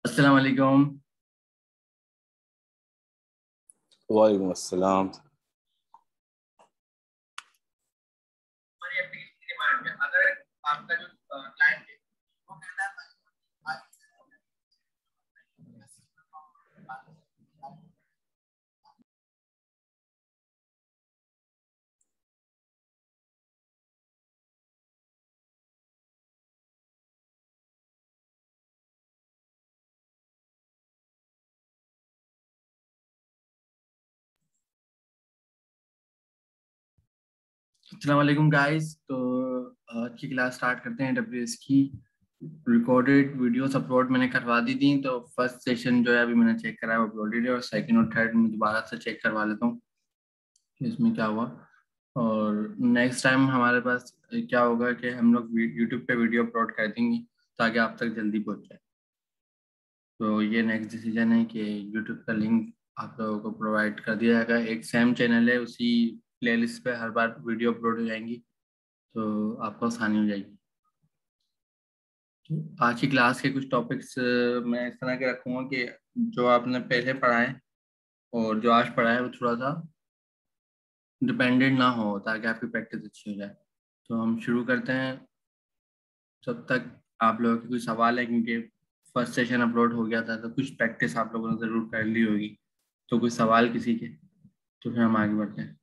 अस्सलाम वालेकुम। वालेकुम अस्सलाम। हमारी एप्लीकेशन की डिमांड है, अगर आपका जो क्लाइंट है वो कहता है अस्सलाम वालेकुम गाइस। तो आज की क्लास स्टार्ट करते हैं। डब्ल्यूएस की रिकॉर्डेड वीडियोस अपलोड मैंने करवा दी थी। तो फर्स्ट सेशन जो है अभी मैंने चेक करा है, अपलोडेड है, और सेकंड और थर्ड में दोबारा से चेक करवा लेता हूँ कि इसमें क्या हुआ। और नेक्स्ट टाइम हमारे पास क्या होगा कि हम लोग यूट्यूब पे वीडियो अपलोड कर देंगे ताकि आप तक जल्दी पहुँच जाए। तो ये नेक्स्ट डिसीजन है कि यूट्यूब का लिंक आप लोगों को प्रोवाइड कर दिया जाएगा। एक सेम चैनल है, उसी प्लेलिस्ट पे हर बार वीडियो अपलोड हो जाएंगी, तो आपको आसानी हो जाएगी। तो आज की क्लास के कुछ टॉपिक्स मैं इस तरह के रखूँगा कि जो आपने पहले पढ़ा है और जो आज पढ़ा है वो थोड़ा सा डिपेंडेंट ना हो, ताकि आपकी प्रैक्टिस अच्छी हो जाए। तो हम शुरू करते हैं। जब तक आप लोगों के कोई सवाल है, क्योंकि फर्स्ट सेशन अपलोड हो गया था तो कुछ प्रैक्टिस आप लोगों ने ज़रूर कर ली होगी। तो कोई सवाल किसी के, तो फिर हम आगे बढ़ते हैं।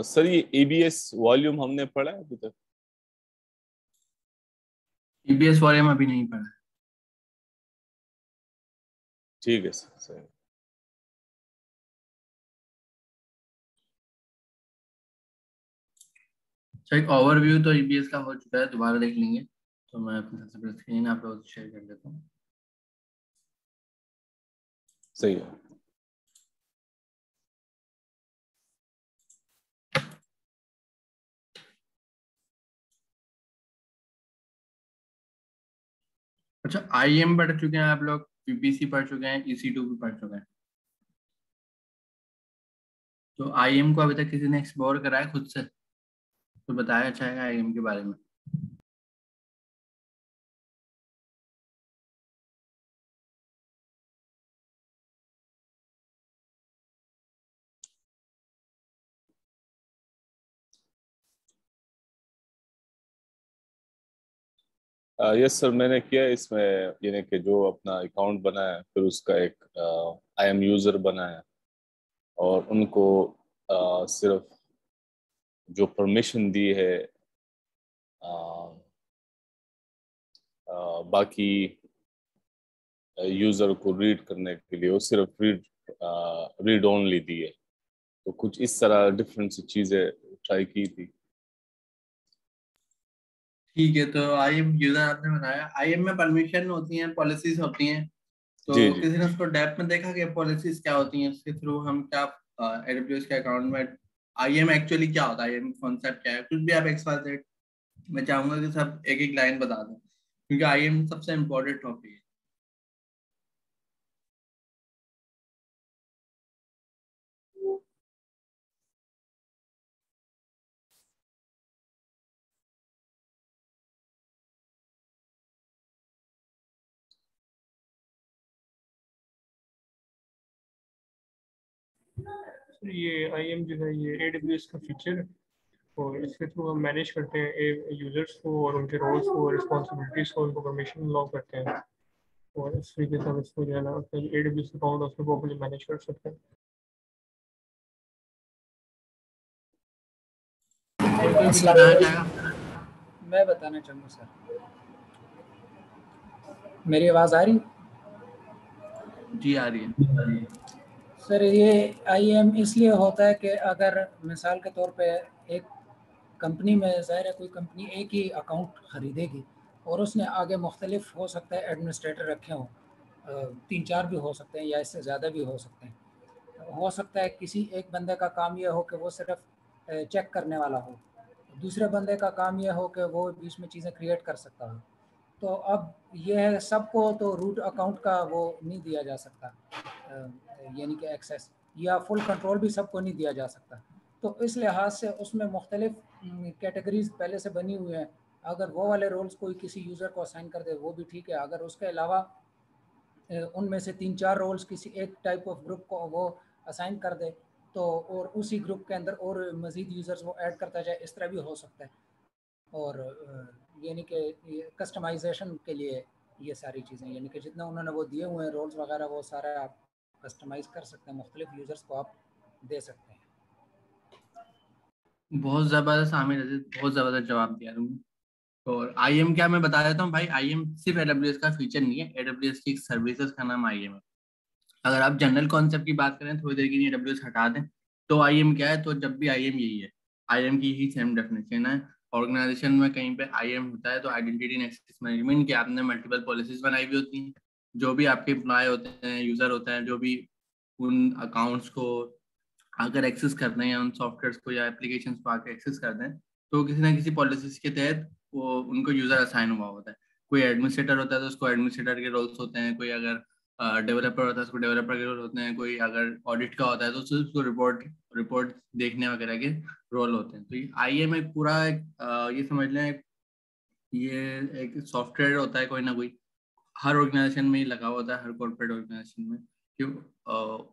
सर ये ABS वॉल्यूम हमने पढ़ा है अभी तक? ईबीएस वाले में अभी नहीं पढ़ा है। ठीक है सर, सही। तो एक ओवरव्यू तो ईबीएस का हो चुका है, दोबारा देख लेंगे। तो मैं अपने सबसे स्क्रीन आप लोगों से शेयर कर देता हूँ। सही है। अच्छा, आईएम पढ़ चुके हैं आप लोग, पीपीसी पढ़ चुके हैं, EC2 भी पढ़ चुके हैं। तो आईएम को अभी तक किसी ने एक्सप्लोर करा है खुद से? तो बताया अच्छा है आईएम के बारे में। यस सर, मैंने किया है इसमें। यानी कि जो अपना अकाउंट बनाया, फिर उसका एक IM यूज़र बनाया और उनको सिर्फ जो परमिशन दी है बाकी यूज़र को रीड करने के लिए, वो सिर्फ रीड ओनली दी है। तो कुछ इस तरह डिफरेंट सी चीज़ें ट्राई की थी। ठीक है, तो आईएम यूजर आपने बनाया। आईएम में परमिशन होती हैं, पॉलिसीज होती हैं। जी तो जी। किसी ने उसको डेप्थ में देखा कि पॉलिसीज क्या होती हैं, उसके थ्रू हम क्या एडब्ल्यूएस के अकाउंट में आईएम एक्चुअली क्या होता है, आईएम कॉन्सेप्ट क्या है, कुछ भी आप एक्सप्लेन। मैं चाहूंगा कि सब एक एक लाइन बता दें, क्योंकि आईएम सबसे इम्पोर्टेंट टॉपिक है। ये आईएम जो है ये AWS का फीचर है और इसके थ्रू हम मैनेज करते हैं यूजर्स को और उनके रोल्स को, रिस्पॉन्सिबिलिटीज को, उनको परमिशन अलाउ करते हैं और इस तरीके से हम इसको जो है ना अपने AWS अकाउंट उसको प्रॉपर्ली मैनेज कर सकते हैं। कोई कुछ अस्सलाम बताना वालेकुम। चाहेगा? मैं बताना चाहूँगा सर, मेरी आवाज़ आ रही? जी आ रही है। सर ये आईएम इसलिए होता है कि अगर मिसाल के तौर पे एक कंपनी में, ज़ाहिर है कोई कंपनी एक ही अकाउंट ख़रीदेगी और उसने आगे मुख्तलिफ हो सकता है एडमिनिस्ट्रेटर रखे हों, 3-4 भी हो सकते हैं या इससे ज़्यादा भी हो सकते हैं। हो सकता है किसी एक बंदे का काम यह हो कि वो सिर्फ चेक करने वाला हो, दूसरे बंदे का काम यह हो कि वो बीच में चीज़ें क्रिएट कर सकता हो। तो अब ये है, सबको तो रूट अकाउंट का वो नहीं दिया जा सकता, यानी कि एक्सेस। या फुल कंट्रोल भी सबको नहीं दिया जा सकता। तो इस लिहाज से उसमें मुख्तलिफ कैटेगरीज पहले से बनी हुई हैं। अगर वो वाले रोल्स कोई किसी यूज़र को असाइन कर दे वो भी ठीक है। अगर उसके अलावा उनमें से 3-4 रोल्स किसी एक टाइप ऑफ ग्रुप को वो असाइन कर दे तो और उसी ग्रुप के अंदर और मज़ीद यूज़र्स वो ऐड करता जाए, इस तरह भी हो सकता है। और यानी कि कस्टमाइजेशन के लिए ये सारी चीज़ें, यानी कि जितना उन्होंने वो दिए हुए हैं रोल्स वगैरह, वो सारा आप कस्टमाइज़ कर सकते हैं, मुख्तलिफ यूज़र्स को आप दे सकते हैं। बहुत ज़बरदस्त आमिर अजीज, बहुत ज़बरदस्त जवाब दिया तुमने। और IAM क्या, मैं बता देता हूँ भाई। IAM सिर्फ AWS का फीचर नहीं है, AWS की सर्विसेज का नाम IAM है। अगर आप जनरल कॉन्सेप्ट की बात करें, थोड़ी देर के लिए AWS हटा दें, तो IAM क्या है, तो जब भी IAM यही है, IAM की ही सेम डेफिनेशन है। ऑर्गेनाइजेशन में कहीं पे IAM होता है तो आइडेंटिटी एंड एक्सेस मैनेजमेंट की आपने मल्टीपल पॉलिसीज बनाई हुई होती हैं। जो भी आपके एम्प्लॉय होते हैं, यूजर होते हैं, जो भी उन अकाउंट्स को अगर एक्सेस करते हैं या उन सॉफ्टवेयर को या एप्लीकेशन को आकर एक्सेस करते हैं, तो किसी ना किसी पॉलिसीज के तहत वो उनको यूजर असाइन हुआ होता है। कोई एडमिनिस्ट्रेटर होता है तो उसको एडमिनिस्ट्रेटर के रोल्स होते हैं, कोई अगर डेवलपर होता है उसको डेवलपर के रोल होते हैं, कोई अगर ऑडिट का होता है तो उसको रिपोर्ट देखने वगैरह के रोल होते हैं। तो ये IAM एक पूरा ये समझ लें, ये एक सॉफ्टवेयर होता है कोई ना कोई, हर ऑर्गेनाइजेशन में ही लगा हुआ होता है, हर कॉर्पोरेट ऑर्गेनाइजेशन में। क्यों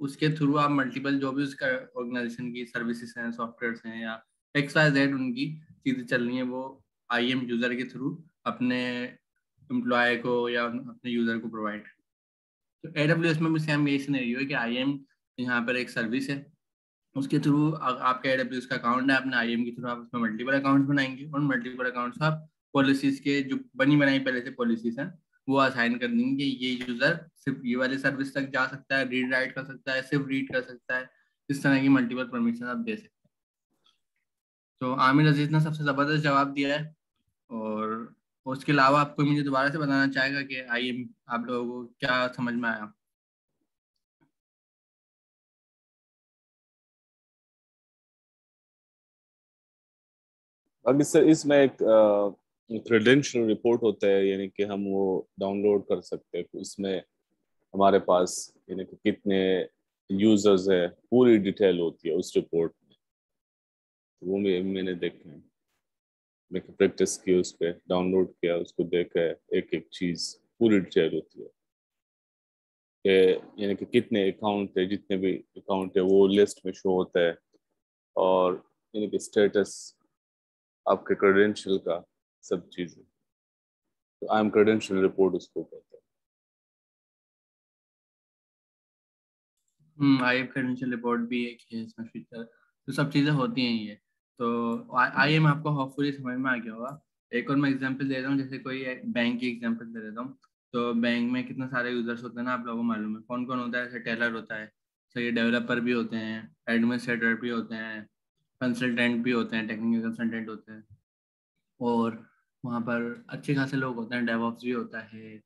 उसके थ्रू आप मल्टीपल जो भी उसका ऑर्गेनाइजेशन की सर्विसेज हैं, सॉफ्टवेयर हैं या XYZ उनकी चीज़ें चल रही हैं, वो IAM यूज़र के थ्रू अपने एम्प्लॉय को या अपने यूज़र को प्रोवाइड। तो AWS में भी सेम यही सिनेरियो है कि IAM यहाँ पर एक सर्विस है, उसके थ्रू आपका AWS का अकाउंट है, अपने IAM के थ्रू आप उसमें मल्टीपल अकाउंट्स बनाएंगे और मल्टीपल अकाउंट्स आप पॉलिसीज के जो बनी बनाई पहले से पॉलिसीज हैं वो असाइन कर देंगे कि ये यूजर सिर्फ ये वाले सर्विस तक जा सकता है, रीड राइट कर सकता है, सिर्फ रीड कर सकता है। इस तरह की मल्टीपल परमिशन आप दे सकते हैं। तो आमिर अजीज ने सबसे ज़बरदस्त जवाब दिया है। और उसके अलावा आपको मुझे दोबारा से बताना चाहेगा कि IAM आप लोगों को क्या समझ में आया? बाकी सर इसमें एक क्रेडेंशियल रिपोर्ट होता है, यानी कि हम वो डाउनलोड कर सकते हैं। उसमें हमारे पास यानी कि कितने यूजर्स है पूरी डिटेल होती है उस रिपोर्ट में। तो वो मैंने देखा है, मैंने प्रैक्टिस की, उस पर डाउनलोड किया, उसको देखा है, एक एक चीज पूरी डिटेल होती है कि यानी कि कितने अकाउंट है, जितने भी अकाउंट है वो लिस्ट में शो होता है। और यानी कि स्टेटस आपके क्रेडेंशियल का, सब चीजें। तो आई एम क्रेडेंशियल रिपोर्ट उसको कहते हैं। IAM क्रेडेंशियल रिपोर्ट भी एक है इसमें फीचर। तो सब चीज़ें होती हैं ये। तो IAM आपको होपफुली समझ में आ गया होगा। एक और मैं एग्जांपल दे रहा हूँ, जैसे कोई बैंक की एग्जांपल दे देता हूँ। तो बैंक में कितने सारे यूजर्स होते हैं ना, आप लोगों को मालूम है कौन कौन होता है। जैसे टेलर होता है, तो ये डेवलपर भी होते हैं, एडमिनिस्ट्रेटर भी होते हैं, कंसल्टेंट भी होते हैं, टेक्निकल कंसल्टेंट होते हैं, और वहाँ पर अच्छे खासे लोग होते हैं, डेवऑप्स भी होता है।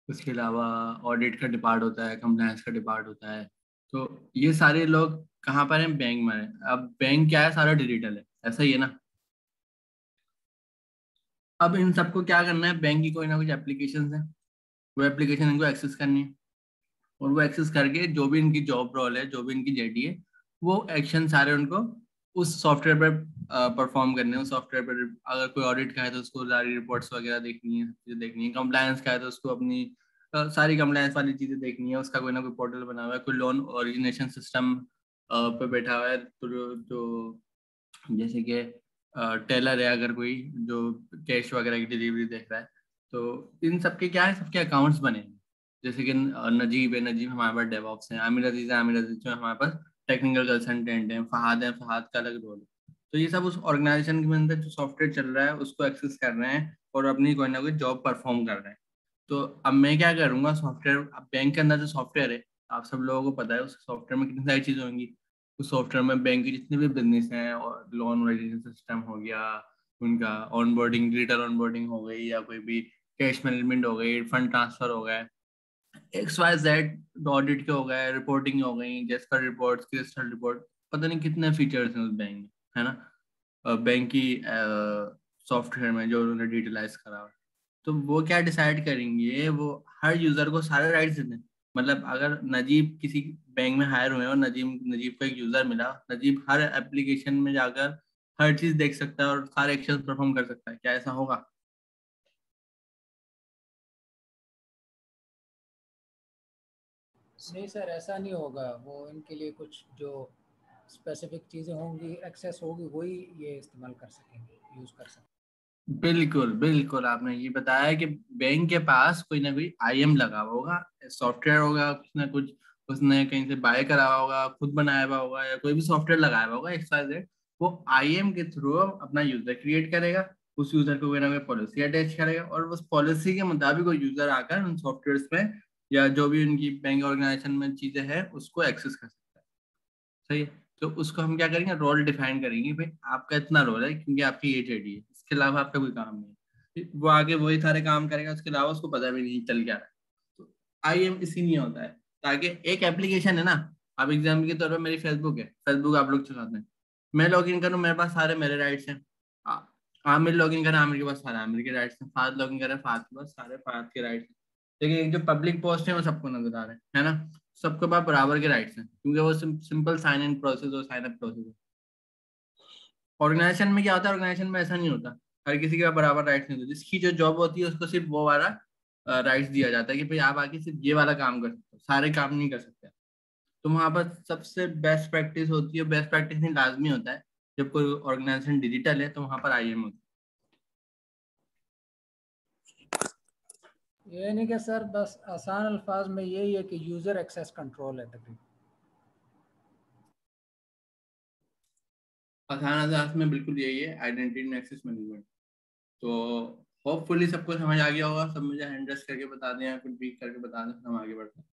उसके अलावा ऑडिट का डिपार्ट होता है, कंप्लायंस का डिपार्ट होता है। तो ये सारे लोग कहाँ पर हैं? बैंक में हैं। अब बैंक क्या है, सारा डिजिटल है, ऐसा ही है ना। अब इन सबको क्या करना है, बैंक की कोई ना कोई एप्लीकेशन है, वो एप्लीकेशन इनको एक्सेस करनी है। और वो एक्सेस करके जो भी इनकी जॉब रोल है, जो भी इनकी जेडी है, वो एक्शन सारे उनको उस सॉफ्टवेयर पर परफॉर्म करने हैं। उस सॉफ्टवेयर पर अगर कोई ऑडिट का है तो उसको सारी रिपोर्ट्स वगैरह देखनी है, सब चीज़ें देखनी है। कंप्लायंस का है तो उसको अपनी सारी कंप्लायंस वाली चीज़ें देखनी है। उसका कोई ना कोई पोर्टल बना हुआ है, कोई लोन ओरिजिनेशन सिस्टम पे बैठा हुआ है, तो जो जैसे कि टेलर है, अगर कोई जो कैश वगैरह की डिलीवरी देख रहा है, तो इन सबके क्या है, सबके अकाउंट्स बने हैं। जैसे कि नजीब है, नजीब हमारे पास डेवऑप्स हैं, आमिर अजीज है, आमिर अजीज जो हमारे पास टेक्निकल कंसल्टेंट है, फहाद है, फहाद का अलग रोल है। तो ये सब उस ऑर्गेनाइजेशन के अंदर जो सॉफ्टवेयर चल रहा है उसको एक्सेस कर रहे हैं और अपनी कोई ना कोई जॉब परफॉर्म कर रहे हैं। तो अब मैं क्या करूंगा, सॉफ्टवेयर, बैंक के अंदर जो सॉफ्टवेयर है, आप सब लोगों को पता है उस सॉफ्टवेयर में कितनी सारी चीजें होंगी। उस सॉफ्टवेयर में बैंक की जितने भी बिजनेस हैं, और लोन ओरिजिनेशन सिस्टम हो गया, उनका ऑनबोर्डिंग, डिजिटल ऑनबोर्डिंग हो गई, या कोई भी कैश मैनेजमेंट हो गई, फंड ट्रांसफर हो गए, XYZ ऑडिट के हो गए, रिपोर्टिंग हो गई, जेस्पर रिपोर्ट्स, क्रिस्टल रिपोर्ट, पता नहीं कितने फीचर्स हैं उस बैंक में, है ना, बैंक की सॉफ्टवेयर में जो उन्होंने डिटेलाइज करा हुआ है। तो वो क्या डिसाइड करेंगे, वो हर यूजर को सारे राइट्स देते हैं। मतलब अगर नजीब किसी बैंक में हायर हुए और नजीब नजीब को एक यूजर मिला, नजीब हर एप्लीकेशन में जाकर हर चीज देख सकता है और सारे एक्शन परफॉर्म कर सकता है, क्या ऐसा होगा? नहीं सर, ऐसा नहीं होगा। वो इनके लिए कुछ जो स्पेसिफिक चीज़ें होंगी, एक्सेस होगी, वही ये इस्तेमाल कर सकेंगे, यूज़ कर सकेंगे। बिल्कुल बिल्कुल, आपने ये बताया कि बैंक के पास कोई ना कोई आईएम लगा हुआ होगा, सॉफ्टवेयर होगा कुछ ना कुछ, उसने कहीं से बाय करा हुआ होगा, खुद बनाया हुआ होगा, या कोई भी सॉफ्टवेयर लगाया हुआ होगा XYZ। वो आईएम के थ्रू अपना यूजर क्रिएट करेगा, उस यूजर को कोई ना कोई पॉलिसी अटैच करेगा, और उस पॉलिसी के मुताबिक वो यूजर आकर उन सॉफ्टवेयर में या जो भी उनकी बैंक ऑर्गेनाइजेशन में चीजें हैं उसको एक्सेस कर सकता है। सही है। तो उसको हम क्या करेंगे, रोल डिफाइन करेंगे, भाई आपका इतना रोल है क्योंकि आपकी एज रेडी है, इसके अलावा आपका कोई काम नहीं है। फिर वो आगे वही सारे काम करेगा, उसके अलावा उसको पता भी नहीं चल क्या रहा है। तो आईएम इसी नहीं होता है, ताकि एक एप्लीकेशन है ना, अब एग्जाम्पल के तौर पर मेरी फेसबुक है, फेसबुक आप लोग चलाते हैं, मैं लॉग इन करूँ मेरे पास सारे मेरे राइट्स हैं। आ- आमिर लॉग इन करें, आमिर के पास सारे आमिर के राइट्स हैं, फाद लॉग इन करें, फाद के पास सारे फाद के राइट्स हैं। लेकिन एक जो पब्लिक पोस्ट है वो सबको नजर आ रहे हैं, है ना? सबके पास बराबर के राइट्स हैं, क्योंकि वो सिंपल साइन इन प्रोसेस और साइन अप प्रोसेस है। ऑर्गेनाइजेशन में क्या होता है, ऑर्गेनाइजेशन में ऐसा नहीं होता, हर किसी के पास बराबर राइट्स नहीं होते, जिसकी जो जॉब होती है उसको सिर्फ वो वाला राइट्स दिया जाता है कि भाई आप आके सिर्फ ये वाला काम कर सकते हो, सारे काम नहीं कर सकते। तो वहां पर सबसे बेस्ट प्रैक्टिस होती है, बेस्ट प्रैक्टिस नहीं लाजमी होता है, जब कोई ऑर्गेनाइजेशन डिजिटल है तो वहां पर आईएम होता ये नहीं कि सर बस आसान अल्फाज में यही है कि यूज़र एक्सेस कंट्रोल है तकरीबन। है। आसान अंदाज में बिल्कुल यही है, आइडेंटिटी एंड एक्सेस मैनेजमेंट। तो होपफुली सबको समझ आ गया होगा, सब मुझे हैंड रेस करके बता दें या कुछ भी करके बता दें, हम आगे बढ़ते हैं।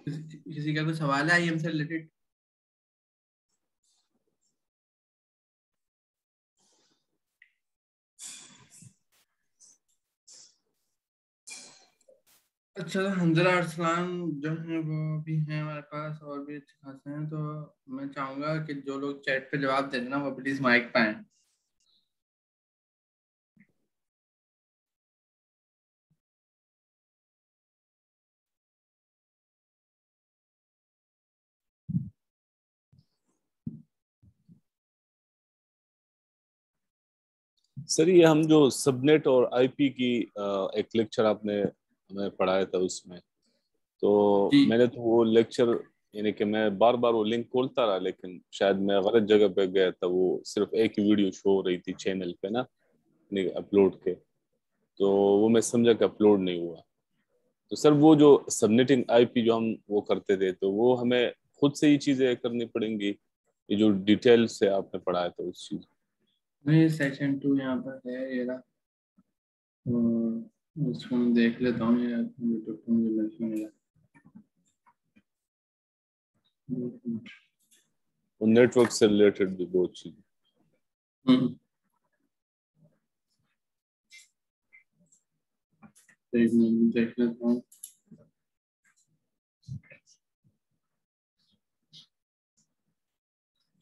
किसी का कोई सवाल है आईएम से रिलेटेड? अच्छा, हंजला अरसलान जो है वो भी हैं हमारे पास, और भी अच्छे खासे हैं, तो मैं चाहूंगा कि जो लोग चैट पे जवाब दे रहे हैं ना वो प्लीज माइक पे आए। सर ये हम जो सबनेट और आईपी की एक लेक्चर आपने हमें पढ़ाया था उसमें, तो जी। मैंने तो वो लेक्चर, यानी कि मैं बार बार वो लिंक खोलता रहा, लेकिन शायद मैं गलत जगह पे गया था, वो सिर्फ एक ही वीडियो शो हो रही थी चैनल पे ना, अपलोड के, तो वो मैं समझा कि अपलोड नहीं हुआ। तो सर वो जो सबनेटिंग आईपी जो हम वो करते थे, तो वो हमें खुद से ही चीजें करनी पड़ेंगी, ये जो डिटेल से आपने पढ़ाया था उस चीज? नहीं, सेशन 2 यहाँ पर है ये रहा, तो इसको मैं देख लेता हूँ, ये यूट्यूब पे मुझे मिला। और नेटवर्क से रिलेटेड भी बहुत चीज। हम्म, एक मिनट देख लेता हूँ।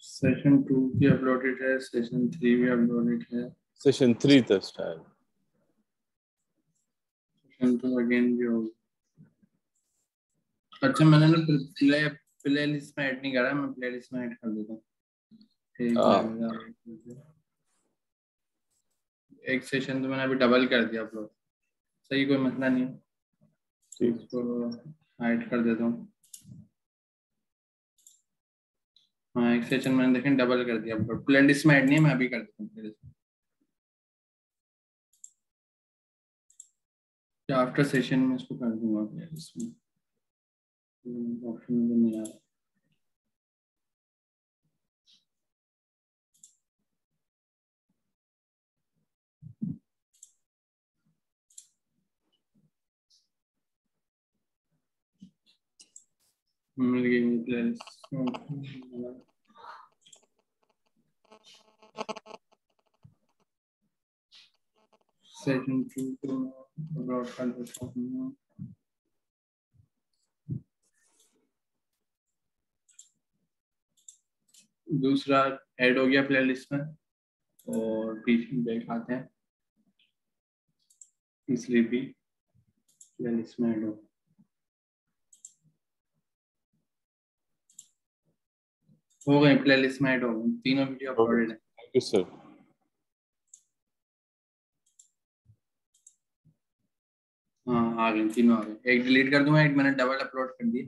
सेशन 2 भी अपलोडेड है, सेशन 3 भी अपलोडेड है, सेशन 3 था शायद। सेशन 2 अगेन भी होगा। अच्छा, मैंने ना प्ले लिस्ट में ऐड नहीं करा, मैं प्ले लिस्ट में ऐड कर देता हूँ। ठीक हाँ लगेगा। एक सेशन तो मैंने अभी डबल कर दिया अपलोड, सही, कोई मसला नहीं है। ठीक। इसको हाइड कर देता हूँ। हाँ, एक सेशन मैंने देखें डबल कर दिया अपलोड, प्ले लिस्ट में ऐड नहीं है, मैं अभी कर देता हूँ प्ले लिस्ट में। आफ्टर सेशन में इसको कर दूंगा प्ले लिस्ट में, ऑप्शन में नहीं आ रहा। मिल गई प्ले लिस्ट। सेशन 2 को ब्रॉडकास्ट। दूसरा ऐड हो गया प्लेलिस्ट में, और पीछे देख आते हैं इसलिए भी प्लेलिस्ट में ऐड हो गए, प्लेलिस्ट में ऐड हो गए, तीनों वीडियो अपलोडेड है। Thank you sir. हाँ आ गए, तीनों आ गए। एक डिलीट कर दूंगा, एक मैंने डबल अपलोड कर दी,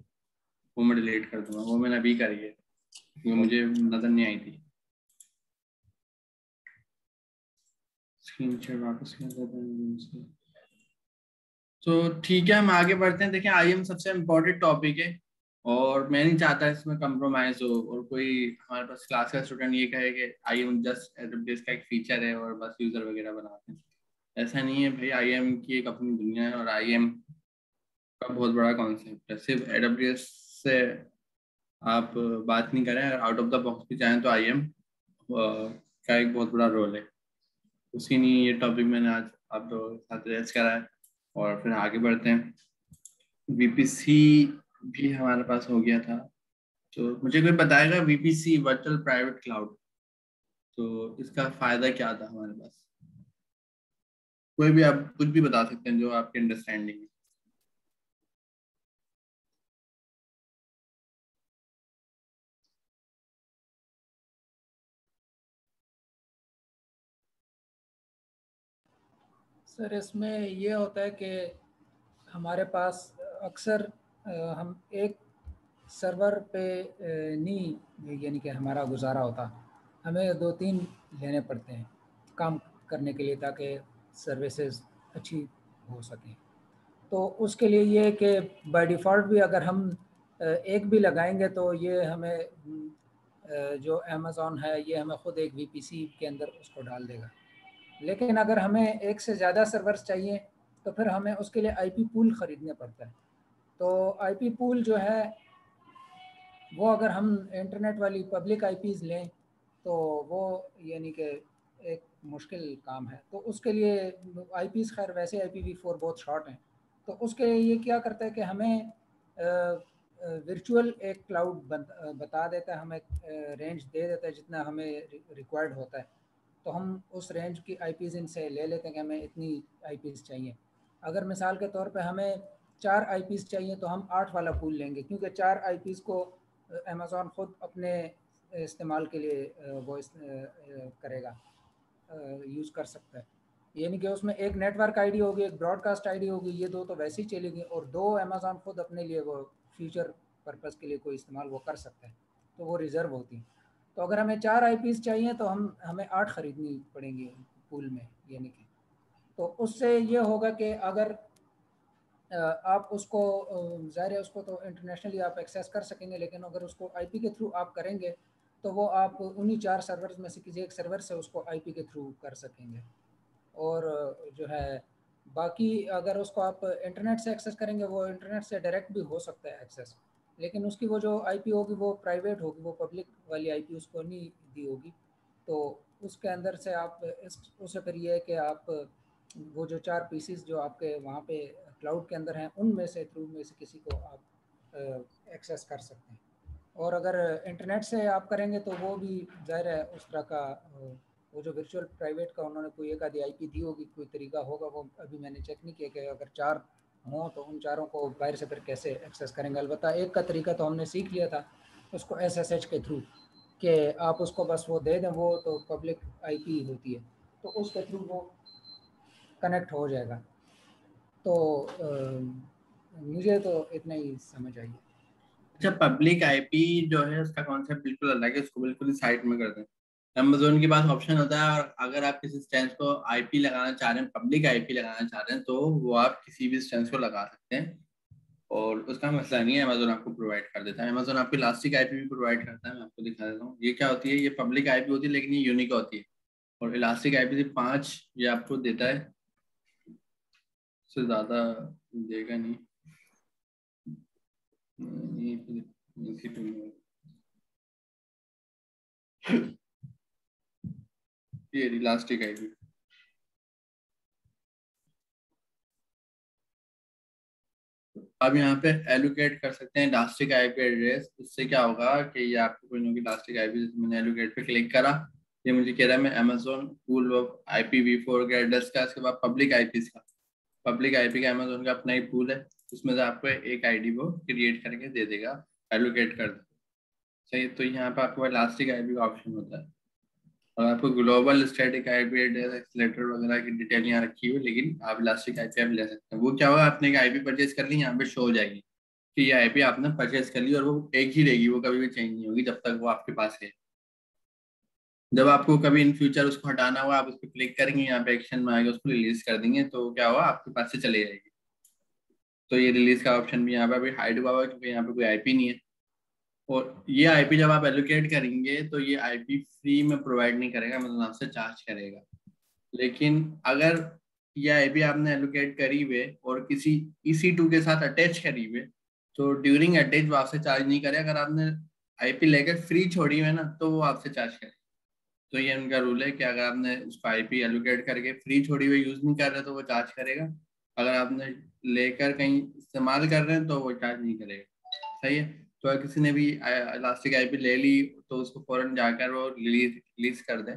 वो मैं डिलीट कर दूंगा, वो मैंने अभी करी है, वो मुझे नजर नहीं आई थी। स्क्रीनशॉट वापस कर देता हूं। तो ठीक है, हम आगे बढ़ते हैं। देखिए आईएम सबसे इम्पोर्टेंट टॉपिक है, और मैं नहीं चाहता इसमें कंप्रोमाइज हो, और कोई हमारे पास क्लास का स्टूडेंट ये कहे कि आईएम जस्ट एडब्ल्यूएस का एक फीचर है और बस यूजर वगैरह बनाते हैं। ऐसा नहीं है भाई, आईएम की एक अपनी दुनिया है, और आईएम का बहुत बड़ा कॉन्सेप्ट है। सिर्फ एडब्ल्यूएस से आप बात नहीं करें, आउट ऑफ द बॉक्स भी जाएं तो आईएम का एक बहुत बड़ा रोल है। उसी नहीं ये टॉपिक मैंने आज आप लोगों के साथ रेस करा है, और फिर आगे बढ़ते हैं। वीपीसी भी हमारे पास हो गया था, तो मुझे कोई बताएगा वीपीसी वर्चुअल प्राइवेट क्लाउड, तो इसका फायदा क्या था हमारे पास? कोई भी आप कुछ भी बता सकते हैं जो आपकी अंडरस्टैंडिंग है। सर इसमें ये होता है कि हमारे पास अक्सर हम एक सर्वर पे नहीं, यानी कि हमारा गुजारा होता, हमें 2-3 लेने पड़ते हैं काम करने के लिए, ताकि सर्विसेज अच्छी हो सकें। तो उसके लिए ये है कि बाय डिफ़ॉल्ट भी अगर हम एक भी लगाएंगे तो ये हमें जो अमेज़ॉन है ये हमें ख़ुद एक वीपीसी के अंदर उसको डाल देगा। लेकिन अगर हमें एक से ज़्यादा सर्वर्स चाहिए तो फिर हमें उसके लिए आईपी पूल ख़रीदने पड़ता है। तो आईपी पूल जो है वो अगर हम इंटरनेट वाली पब्लिक आईपीज़ लें तो वो यानी कि एक मुश्किल काम है। तो उसके लिए आईपीज़, खैर वैसे IPv4 बहुत शॉर्ट हैं, तो उसके लिए ये क्या करता है कि हमें वर्चुअल एक क्लाउड बता देता है, हमें रेंज दे देता है जितना हमें रिक्वायर्ड होता है। तो हम उस रेंज की आईपीज़ इनसे ले लेते हैं कि हमें इतनी आईपीज़ चाहिए। अगर मिसाल के तौर पे हमें 4 आईपीज़ चाहिए तो हम 8 वाला पूल लेंगे, क्योंकि 4 आईपीज़ को अमेज़ॉन ख़ुद अपने इस्तेमाल के लिए वो करेगा, यूज़ कर सकता है। यानी कि उसमें एक नेटवर्क आईडी होगी, एक ब्रॉडकास्ट आईडी होगी, ये 2 तो वैसे ही चलेगी, और 2 अमेज़ॉन ख़ुद अपने लिए वो फ्यूचर पर्पज़ के लिए कोई इस्तेमाल वो कर सकता है, तो वो रिज़र्व होती है। तो अगर हमें 4 आईपीज़ चाहिए तो हमें 8 ख़रीदनी पड़ेंगी पूल में, यानी कि। तो उससे ये होगा कि अगर आप उसको ज़ाहिर है उसको तो इंटरनेशनली आप एक्सेस कर सकेंगे, लेकिन अगर उसको आईपी के थ्रू आप करेंगे तो वो आप उन्हीं 4 सर्वर्स में से किसी एक सर्वर से उसको आईपी के थ्रू कर सकेंगे। और जो है बाकी अगर उसको आप इंटरनेट से एक्सेस करेंगे, वो इंटरनेट से डायरेक्ट भी हो सकता है एक्सेस, लेकिन उसकी वो जो आईपी होगी वो प्राइवेट होगी, वो पब्लिक वाली आईपी उसको नहीं दी होगी। तो उसके अंदर से आप उससे फिर ये है कि आप वो जो 4 पीसीस जो आपके वहाँ पे क्लाउड के अंदर हैं, उनमें से थ्रू में से किसी को आप एक्सेस कर सकते हैं। और अगर इंटरनेट से आप करेंगे तो वो भी ज़ाहिर है उस तरह का वो जो वर्चुअल प्राइवेट का उन्होंने कोई एक आधी आईपी दी होगी, कोई तरीका होगा, वो अभी मैंने चेक नहीं किया कि अगर 4 हों तो उन चारों को बाहर से फिर कैसे एक्सेस करेंगे। अलबत्ता एक का तरीका तो हमने सीख लिया था, उसको SSH के थ्रू, कि आप उसको बस वो दे दें, वो तो पब्लिक आईपी होती है, तो उसके थ्रू वो कनेक्ट हो जाएगा। तो मुझे तो इतना ही समझ आई। अच्छा, पब्लिक आईपी जो है उसका कॉन्सेप्ट बिल्कुल अलग है, उसको बिल्कुल ही साइड में कर दें। अमेज़न के पास ऑप्शन होता है, और अगर आप किसी स्टैंड को आईपी लगाना चाह रहे हैं, पब्लिक आईपी लगाना चाह रहे हैं, तो वो आप किसी भी स्टैंड को लगा सकते हैं, और उसका मसला नहीं है, अमेज़न आपको प्रोवाइड कर देता है। अमेज़न आपको इलास्टिक आईपी भी प्रोवाइड करता है, मैं आपको दिखा देता हूँ। ये क्या होती है, ये पब्लिक आईपी होती है लेकिन ये यूनिक होती है, और इलास्टिक आईपी से 5 ये आपको देता है, उससे ज़्यादा देगा नहीं। ये इलास्टिक आईपी अब यहाँ पे एलोकेट कर सकते हैं इलास्टिक आईपी एड्रेस। उससे क्या होगा कि ये आपको कोई ना कोई इलास्टिक आईपी, जैसे मैंने एलोकेट पे क्लिक करा, ये मुझे कह रहा है मैं अमेजोन पूल ऑफ IPv4 के एड्रेस का, इसके बाद पब्लिक आईपीज का, पब्लिक आईपी का अमेजोन का अपना ही पूल है, उसमें से आपको एक आईडी वो क्रिएट करके दे देगा, एलोकेट कर देगा। सही, तो यहाँ पे आपको इलास्टिक आईपी का ऑप्शन होता है। और आपको global static IP address accelerator वगैरह की डिटेल यहाँ रखी हुई, लेकिन आप इलास्टिक आईपी आप ले सकते हैं। वो क्या होगा, आपने एक आईपी परचेज कर ली, यहाँ पे शो हो जाएगी कि ये आईपी आपने परचेज कर ली, और वो एक ही रहेगी, वो कभी भी चेंज नहीं होगी जब तक वो आपके पास है। जब आपको कभी इन फ्यूचर उसको हटाना हुआ, आप उस पर क्लिक करेंगे, यहाँ पे एक्शन में आएगा, उसको रिलीज कर देंगे, तो क्या हुआ, आपके पास से चली जाएगी। तो ये रिलीज का ऑप्शन भी यहाँ पे अभी हाइड हुआ है, क्योंकि यहाँ पे कोई आईपी नहीं है। और ये आईपी जब आप एलोकेट करेंगे तो ये आईपी फ्री में प्रोवाइड नहीं करेगा, मतलब आपसे चार्ज करेगा। लेकिन अगर ये आईपी आपने एलोकेट करी हुए और किसी EC2 के साथ अटैच करी हुए, तो ड्यूरिंग अटैच वो आपसे चार्ज नहीं करे। अगर आपने आईपी लेकर फ्री छोड़ी हुई ना, तो वो आपसे चार्ज करे। तो ये उनका रूल है कि अगर आपने उसको आईपी एलोकेट करके फ्री छोड़ी हुई यूज नहीं कर रहे तो वो चार्ज करेगा, अगर आपने लेकर कहीं इस्तेमाल कर रहे हैं तो वो चार्ज नहीं करेगा। सही है। तो अगर किसी ने भी इलास्टिक आईपी ले ली तो उसको फौरन जाकर वो रिलीज कर दे,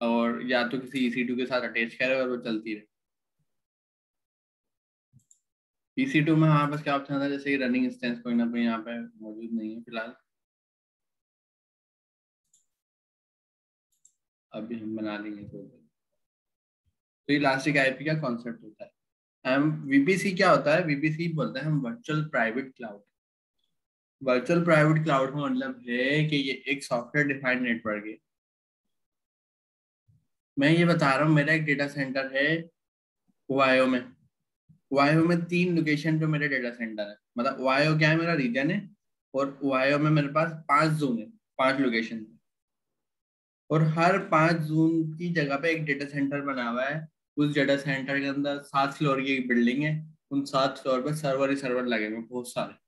और या तो किसी EC2 के साथ अटैच करे और वो चलती रहे। EC2 में हमारे पास क्या ऑप्शन है, जैसे रनिंग इंस्टेंस कोई ना कोई यहाँ पे मौजूद नहीं है फिलहाल, अभी हम बना लेंगे तो इलास्टिक आईपी का कॉन्सेप्ट होता है। हम VPC क्या होता है, VPC बोलते हैं हम virtual private cloud. Virtual private cloud का मतलब है कि ये एक सॉफ्टवेयर डिफाइंड नेटवर्क है। मैं ये बता रहा हूँ, मेरा एक डेटा सेंटर है ओहायो में। ओहायो में 3 लोकेशन पे मेरे डेटा सेंटर है, मतलब ओहायो क्या है, मेरा रीजन है, और ओहायो में मेरे पास 5 जोन है, 5 लोकेशन, और हर 5 जोन की जगह पे एक डेटा सेंटर बना हुआ है। उस डेटा सेंटर के अंदर 7 फ्लोर की एक बिल्डिंग है, उन 7 फ्लोर पे सर्वर ही सर्वर लगे हुए, बहुत सारे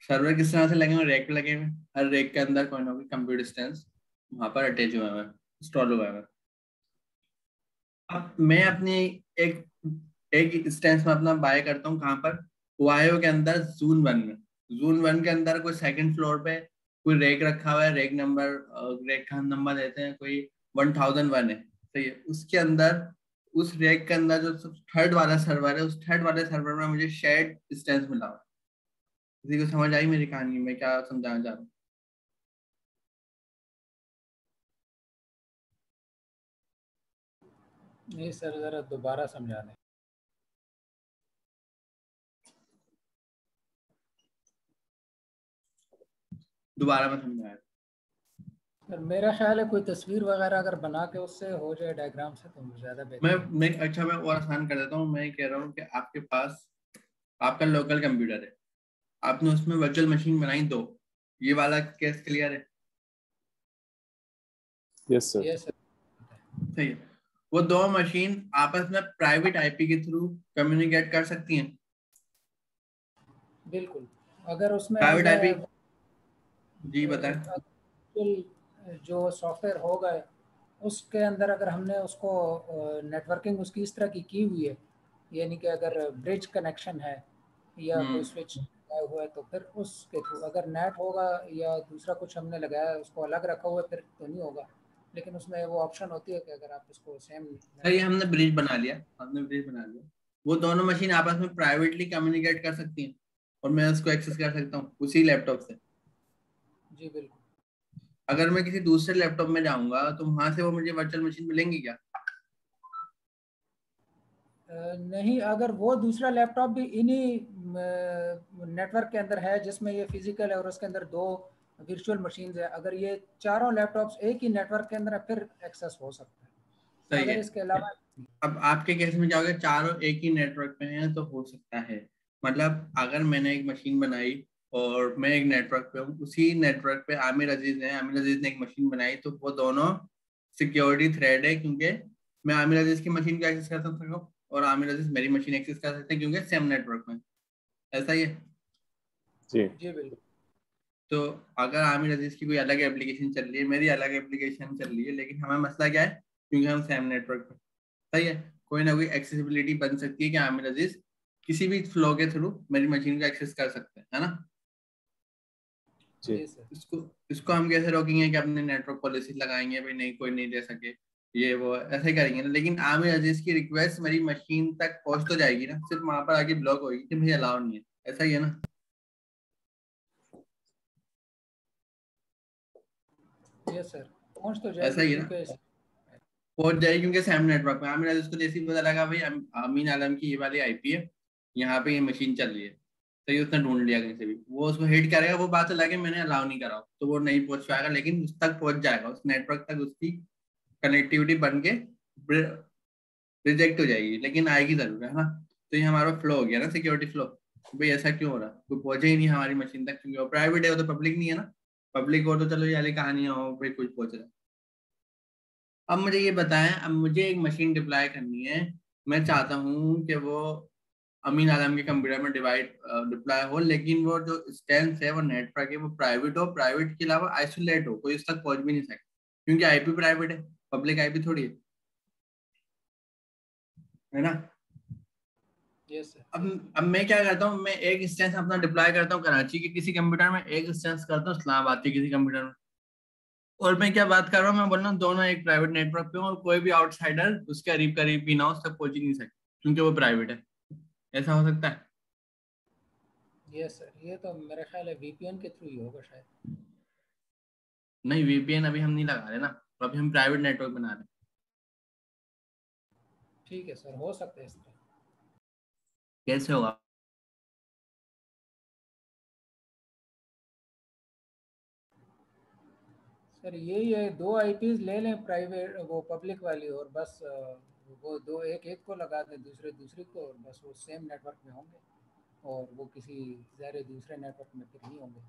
सर्वर किस तरह से लगे हुए, रैक पे लगे हुए, हर रैक के अंदर कोई ना कोई कंप्यूटर इंस्टेंस वहां पर अटैच हुआ है, इंस्टॉल हुआ है। अब मैं अपनी एक एक इंस्टेंस में अपना बाय करता हूँ, कहाँ पर, ओहायो के अंदर Zone 1 में। Zone 1 के अंदर कोई सेकंड फ्लोर पे कोई रैक रखा हुआ है, रैक का नंबर देते हैं कोई 1001 है, सही है। उसके अंदर, उस रैक के अंदर जो थर्ड वाला सर्वर है, उस थर्ड वाले सर्वर में मुझे शेयर्ड इंस्टेंस मिला हुआ है। किसी को समझ आई मेरी कहानी में क्या समझाना चाह रहा हूँ? नहीं सर, ज़रा दोबारा समझा दें। दोबारा मैं समझाया। सर मेरा ख्याल है कोई तस्वीर वगैरह अगर बना के उससे हो जाए डायग्राम से तो ज़्यादा बेहतर। मैं अच्छा, मैं और आसान कर देता हूँ। मैं कह रहा हूँ कि आपके पास आपका लोकल कंप्यूटर है, आपने उसमें वर्चुअल मशीन बनाई 2, ये वाला केस क्लियर है? Yes sir. ये सर सही है। वो 2 मशीन आपस में प्राइवेट आईपी के थ्रू कम्युनिकेट कर सकती हैं। बिल्कुल। अगर उसमें प्राइवेट हमने आईपी, जी बताएं। जो सॉफ्टवेयर होगा उसके अंदर अगर हमने उसको नेटवर्किंग उसकी इस तरह की हुई है, यानी कि अगर ब्रिज कनेक्शन है या कोई स्विच लगाया हुआ है तो फिर उसके थ्रू, अगर नेट होगा या दूसरा कुछ हमने लगाया है उसको अलग रखा हुआ है फिर तो नहीं होगा, लेकिन उसमें वो ऑप्शन होती है कि अगर आप इसको सेम सही, हमने ब्रिज बना लिया, वो दोनों मशीन आपस में प्राइवेटली कम्युनिकेट कर सकती हैं, और मैं उसको एक्सेस कर सकता हूँ उसी लैपटॉप से। जी बिल्कुल। अगर मैं किसी दूसरे लैपटॉप में जाऊंगा तो वहां से वो मुझे वर्चुअल मशीन मिलेंगी क्या? नहीं, अगर वो दूसरा लैपटॉप भी इन्हीं नेटवर्क के अंदर है जिसमें ये फिजिकल है और उसके अंदर 2 वर्चुअल मशीन्स है, अगर ये चारों लैपटॉप्स एक ही नेटवर्क के अंदर है फिर एक्सेस हो सकता है। सही अगर है। इसके अलावा अब आपके केस में क्या होगा, चारों एक ही नेटवर्क पे हैं तो हो सकता है। मतलब अगर मैंने एक मशीन बनाई और मैं एक नेटवर्क पे हूँ, उसी नेटवर्क पे आमिर अजीज है, आमिर अजीज ने एक मशीन बनाई, तो वो दोनों सिक्योरिटी थ्रेड है, क्योंकि मैं आमिर अजीज की मशीन को एक्सेस कर सकता हूँ और आमिर अजीज मेरी मशीन एक्सेस कर सकते हैं, क्योंकि सेम नेटवर्क में। ऐसा ही है। जी जी बिल्कुल। तो अगर आमिर अजीज की कोई अलग एप्लीकेशन चल रही है, मेरी अलग एप्लीकेशन चल रही है, लेकिन हमें मसला क्या है, क्योंकि हम सेम नेटवर्क पे, सही है, कोई ना कोई एक्सेसिबिलिटी बन सकती है कि आमिर अजीज किसी भी फ्लो के थ्रू मेरी मशीन को एक्सेस कर सकते हैं, है ना। जी इसको इसको हम कैसे रोकेंगे कि अपने नेटवर्क पॉलिसी लगाएंगे भाई नहीं कोई नहीं दे सके, ये वो ऐसे ही करेंगे ना। लेकिन आमिर अजीज की रिक्वेस्ट मेरी मशीन तक पहुंच तो जाएगी ना, सिर्फ वहां पर आके ब्लॉक होगी कि भाई अलाउ नहीं है, ऐसा ही है ना। यस सर, पहुंच तो ऐसा जाएगी ही है ना, क्योंकि पहुंच जाएगी क्योंकि सेम नेटवर्क में। आमिर अजीज को जैसे ही पता लगा भाई अमीन आलम की ये वाली आईपी है, यहाँ पे ये मशीन चल रही है, तो ये उसने ढूंढ लिया कहीं से भी, वो उसको हिट करेगा, वो बात अलग है मैंने अलाउ नहीं करा तो वो नहीं पहुंच पाएगा, लेकिन उस तक पहुंच जाएगा, उस नेटवर्क तक उसकी कनेक्टिविटी बन के रिजेक्ट हो जाएगी, लेकिन आएगी जरूर, है ना। तो ये हमारा फ्लो हो गया ना, सिक्योरिटी फ्लो। भाई ऐसा क्यों हो रहा, कोई पहुंचे ही नहीं हमारी मशीन तक, क्योंकि वो प्राइवेट है, वो तो पब्लिक नहीं है ना। पब्लिक हो तो चलो ये वाली कहानियां हो भाई कुछ पहुंच रहा है। अब मुझे ये बताएं, अब मुझे एक मशीन डिप्लॉय करनी है, मैं चाहता हूँ कि वो अमीन आलम के कंप्यूटर में डिप्लॉय हो, लेकिन वो जो इंस्टेंस है वो नेटवर्क है वो प्राइवेट हो, प्राइवेट के अलावा आइसोलेट हो, कोई उस तक पहुंच भी नहीं सके, क्योंकि आईपी प्राइवेट है, पब्लिक आईपी थोड़ी है ना। Yes sir. अब मैं क्या करता हूँ, मैं एक इंस्टेंस अपना डिप्लॉय करता हूँ कराची के किसी कंप्यूटर में, एक इंस्टेंस करता हूँ इस्लामाबाद के किसी कंप्यूटर में, और मैं क्या बात कर रहा हूँ, मैं बोल रहा हूँ दोनों एक प्राइवेट नेटवर्क पे हो और कोई भी आउटसाइडर उसके करीब करीब भी ना हो, उस तक पहुंच ही नहीं सकते क्योंकि वो प्राइवेट है। ऐसा हो सकता है? यस सर, ये तो मेरा ख्याल है वीपीएन के थ्रू ही होगा शायद। नहीं, वीपीएन अभी हम नहीं लगा रहे ना, तो अभी हम प्राइवेट नेटवर्क बना रहे हैं। ठीक है सर, हो सकता है इस तरह। कैसे होगा? सर यही है, दो आईपीज ले लें प्राइवेट वो पब्लिक वाली, और बस वो दो एक एक को लगा दें, दूसरे दूसरी को, और बस वो सेम नेटवर्क में होंगे, और वो किसी ज़ाहिर दूसरे नेटवर्क में फिर नहीं होंगे।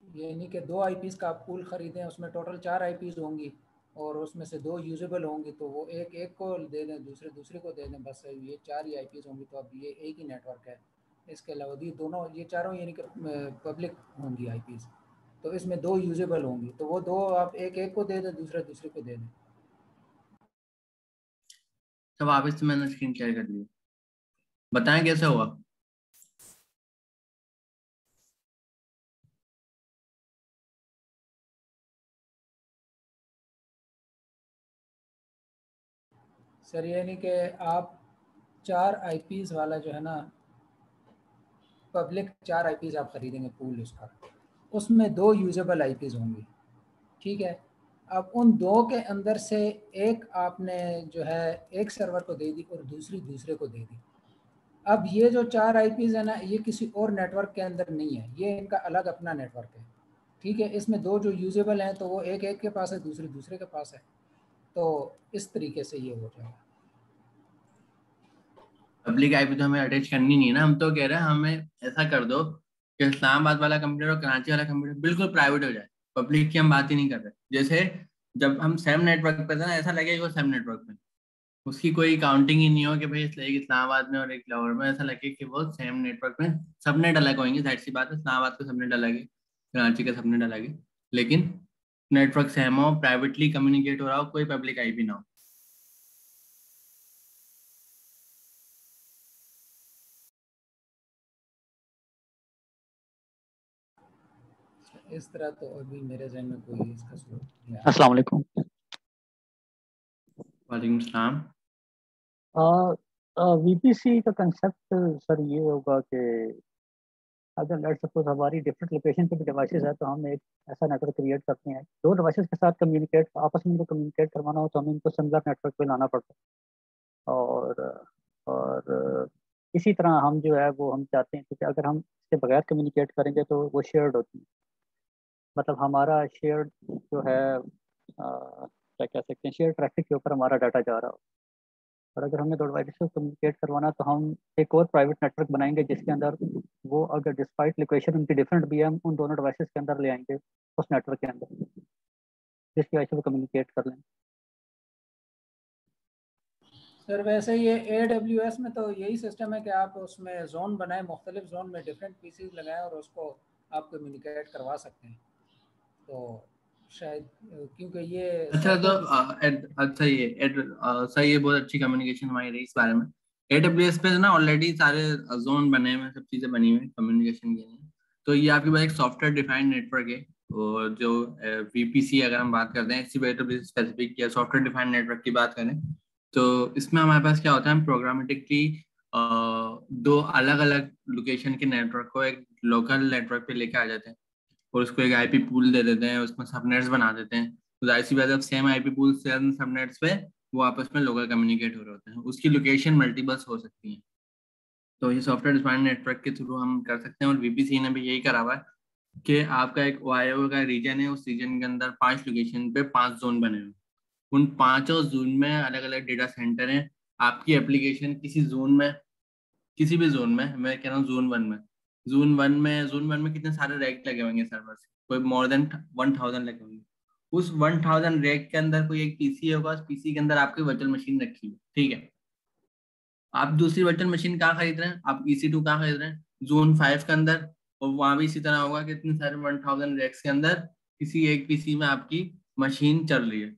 ये नहीं कि दो आईपीज़ का आप पूल ख़रीदें, उसमें टोटल 4 आईपीज़ होंगी और उसमें से 2 यूजेबल होंगी, तो वो एक एक को दे दें, दूसरे दूसरे को दे दें, बस ये 4 ही आईपीज़ होंगी, तो अब ये एक ही नेटवर्क है। इसके अलावा ये दोनों, ये चारों यानी कि पब्लिक होंगी आईपीज़, तो इसमें 2 यूजेबल होंगी, तो वो 2 आप एक एक को दे दें, दूसरे दूसरे को दे दें। सब वापस से मैंने स्क्रीन शेयर कर दी, बताएं कैसे होगा। सर ये नहीं कि आप 4 आईपीज़ वाला जो है ना, पब्लिक 4 आईपीज़ आप ख़रीदेंगे पूल उसका, उसमें 2 यूजेबल आईपीज़ होंगी, ठीक है। अब उन 2 के अंदर से एक आपने जो है एक सर्वर को दे दी और दूसरी दूसरे को दे दी। अब ये जो 4 आईपीज़ है ना, ये किसी और नेटवर्क के अंदर नहीं है, ये इनका अलग अपना नेटवर्क है, ठीक है। इसमें 2 जो यूजेबल हैं तो वो एक एक के पास है, दूसरे दूसरे के पास है, तो इस तरीके से ये हो जाएगा। पब्लिक आईपी तो हमें अटैच करनी नहीं है ना, हम तो कह रहे हैं हमें ऐसा कर दो कि इस्लामाबाद वाला कंप्यूटर और कराची वाला कंप्यूटर बिल्कुल प्राइवेट हो जाए, पब्लिक की हम बात ही नहीं कर रहे। जैसे जब हम सेम नेटवर्क पे थे ना, ऐसा लगे कि वो सेम नेटवर्क पे, उसकी कोई काउंटिंग ही नहीं हो कि भाई एक इस्लामाबाद में और एक लाहौर में, ऐसा लगे कि वो सेम नेटवर्क में सबनेट अलग होंगे, जाहिर सी बात है इस्लामाबाद का सबनेट अलग है, कराची का सबनेट अलग है, लेकिन नेटवर्क सेम हो, प्राइवेटली कम्युनिकेट हो रहा हो, कोई पब्लिक आईपी ना हो। इस तरह तो अभी मेरे जहन में कोई इसका सूरत नहीं आ अस्सलाम वालेकुम। वालेकुम सलाम। वीपीसी का कंसेप्ट सर ये होगा कि अगर लेट्स सपोज हमारी डिफरेंट लोकेशन पे भी डिवाइसेस है, तो हम एक ऐसा नेटवर्क क्रिएट करते हैं, दो डिवाइसेस के साथ कम्युनिकेट, आपस में इनको कम्युनिकेट करवाना हो तो हमें इनको सिमिलर नेटवर्क पे लाना पड़ता है। और इसी तरह हम जो है वो हम चाहते हैं, क्योंकि अगर हम इसके बगैर कम्युनिकेट करेंगे तो वो शेयर्ड होती है, मतलब हमारा शेयर्ड जो है क्या कह सकते हैं, शेयर ट्रैफिक के ऊपर हमारा डाटा जा रहा हो। और अगर हमें दो डिवाइस से कम्युनिकेट करवाना तो हम एक और प्राइवेट नेटवर्क बनाएंगे जिसके अंदर वो, अगर डिस्पाइट लोकेशन उनकी डिफरेंट भी है, हम उन दोनों डिवाइसेस के अंदर ले आएंगे उस नेटवर्क के अंदर, जिसकी वजह से वो कम्युनिकेट कर लें। सर वैसे ये AWS में तो यही सिस्टम है कि आप उसमें जोन बनाएं, मुख्तलिफ जोन में डिफरेंट पीसीज लगाएं और उसको आप कम्युनिकेट करवा सकते हैं, तो शायद क्योंकि ये अच्छा तो अच्छा ये सही है, बहुत अच्छी कम्युनिकेशन हमारी रही इस बारे में। AWS पे ना ऑलरेडी सारे जोन बने हुए हैं, सब चीज़ें बनी हुई हैं कम्युनिकेशन के लिए। तो ये आपके पास एक सॉफ्टवेयर डिफाइंड नेटवर्क है, और जो VPC अगर हम बात करते हैं, AWS स्पेसिफिक या सॉफ्टवेयर डिफाइंड नेटवर्क की बात करें, तो इसमें हमारे पास क्या होता है, हम प्रोग्रामेटिकली दो अलग अलग लोकेशन के नेटवर्क को एक लोकल नेटवर्क पे लेके आ जाते हैं, और उसको एक IP पूल दे देते हैं, उसमें सबनेट्स बना देते हैं। तो जाहिर सी बात है, same IP pool same subnets पे वो आपस में लोकल कम्युनिकेट हो रहे होते हैं, उसकी लोकेशन मल्टीपल्स हो सकती है। तो ये सॉफ्टवेयर डिफाइंड नेटवर्क के थ्रू हम कर सकते हैं, और VPC ने भी यही करा हुआ है कि आपका एक ओहायो का रीजन है, उस रीजन के अंदर 5 लोकेशन पे 5 जोन बने हुए हैं। उन 5 जोन में अलग अलग डेटा सेंटर हैं। आपकी एप्लीकेशन किसी जोन में, किसी भी जोन में, मैं कह रहा हूँ जोन वन में कितने सारे रैक लगे होंगे सर्वर्स, कोई मोर देन 1000 लगे होंगे। उस 1000 रैक के अंदर कोई एक PC होगा, उस PC के अंदर आपकी वर्चुअल मशीन रखी है, ठीक है। आप दूसरी वर्चुअल मशीन कहाँ खरीद रहे हैं, आप EC2 कहाँ खरीद रहे हैं, जोन 5 के अंदर। और वहां भी इसी तरह होगा कि इतने सारे 1000 रैक्स के अंदर किसी एक PC में आपकी मशीन चल रही है।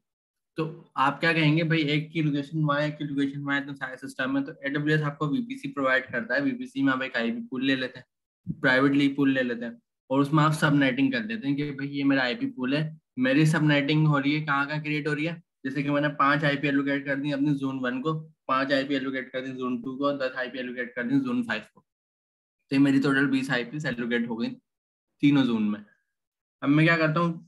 तो आप क्या कहेंगे भाई, एक की लोकेशन वहाँ, एक की लोकेशन वहाँ, इतने सारे सिस्टम में। तो AWS आपको VPC प्रोवाइड करता है। VPC में आप एक IP पूल ले लेते हैं, प्राइवेटली पूल ले लेते हैं, और उसमें आप सब नेटिंग कर देते हैं कि भाई ये मेरा IP पूल है, मेरी सब नेटिंग हो रही है, कहाँ कहाँ क्रिएट हो रही है। जैसे कि मैंने 5 IP एलोकेट कर दी अपनी जोन 1 को, 5 IP एलोकेट कर दी जोन 2 को, 10 IP एलोकेट कर दी जोन 5 को। तो ये मेरी टोटल 20 IP एलोकेट हो गई तीनों जोन में। अब मैं क्या करता हूँ,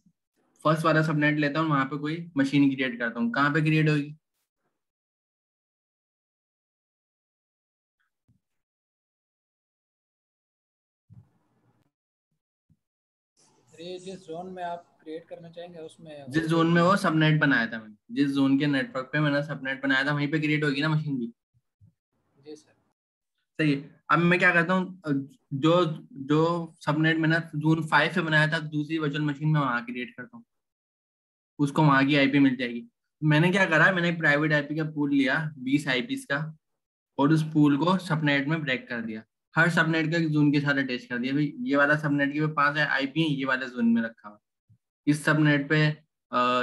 फर्स्ट वाला सबनेट लेता हूँ, वहां पे कोई मशीन क्रिएट करता हूँ। कहाँ पे क्रिएट होगी, ये जिस जोन में आप क्रिएट करना चाहेंगे उसमें जिस जोन में वो सबनेट बनाया था मैंने, जिस जोन के नेटवर्क पे मैंने सबनेट बनाया था, वहीं पे क्रिएट होगी ना मशीन भी। जी सर। सही है। अब मैं क्या करता हूँ, जो जो सबनेट मैंने जोन 5 पे बनाया था, दूसरी वर्चुअल मशीन में वहां क्रिएट करता हूँ, उसको वहां की IP मिल जाएगी। मैंने क्या करा, मैंने एक प्राइवेट IP का पूल लिया 20 IPs का, और उस पूल को सबनेट में ब्रेक कर दिया। हर सबनेट का एक जोन के साथ अटैच कर दिया, भाई ये वाला सबनेट के 5 IP है, ये वाले जोन में रखा हुआ। इस सबनेट पे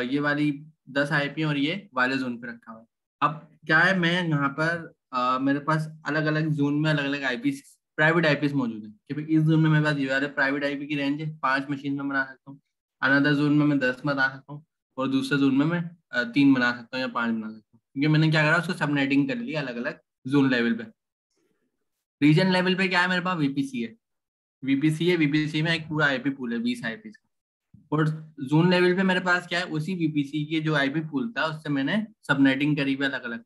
ये वाली 10 IP और ये वाले जोन पे रखा हुआ है। अब क्या है, मैं यहाँ पर मेरे पास अलग अलग जोन में अलग अलग IPs, प्राइवेट IPs मौजूद है कि भाई इस जोन में मेरे पास ये वाले प्राइवेट IP की रेंज है, 5 मशीन में बना सकता हूँ। अनदर जोन में मैं 10 बना सकता हूँ, और दूसरे जोन में मैं 3 बना सकता हूँ या 5 बना सकता हूँ, क्योंकि मैंने क्या करा, उसको सबनेटिंग कर लिया अलग अलग जोन लेवल पे। रीजन लेवल पे क्या है, मेरे पास VPC है। VPC में एक पूरा IP पूल है 20 IP का। और जोन लेवल पे मेरे पास क्या है, उसी VPC के जो IP पूल था उससे मैंने सबनेटिंग करी हुई अलग अलग।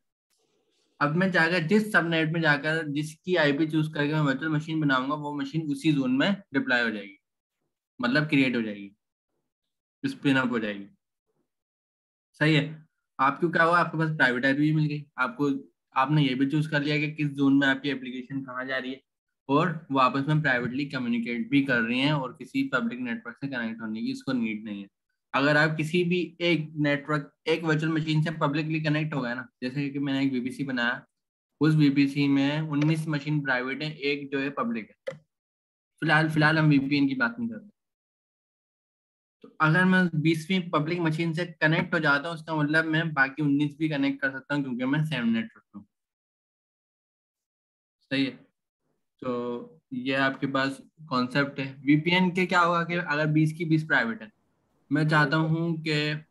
अब मैं जाकर जिस सबनेट में जाकर जिसकी IP चूज करके मैं वर्चुअल मशीन बनाऊंगा, वो मशीन उसी जोन में डिप्लॉय हो जाएगी, मतलब क्रिएट हो जाएगी, स्पिन अप हो जाएगी। सही है। आपको क्या हुआ, आपके पास प्राइवेट IP भी मिल गई आपको। आपने ये भी चूज कर लिया कि किस जोन में आपकी एप्लीकेशन कहाँ जा रही है, और वो आपस में प्राइवेटली कम्युनिकेट भी कर रही हैं, और किसी पब्लिक नेटवर्क से कनेक्ट होने की इसको नीड नहीं है। अगर आप किसी भी एक नेटवर्क, एक वर्चुअल मशीन से पब्लिकली कनेक्ट हो गए ना, जैसे कि मैंने एक VPC बनाया, उस VPC में 19 मशीन प्राइवेट है, एक जो है पब्लिक है। फिलहाल फिलहाल हम VPN की बात नहीं कर रहे। तो अगर मैं 20वीं पब्लिक मशीन से कनेक्ट हो जाता हूँ, उसका मतलब मैं बाकी 19 भी कनेक्ट कर सकता हूँ, क्योंकि मैं सेम नेटवर्क हूँ। सही है। तो ये आपके पास कॉन्सेप्ट है। VPN के क्या होगा कि अगर 20 की 20 प्राइवेट है, मैं चाहता हूँ कि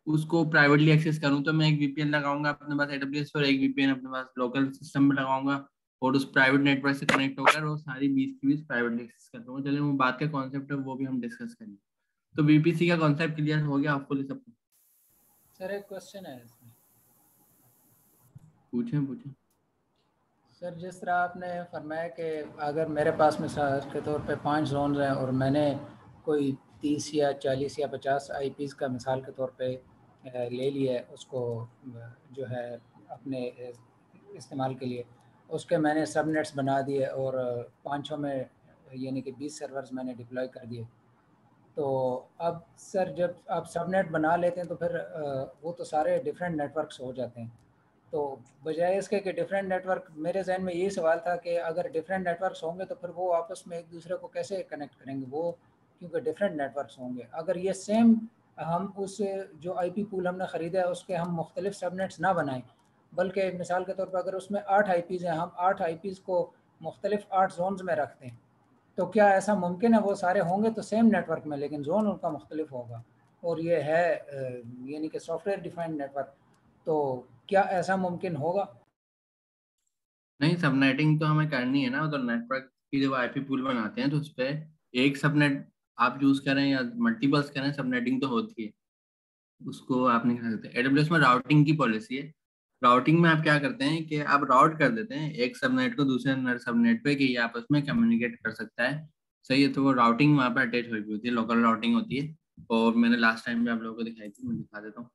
उसको प्राइवेटली एक्सेस करूँ, तो मैं एक VPN लगाऊंगा अपने पास AWS पर, एक VPN अपने पास लोकल सिस्टम में लगाऊंगा, और उस प्राइवेट नेटवर्क से कनेक्ट होकर वो सारी 20 की 20 प्राइवेटली एक्सेस कर दूंगा। चलिए वो बात का कॉन्सेप्ट है, वो भी हम डिस्कस करेंगे। तो VPC का कॉन्सेप्ट क्लियर हो गया आपको सबको? सर एक क्वेश्चन है इसमें। पूछें पूछें। सर जिस तरह आपने फरमाया कि अगर मेरे पास मिसाल के तौर पे 5 जोन हैं और मैंने कोई 30 या 40 या 50 IPs का मिसाल के तौर पे ले लिया उसको जो है अपने इस्तेमाल के लिए, उसके मैंने सबनेट्स बना दिए और 5 में यानी कि 20 सर्वर्स मैंने डिप्लॉय कर दिए। तो अब सर जब आप सबनेट बना लेते हैं तो फिर वो तो सारे डिफरेंट नेटवर्क्स हो जाते हैं। तो बजाय इसके कि डिफरेंट नेटवर्क, मेरे जहन में यही सवाल था कि अगर डिफरेंट नेटवर्क्स होंगे तो फिर वो आपस में एक दूसरे को कैसे कनेक्ट करेंगे वो, क्योंकि डिफरेंट नेटवर्क्स होंगे। अगर ये सेम हम उस जो IP पूल हमने ख़रीदा है उसके हम मुख्तलिफ सबनेट्स ना बनाएं, बल्कि मिसाल के तौर पर अगर उसमें 8 IPs हैं, हम 8 IPs को मुख्तलिफ 8 जोन्स में रखते हैं, तो क्या ऐसा मुमकिन है? वो सारे होंगे तो सेम नेटवर्क में, लेकिन जोन उनका मुख्तलिफ होगा, और ये है यानी कि सॉफ्टवेयर डिफाइंड नेटवर्क। तो क्या ऐसा मुमकिन होगा? नहीं, सबनेटिंग तो हमें करनी है ना, तो नेटवर्क की जब आईपी पूल बनाते हैं तो उस पर एक सबनेट आप यूज करें या मल्टीपल्स करें, सबनेटिंग तो होती है, उसको आप नहीं कर सकते। एडब्ल्यूएस में राउटिंग की पॉलिसी है। राउटिंग में आप क्या करते हैं कि आप राउट कर देते हैं एक सबनेट को दूसरे सबनेट पे कि ये आपस में कम्युनिकेट कर सकता है। सही है, तो वो राउटिंग वहाँ पे अटैच हुई होती है, लोकल राउटिंग होती है, और मैंने लास्ट टाइम भी आप लोगों को दिखाई थी, मैं दिखा देता हूँ।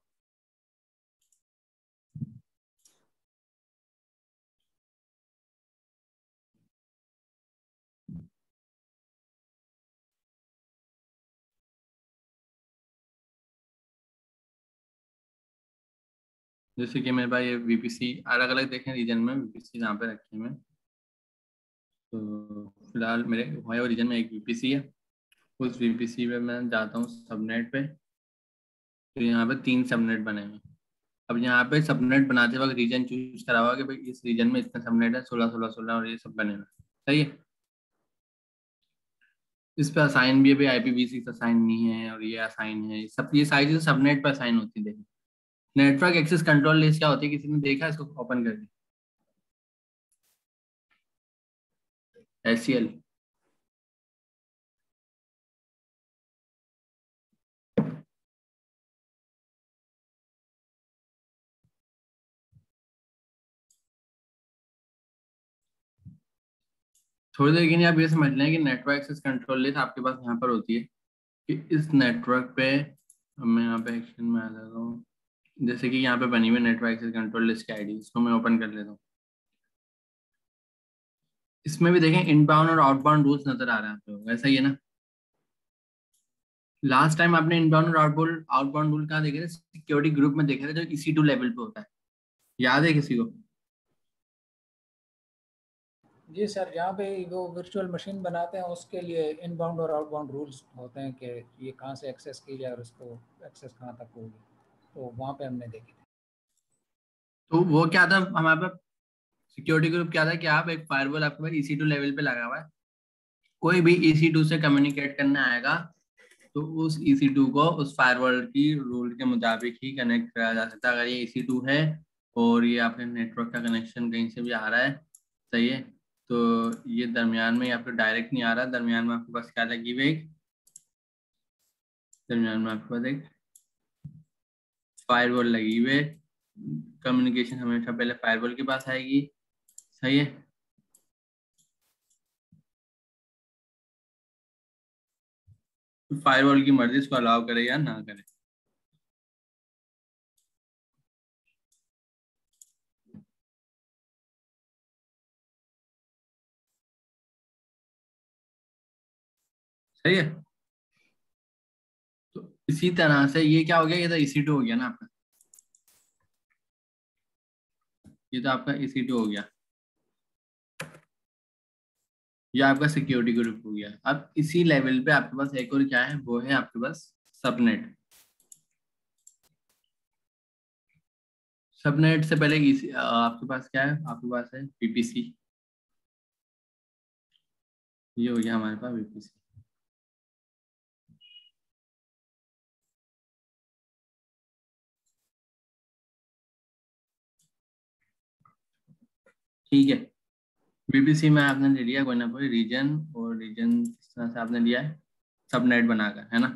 जैसे कि मेरे पास ये वीपीसी अलग अलग देखें रीजन में, वीपीसी यहाँ पे रखे हैं मैं, तो फिलहाल मेरे ओहायो रीजन में एक वीपीसी है। उस वीपीसी पे मैं जाता हूँ सबनेट पे, तो यहाँ पे 3 सबनेट बने हुए हैं। अब यहाँ पे सबनेट बनाते वक्त रीजन चूज करा हुआ कि भाई इस रीजन में इतने सबनेट है, 16 16 16 और ये सब बने हुए हैं। सही है, इस पे असाइन भी है भाई, IPv6 असाइन नहीं है और ये असाइन है, सब ये सारी चीजें सबनेट पे असाइन होती है। देखिए नेटवर्क एक्सेस कंट्रोल लिस्ट क्या होती है, किसी ने देखा है इसको? ओपन करके SCL। थोड़ी देर के लिए आप ये समझ लें कि नेटवर्क एक्सेस कंट्रोल लिस्ट आपके पास यहाँ पर होती है कि इस नेटवर्क पे, अब मैं यहाँ पे एक्शन में आ जाता हूँ, जैसे कि यहाँ पे बनी हुई नेटवर्क एक्सेस कंट्रोल लिस्ट की आईडी, इसको मैं ओपन कर लेता हूँ। इसमें भी देखें इनबाउंड और आउटबाउंड रूल्स नजर आ रहे हैं आप लोगों को, ऐसा ही है ना? लास्ट टाइम आपने इनबाउंड और आउटबाउंड रूल कहाँ देखे थे? सिक्योरिटी ग्रुप में देखे थे, जो EC2 लेवल पे होता है, याद है किसी को? जी सर, जहाँ पे वो वर्चुअल मशीन बनाते हैं उसके लिए इनबाउंड और आउटबाउंड रूल्स होते हैं कि ये कहाँ से एक्सेस की जाए और उसको एक्सेस कहाँ तक होगी, तो वहाँ पे हमने देखी थी। तो वो क्या था हमारे पास, सिक्योरिटी ग्रुप क्या था कि आप एक फायरवॉल आपके पास EC2 लेवल पे लगा हुआ है, कोई भी EC2 से कम्युनिकेट करने आएगा तो उस EC2 को उस फायरवॉल की रूल के मुताबिक ही कनेक्ट करा जा सकता है। अगर ये EC2 है और ये आपके नेटवर्क का कनेक्शन कहीं से भी आ रहा है, सही है, तो ये दरमियान में आपको डायरेक्ट नहीं आ रहा, दरमियान में आपके पास क्या लगी हुई, दरमियान में आपके पास एक फायरवॉल लगी हुई है। कम्युनिकेशन हमेशा पहले फायरवॉल के पास आएगी, सही है। तो फायरवॉल की मर्जी इसको अलाउ करे या ना करे। सही है, तो इसी तरह से ये क्या हो गया, ये तो EC2 हो गया ना आपका, ये तो आपका EC2 हो गया, ये आपका सिक्योरिटी ग्रुप हो गया। अब इसी लेवल पे आपके पास एक और क्या है, वो है आपके पास सबनेट। सबनेट से पहले आपके पास क्या है, आपके पास है VPC, ये हो गया हमारे पास VPC। ठीक है, VPC में आपने ले लिया कोई ना कोई रीजन, और रीजन किस तरह से आपने लिया है, सबनेट बनाकर, है ना?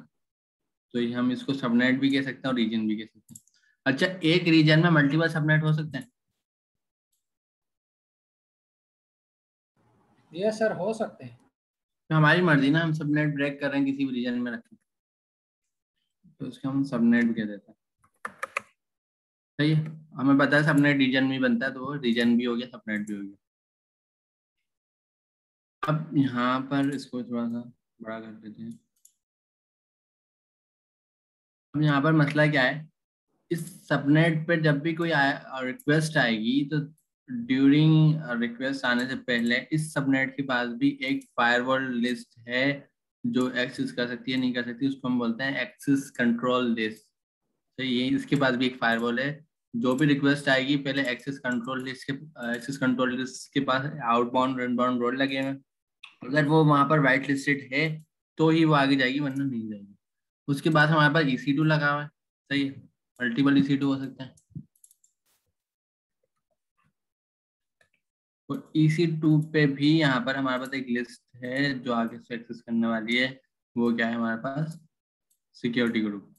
तो ये हम इसको सबनेट भी कह सकते हैं और रीजन भी कह सकते हैं। अच्छा, एक रीजन में मल्टीपल सबनेट हो सकते हैं? ये सर हो सकते हैं। तो हमारी मर्जी ना, हम सबनेट ब्रेक कर रहे हैं किसी भी रीजन में रखें तो उसको हम सबनेट भी कह देते हैं। सही है, हमें पता है सबनेट रीजन में बनता है, तो वो रीजन भी हो गया, सबनेट भी हो गया। अब यहाँ पर इसको थोड़ा सा बड़ा कर देते हैं। अब यहाँ पर मसला क्या है, इस सबनेट पे जब भी कोई रिक्वेस्ट आएगी तो ड्यूरिंग रिक्वेस्ट आने से पहले इस सबनेट के पास भी एक फायरवॉल लिस्ट है जो एक्सेस कर सकती है नहीं कर सकती उसको हम बोलते हैं एक्सेस कंट्रोल लिस्ट। तो ये इसके पास भी एक फायरवॉल है, जो भी रिक्वेस्ट आएगी पहले एक्सेस कंट्रोल लिस्ट के पास आउटबाउंड इनबाउंड रोल लगे हुए, अगर वो वहां पर वाइट लिस्टेड है तो ही वो आगे जाएगी वरना नहीं जाएगी। उसके बाद हमारे पास EC2 लगा हुआ है, सही है, मल्टीपल EC2 हो सकते हैं। तो EC2 पे भी यहाँ पर हमारे पास एक लिस्ट है जो आगे से एक्सेस करने वाली है, वो क्या है हमारे पास, सिक्योरिटी ग्रुप।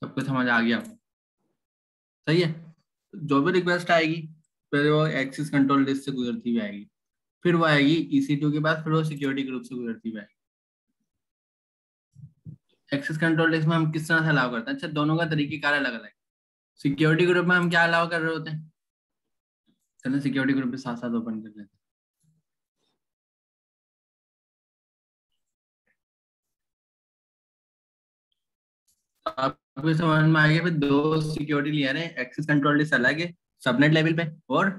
सबको समझ आ गया, सही है। जो भी रिक्वेस्ट आएगी पहले वो एक्सेस कंट्रोल लिस्ट से गुजरती हुई आएगी, फिर वो आएगी EC2 के बाद, फिर वो सिक्योरिटी ग्रुप से गुजरती हुई आएगी। एक्सेस कंट्रोल लिस्ट में हम किस तरह से अलाउ करते हैं, अच्छा दोनों का तरीकेकार अलग अलग है। सिक्योरिटी ग्रुप में हम क्या अलाउ कर रहे होते हैं, चलो सिक्योरिटी ग्रुप पे साथ साथ ओपन कर लेते हैं। आपको समझ में आ गया, फिर दो सिक्योरिटी लेयर है, एक्सेस कंट्रोल लिस्ट अलग है सबनेट लेवल पे और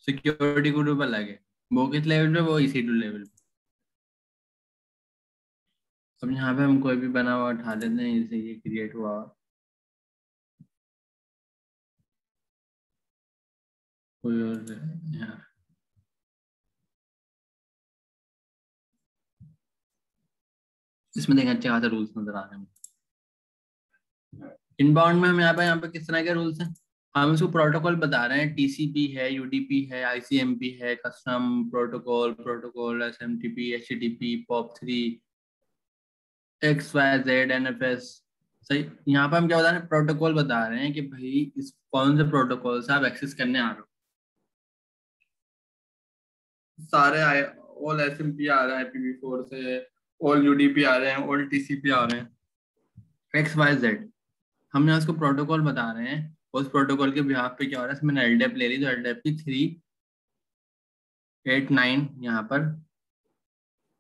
सिक्योरिटी ग्रुप अलग है, वो किस लेवल पे, वो EC2 लेवल पे। अब यहाँ पे हम कोई भी बना हुआ उठा लेते हैं, जैसे ये क्रिएट हुआ कोई और यहाँ इसमें देखें अच्छे खासे रूल्स नजर आ रहे हैं। इनबाउंड में हम यहाँ पे किस तरह के रूल्स हैं, हम इसको प्रोटोकॉल बता रहे हैं, TCP है, UDP है, ICMP है, custom protocol SMTP, HTTP, POP3, XYZ, NFS। सही, यहाँ पे हम क्या बता रहे हैं, प्रोटोकॉल बता रहे हैं कि भाई इस कौन से प्रोटोकॉल से आप एक्सेस करने आ रहे हो। सारे आए, ऑल SMP आ रहा है IPv4 से, ऑल UDP आ रहे हैं, ऑल TCP आ रहे हैं, XYZ। हम यहाँ उसको प्रोटोकॉल बता रहे हैं, उस प्रोटोकॉल के बिहाफ पे क्या हो रहा है, इसमें LDAP ले ली तो LDAP की 389 यहाँ पर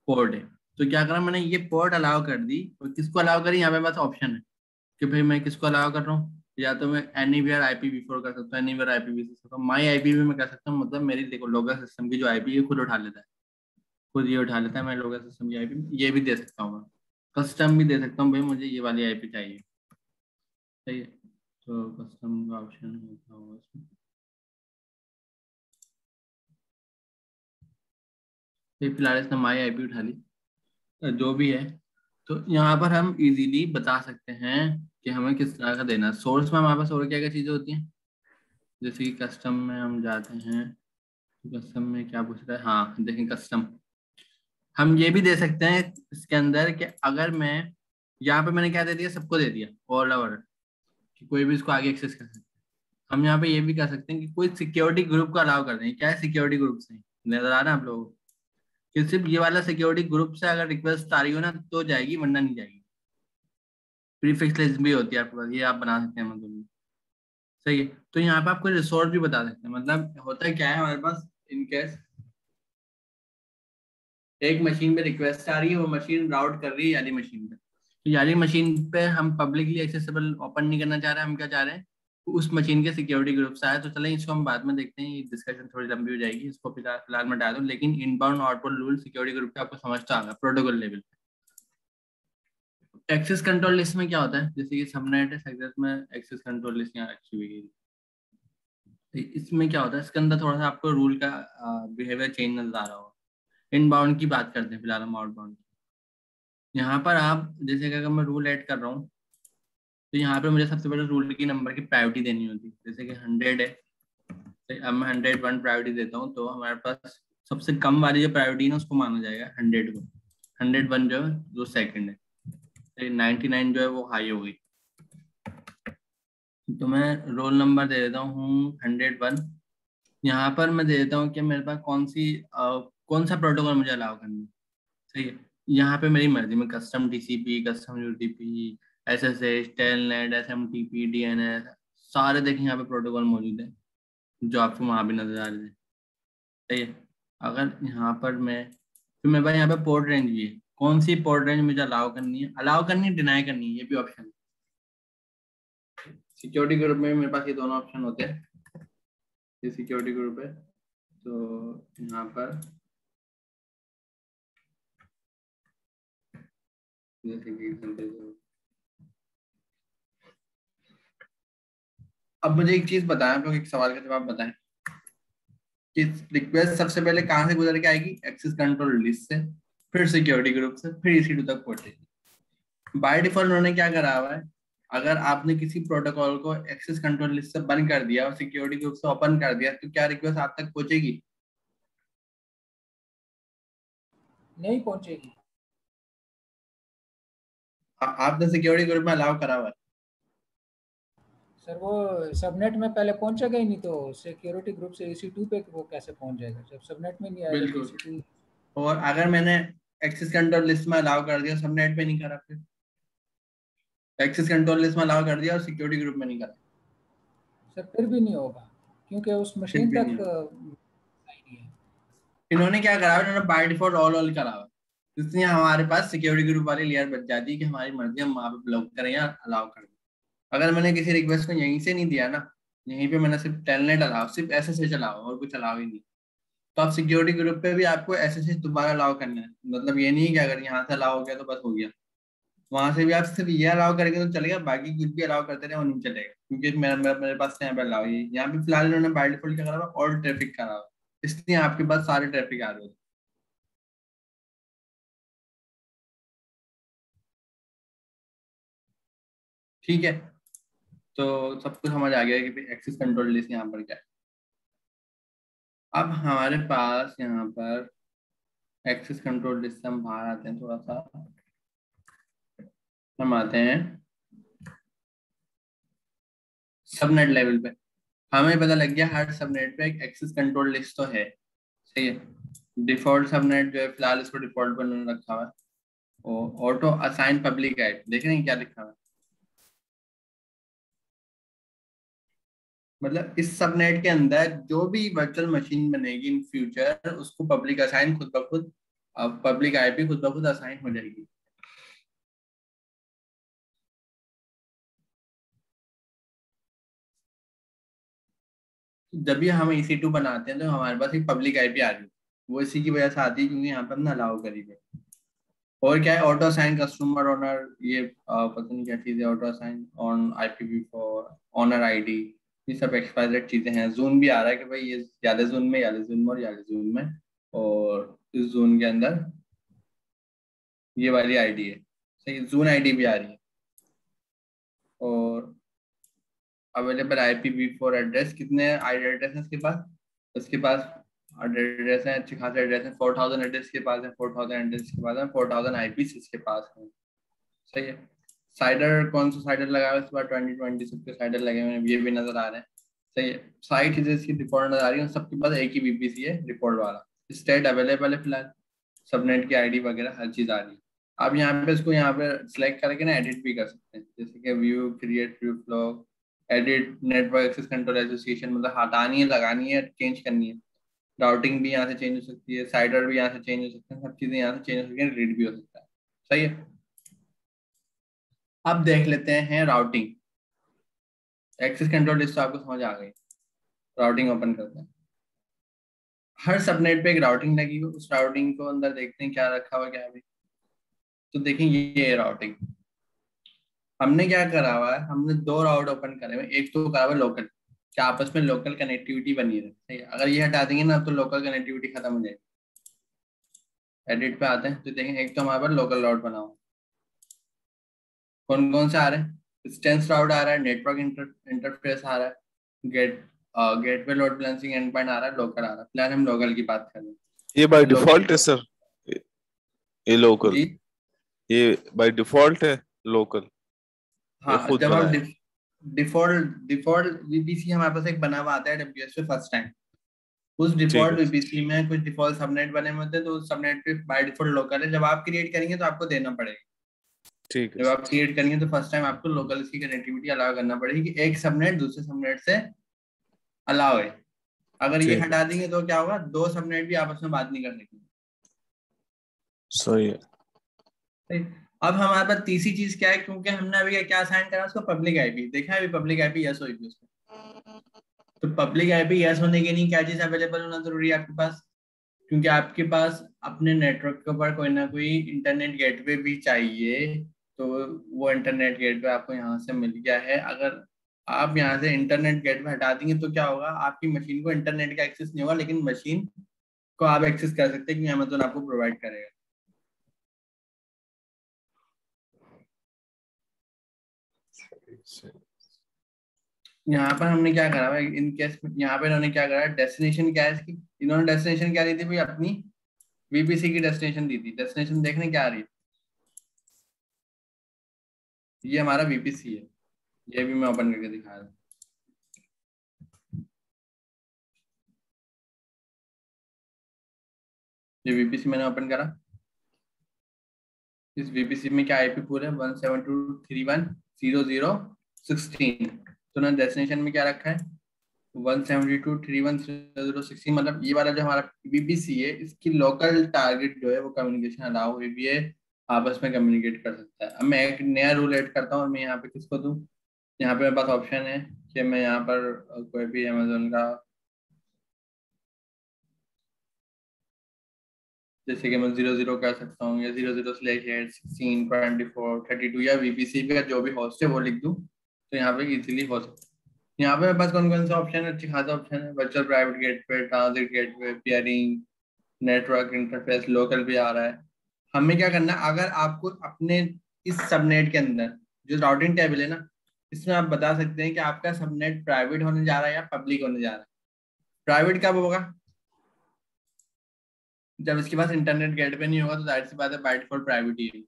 पोर्ट है। तो क्या करा मैंने, ये पोर्ट अलाउ कर दी, और किसको अलाउ करी, यहाँ पे बस ऑप्शन है कि भाई मैं किसको अलाउ कर रहा हूँ, या तो मैं एनीवेयर IPv4 कर सकता हूँ, एनीवेयर IPv6 कर सकता हूँ, माई IPv मैं कर सकता हूँ, मतलब मेरी देखो लोकल सिस्टम की जो IP है खुद उठा लेता है, खुद ये उठा लेता है, मैं लोकल सिस्टम की IP ये भी दे सकता हूँ, मैं कस्टम भी दे सकता हूँ, भाई मुझे ये वाली IP चाहिए, सही है। तो कस्टम का ऑप्शन होता होगा इसमें, फिलहाल इसने माई IP उठा ली, जो भी है। तो यहाँ पर हम इजीली बता सकते हैं कि हमें किस तरह का देना है। सोर्स में हमारे पास और क्या क्या चीजें होती हैं, जैसे कि कस्टम में हम जाते हैं, कस्टम में क्या पूछ रहा है, हाँ देखें कस्टम, हम ये भी दे सकते हैं इसके अंदर कि अगर मैं यहाँ पे मैंने क्या दे दिया, सबको दे दिया ऑल ओवर, कि कोई भी इसको आगे एक्सेस कर सकता है। हम यहाँ पे ये भी कर सकते हैं कि कोई सिक्योरिटी ग्रुप को अलाउ कर दें, क्या है सिक्योरिटी ग्रुप से, नजर आ रहा है आप लोगों को, कि सिर्फ ये वाला सिक्योरिटी ग्रुप से अगर रिक्वेस्ट आ रही हो ना तो जाएगी वरना नहीं जाएगी। प्रीफिक्स लिस्ट भी होती है आपके पास, ये आप बना सकते हैं मतलब, सही है। तो यहाँ पे आपको रिसोर्स भी बता सकते हैं, मतलब होता है क्या है हमारे पास, इनकेस एक मशीन पे रिक्वेस्ट आ रही है, वो मशीन राउट कर रही है याली मशीन पे, तो याली मशीन पे हम पब्लिकली एक्सेसिबल ओपन नहीं करना चाह रहे हैं, हम क्या चाह रहे हैं, उस मशीन के सिक्योरिटी ग्रुप से आए। तो चलें इसको हम बाद में देखते हैं, ये डिस्कशन थोड़ी लंबी हो जाएगी, इसको फिलहाल मैं डाल दूं, लेकिन inbound outbound rule security group पे आपको समझ तो आ गया प्रोटोकॉल लेवल पे। एक्सेस कंट्रोल लिस्ट में क्या होता है, जैसे कि सबनेट है, सक्सेस में एक्सेस कंट्रोल लिस्ट यहाँ रखी हुई है। तो इसमें क्या होता है, इसके अंदर थोड़ा सा आपको रूल का बिहेवियर चेंज नजर आ रहा होगा। इनबाउंड की बात करते हैं फिलहाल हम, आउटबाउंड यहाँ पर आप जैसे कि अगर मैं रूल ऐड कर रहा हूँ तो यहाँ पे मुझे सबसे पहले रूल की नंबर की प्रायोरिटी देनी होती है, जैसे कि 100 है, तो अब मैं 101 प्रायोरिटी देता हूँ, तो हमारे पास सबसे कम वाली जो प्रायोरिटी है ना उसको माना जाएगा 100 को, 101 जो है जो सेकंड है, तो 99 जो है वो हाई हो गई। तो मैं रोल नंबर दे देता हूँ 101, यहाँ पर मैं दे देता हूँ कि मेरे पास कौन सा प्रोटोकॉल मुझे अलाउ करना है, सही है। यहाँ पे मेरी मर्जी में custom TCP, custom UDP, SSH, telnet, SMTP, DNS, सारे देखें यहाँ पे प्रोटोकॉल मौजूद है जो आपको वहाँ भी नजर आ रहे हैं, सही है। अगर यहाँ पर मैं, फिर मेरे पास यहाँ पे पोर्ट रेंज भी है, कौन सी पोर्ट रेंज मुझे अलाउ करनी है, डिनाई करनी है, ये भी ऑप्शन है। सिक्योरिटी ग्रुप में मेरे पास ये दोनों ऑप्शन होते हैं, ये सिक्योरिटी ग्रुप है तो यहाँ पर जैसे कि अब मुझे एक चीज बताएं, आप लोग एक सवाल का जवाब बताएं कि रिक्वेस्ट सबसे पहले कहाँ से गुजर के आएगी? एक्सेस कंट्रोल लिस्ट से, फिर सिक्योरिटी ग्रुप से, फिर EC2 तक पहुंचेगी। बाय डिफॉल्ट उन्होंने क्या करा हुआ है, अगर आपने किसी प्रोटोकॉल को एक्सेस कंट्रोल लिस्ट से बंद कर दिया और सिक्योरिटी ग्रुप से ओपन कर दिया तो क्या रिक्वेस्ट आप तक पहुंचेगी? नहीं पहुंचेगी। आपने सिक्योरिटी ग्रुप में अलाउ करा हुआ है। सर वो सबनेट में पहले पहुंचेगा ही नहीं, तो सिक्योरिटी ग्रुप से EC2 पे वो कैसे पहुंच जाएगा जब सबनेट में नहीं आएगा? बिल्कुल। EC2 और अगर मैंने एक्सेस कंट्रोल लिस्ट में अलाउ कर दिया, सबनेट पे नहीं करा, फिर एक्सेस कंट्रोल लिस्ट में अलाउ कर दिया और सिक्योरिटी ग्रुप में नहीं करा, सर फिर भी नहीं होगा क्योंकि उस मशीन भी तक नहीं नहीं है। इन्होंने क्या करा, इन्होंने बाय डिफॉल्ट ऑल करा हुआ, इसलिए हमारे पास सिक्योरिटी ग्रुप वाली लेयर बच जाती है कि हमारी मर्जी हम वहां पे ब्लॉक करें या अलाउ करें। अगर मैंने किसी रिक्वेस्ट को यहीं से नहीं दिया ना, यहीं पे मैंने सिर्फ टेलनेट अलाउ, सिर्फ SSH अलाउ और कुछ अलाउ ही नहीं, तो आप सिक्योरिटी ग्रुप पे भी आपको SSH दोबारा अलाउ करना है। मतलब ये नहीं है कि अगर यहाँ से अलाउ हो गया तो बस हो गया, वहां से भी आप सिर्फ ये अलाउ करेंगे तो चलेगा, बाकी कुछ भी अलाउ करते रहे वो नहीं चलेगा, क्योंकि मेरे पास यहाँ पे अलाउ है। यहाँ पे फिलहाल इन्होंने बाय डिफॉल्ट क्या करा हुआ, ऑल ट्रैफिक करा हुआ, इसलिए आपके पास सारे ट्रैफिक आ रहे हैं। ठीक है, तो सब कुछ समझ आ गया कि एक्सेस कंट्रोल लिस्ट यहाँ पर क्या है। अब हमारे पास यहाँ पर एक्सेस कंट्रोल लिस्ट से हम बाहर आते हैं, थोड़ा सा हम आते हैं सबनेट लेवल पे। हमें पता लग गया हर सबनेट पे एक एक्सेस कंट्रोल लिस्ट तो है, सही है। डिफॉल्ट सबनेट जो है फिलहाल इसको डिफॉल्ट पर उन्होंने रखा हुआ है, ऑटो असाइन पब्लिक आईपी, देख रहे हैं क्या लिखा हुआ है? मतलब इस सबनेट के अंदर जो भी वर्चुअल मशीन बनेगी इन फ्यूचर, उसको पब्लिक असाइन खुद ब खुद, पब्लिक आईपी खुद ब खुद असाइन हो जाएगी। जब भी हम EC2 बनाते हैं तो हमारे पास एक पब्लिक आईपी आ रही है, वो इसी की वजह से आती है क्योंकि यहाँ पर हमने अलाउ करी है। और क्या है, ऑटो असाइन कस्टमर ओनर, ये पता नहीं क्या चीज़ है, auto assign on IPv4 owner ID, ये सब एक्सपायर्ड चीज़ें हैं। जोन भी आ रहा है कि भाई ये याले जोन में, याले जोन में और याले जोन में, और इस जोन के अंदर ये वाली ID है, सही, जोन ID भी आ रही है। और अवेलेबल IPv4 एड्रेस, कितने एड्रेस है इसके पास एड्रेस है, अच्छे खासे एड्रेस है, 4000 एड्रेस के पास है, 4000 एड्रेस के पास है, 4000 IPs इसके पास है, सही है। साइडर, कौन सा साइडर लगा हुआ है इस बार? 2020 सबके साइडर लगे हुए हैं, ये भी नजर आ रहे हैं, सही है। सारी चीजें इसकी डिफॉल्ट नजर आ रही है, सबके पास एक ही VPC है डिफॉल्ट वाला। स्टेट अवेलेबल है फिलहाल, सबनेट की ID वगैरह हर चीज आ रही है। आप यहाँ पे इसको यहाँ पे सिलेक्ट करके ना एडिट भी कर सकते हैं, जैसे कि view, create view flow, edit network access control association, मतलब हटानी है, लगानी है, चेंज करनी है। राउटिंग भी यहाँ से चेंज हो सकती है, साइडर भी यहाँ से चेंज हो सकते हैं, सब चीजें यहाँ से चेंज हो सकती है, रीड भी हो सकता है, सही है। अब देख लेते हैं राउटिंग। एक्सेस कंट्रोल लिस्ट तो आपको समझ आ गई, राउटिंग ओपन करते हैं। हर सबनेट पे एक राउटिंग लगी हुई, उस राउटिंग को अंदर देखते हैं क्या रखा हुआ क्या है। तो देखें ये राउटिंग हमने क्या करा हुआ है, हमने 2 राउट ओपन करे हुए, एक तो करा हुआ लोकल, क्या आपस में लोकल कनेक्टिविटी बनी रहे, सही है। अगर ये हटा देंगे ना तो लोकल कनेक्टिविटी खत्म हो जाएगी। एडिट पे आते हैं तो देखें, एक तो हमारे पास लोकल राउट बना हुआ, कौन कौन से आ रहे हैं? डिस्टेंस राउट आ रहा है, नेटवर्क इंटरफेस आ रहा है, gateway load balancing end point आ रहा है, लोकल आ रहा है। फिलहाल हम लोकल की बात कर रहे हैं। ये बाय डिफॉल्ट है सर, ये लोकल, ये बाय डिफॉल्ट है लोकल। हाँ, जब हम डिफॉल्ट VPC हमारे पास एक बना हुआ आता है AWS पे फर्स्ट टाइम, उस डिफॉल्ट VPC में कुछ डिफॉल्ट सबनेट बने हुए होते हैं, तो उस सबनेट पे बाय डिफॉल्ट लोकल है। जब आप क्रिएट करेंगे तो आपको देना पड़ेगा, ठीक है। जब आप क्रिएट करेंगे तो फर्स्ट टाइम आपको लोकल की कनेक्टिविटी अलाउ करना पड़ेगी कि एक सबनेट दूसरे सबनेट से अलाउ है। अगर ये हटा देंगे तो क्या होगा, 2 सबनेट भी आपस में बात नहीं कर सकेंगे, सही है। अब हमारे पास तीसरी चीज क्या है, क्योंकि हमने अभी क्या साइन करा उसको पब्लिक आईपी, देखा है अभी पब्लिक आईपी यस होगी उसमें, तो पब्लिक आईपी यस होने के लिए क्या चीज अवेलेबल होना जरूरी है आपके पास, क्योंकि आपके पास अपने नेटवर्क के ऊपर कोई ना कोई इंटरनेट गेटवे भी चाहिए। तो वो इंटरनेट गेटवे आपको यहाँ से मिल गया है। अगर आप यहाँ से इंटरनेट गेटवे हटा देंगे तो क्या होगा, आपकी मशीन को इंटरनेट का एक्सेस नहीं होगा, लेकिन मशीन को आप एक्सेस कर सकते हैं कि अमेज़न आपको प्रोवाइड करेगा। यहाँ पर हमने क्या करा भाई, इन केस यहाँ पे इन्होंने क्या करा, डेस्टिनेशन क्या है इसकी, इन्होंने डेस्टिनेशन क्या दी थी भाई, अपनी वीपीसी की डेस्टिनेशन दी थी। डेस्टिनेशन देखने क्या आ रही है, ये हमारा वीपीसी है, ये भी मैं ओपन करके दिखा रहा हूँ। ये वीपीसी मैंने ओपन करा, इस वीपीसी में क्या आईपी पूल है 172.310.0.16। तो ना डेस्टिनेशन में क्या रखा है 172.310.0.16, मतलब ये वाला जो हमारा वीपीसी है इसकी लोकल टारगेट जो है वो कम्युनिकेशन अलाउ हुई भी है, आपस में कम्युनिकेट कर सकता है। अब मैं एक नया रूल ऐड करता हूँ और मैं यहाँ पे किसको दूँ, यहाँ पे मेरे पास ऑप्शन है कि मैं यहाँ पर कोई भी अमेज़न का, जैसे कि मैं 00 कर सकता हूँ या 00/8/16/24/32 या वीपीसी का जो भी होस्ट है वो लिख दूँ, तो यहाँ पे इजीली हो सकता है। यहाँ पे मेरे पास कौन कौन से ऑप्शन है, अच्छी खासा ऑप्शन है, virtual private gateway, transit gateway, pairing, network interface, local भी आ रहा है। हमें क्या करना है, अगर आपको अपने इस सबनेट के अंदर जो राउटिंग टेबल है ना, इसमें आप बता सकते हैं कि आपका सबनेट प्राइवेट होने जा रहा है या पब्लिक होने जा रहा है। प्राइवेट कब होगा, जब इसके पास इंटरनेट गेटवे नहीं होगा, तो जाहिर सी बात है बाय डिफॉल्ट प्राइवेट ही है।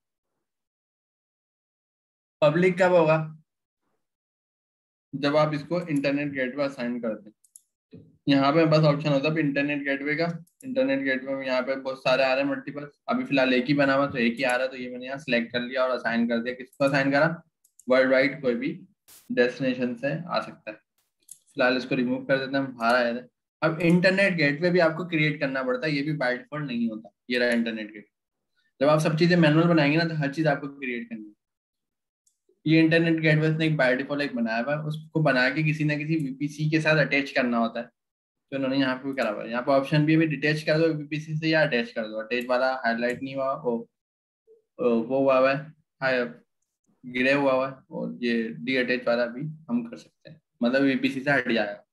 पब्लिक कब होगा, जब आप इसको इंटरनेट गेटवे असाइन कर दें। यहाँ पे बस ऑप्शन होता है इंटरनेट गेटवे का, इंटरनेट गेटवे में यहाँ पे बहुत सारे आ रहे हैं मल्टीपल, अभी फिलहाल एक ही बना हुआ तो एक ही आ रहा है, तो ये मैंने यहाँ सिलेक्ट कर लिया और असाइन कर दिया। किसको असाइन करा, वर्ल्ड वाइड कोई भी डेस्टिनेशन से आ सकता है। फिलहाल इसको रिमूव कर देते हैं, बाहर आया था। अब इंटरनेट गेटवे भी आपको क्रिएट करना पड़ता है, ये भी बाय डिफॉल्ट नहीं होता। ये रहा इंटरनेट गेटवे, जब आप सब चीजें मैनुअल बनाएंगे ना तो हर चीज आपको क्रिएट करनी है। ये इंटरनेट गेटवे ने एक बाय डिफॉल्ट एक बनाया हुआ है, उसको बना के किसी ना किसी वीपीसी के साथ अटैच करना होता है, तो उन्होंने यहाँ पे भी करा हुआ है। यहाँ पे ऑप्शन भी डिटेच कर दो वीपीसी से या अटैच कर दो। अटैच वाला हाईलाइट नहीं हुआ, वो हुआ हुआ है, हाई गिरे हुआ है, और ये डी अटैच वाला भी हम कर सकते हैं, मतलब वीपीसी से हट जाएगा।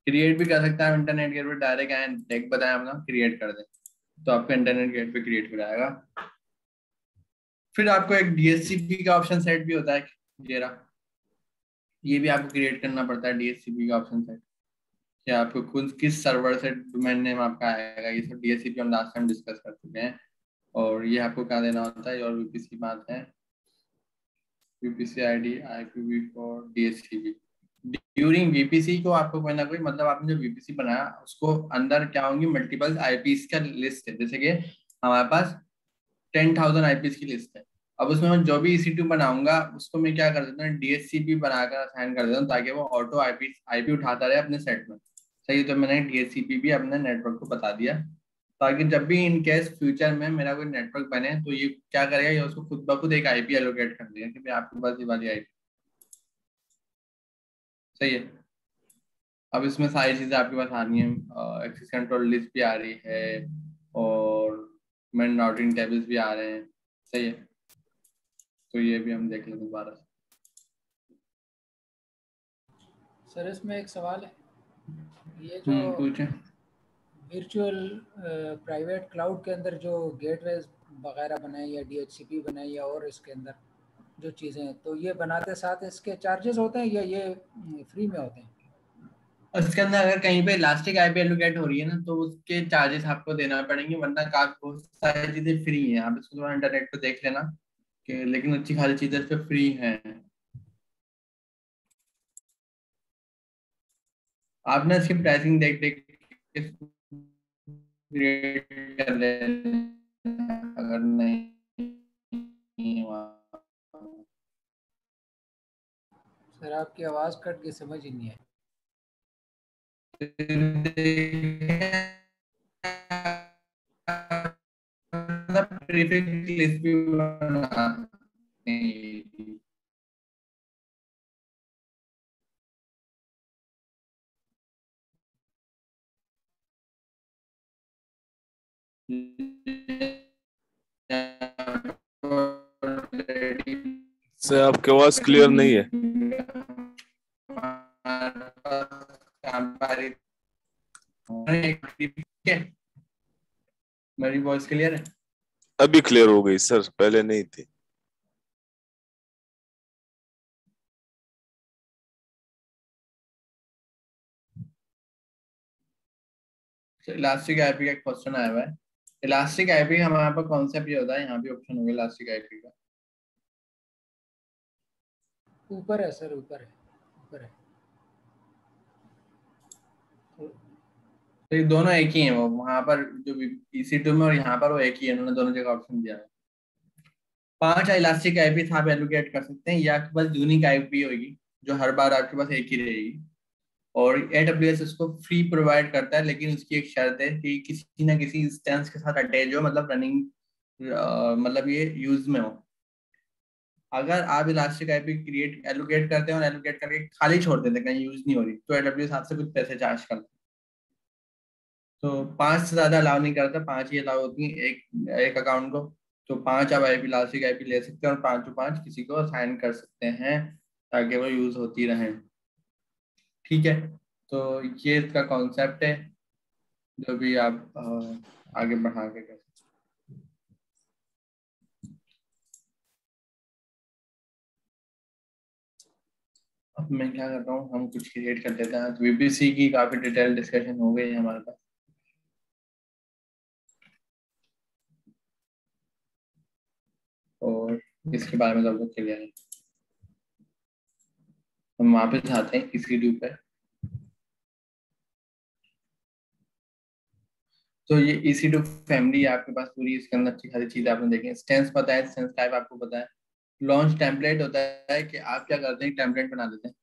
क्रिएट भी कर सकता है इंटरनेट गेटवे, डायरेक्ट आए टेक बताया अपना क्रिएट कर दे तो आपका इंटरनेट गेटवे क्रिएट हो जाएगा। फिर आपको एक डीएचसीपी का ऑप्शन सेट भी होता है, ये भी आपको क्रिएट करना पड़ता है, डीएचसीपी का ऑप्शन सेट, कि आपको खुद किस सर्वर से डोमेन नेम आपका आएगा। ये सब डीएचसीपी हम लास्ट टाइम डिस्कस कर चुके हैं, और ये आपको कहाँ देना होता है, और वीपीसी बात है, VPC ID IPv4 DHCP. During VPC को आपको कोई ना कोई, मतलब आपने जो वीपीसी बनाया उसको अंदर क्या होंगी, मल्टीपल आईपीस का लिस्ट है, जैसे कि हमारे पास 10,000 आईपीस की लिस्ट है। अब उसमें मैं जो भी EC2 बनाऊंगा उसको मैं क्या कर देता हूँ, डीएचसीपी बनाकर असाइन कर देता हूँ, ताकि वो ऑटो आईपी उठाता रहे अपने सेट में। सही, तो मैंने डीएचसीपी भी अपने नेटवर्क को बता दिया, ताकि जब भी इन केस फ्यूचर में मेरा कोई नेटवर्क बने तो ये क्या करेगा, ये उसको खुद ब खुद एक आईपी एलोकेट कर देगा कि भाई आपके पास ये वाली आईपी। सही है। अब इसमें सारी चीजें आपके पास आ रही हैं, एक्सेस कंट्रोल लिस्ट भी आ रही है, और मेन राउटिंग टेबल्स भी आ रहे हैं। सही है, तो ये भी हम देख लेते हैं दोबारा से। सर इसमें एक सवाल है, ये जो पूछें। वर्चुअल प्राइवेट क्लाउड के अंदर जो गेटवेज वगैरह बनाए या डीएचसीपी बनाए या और इसके अंदर जो चीज़ें हैं, तो ये बनाते साथ इसके चार्जेस होते हैं या ये फ्री में होते हैं? उसके अंदर अगर कहीं पे इलास्टिक आईपी एलोकेट हो रही है ना तो उसके चार्जेस आपको देना पड़ेंगे, वरना काफी बहुत सारी चीजें फ्री हैं। आप इसको थोड़ा इंटरनेट पे देख लेना कि, लेकिन अच्छी खासी चीजें इस पे फ्री हैं। आपने इसकी प्राइसिंग देख देख के create कर लेना, अगर नहीं हुआ। सर आपकी आवाज़ कट के समझ ही नहीं आई। प्रीफिक्स लिस्ट भी बना सकते हैं। सर आपकी आवाज क्लियर नहीं है। मेरी वॉइस क्लियर है? अभी क्लियर हो गई सर, पहले नहीं थी। इलास्टिक आईपी का क्वेश्चन आया हुआ है। इलास्टिक आईपी हमारे यहाँ पर कॉन्सेप्ट ये होता है, यहाँ भी ऑप्शन होगा इलास्टिक आईपी का। ऊपर है सर, ऊपर है, ऊपर है। तो ये दोनों एक ही हैं, वो वहां पर जो EC2 में और यहाँ पर वो एक ही है, उन्होंने दोनों जगह ऑप्शन दिया है। 5 इलास्टिक आईपी आप एलोकेट कर सकते हैं, या आपके पास यूनिक आईपी होगी जो हर बार आपके पास एक ही रहेगी। और AWS उसको फ्री प्रोवाइड करता है, लेकिन उसकी एक शर्त है कि किसी ना किसी इंस्टेंस के साथ अटैच हो, मतलब रनिंग, मतलब ये यूज में हो। अगर आप इलास्टिक आईपी क्रिएट एलोकेट करते हैं और एलोकेट करके खाली छोड़ देते हैं, कहीं यूज नहीं हो रही, तो AWS आपसे कुछ पैसे चार्ज करते हैं। तो 5 से ज्यादा अलाउ नहीं करता, 5 ही अलाउ होती है एक अकाउंट को। तो 5 आप आईपी इलास्टिक आईपी ले सकते हैं और 5 किसी को असाइन कर सकते हैं ताकि वो यूज होती रहे। ठीक है, तो ये इसका कॉन्सेप्ट है जो भी आप आगे बढ़ा के कर सकते हैं। अब मैं क्या कर रहा हूँ, हम कुछ क्रिएट कर देते हैं। तो VPC की काफी डिटेल डिस्कशन हो गई है हमारे पास। और इसके बारे में सब क्लियर है। हम वापस आते हैं EC2 पे। तो ये EC2 फैमिली आपके पास पूरी, इसके अंदर अच्छी खासी चीजें आपने देखी। स्टेंस पता है, स्टेंस टाइप आपको पता है। लॉन्च टेम्पलेट होता है कि आप क्या करते हैं, टेम्पलेट बना देते हैं।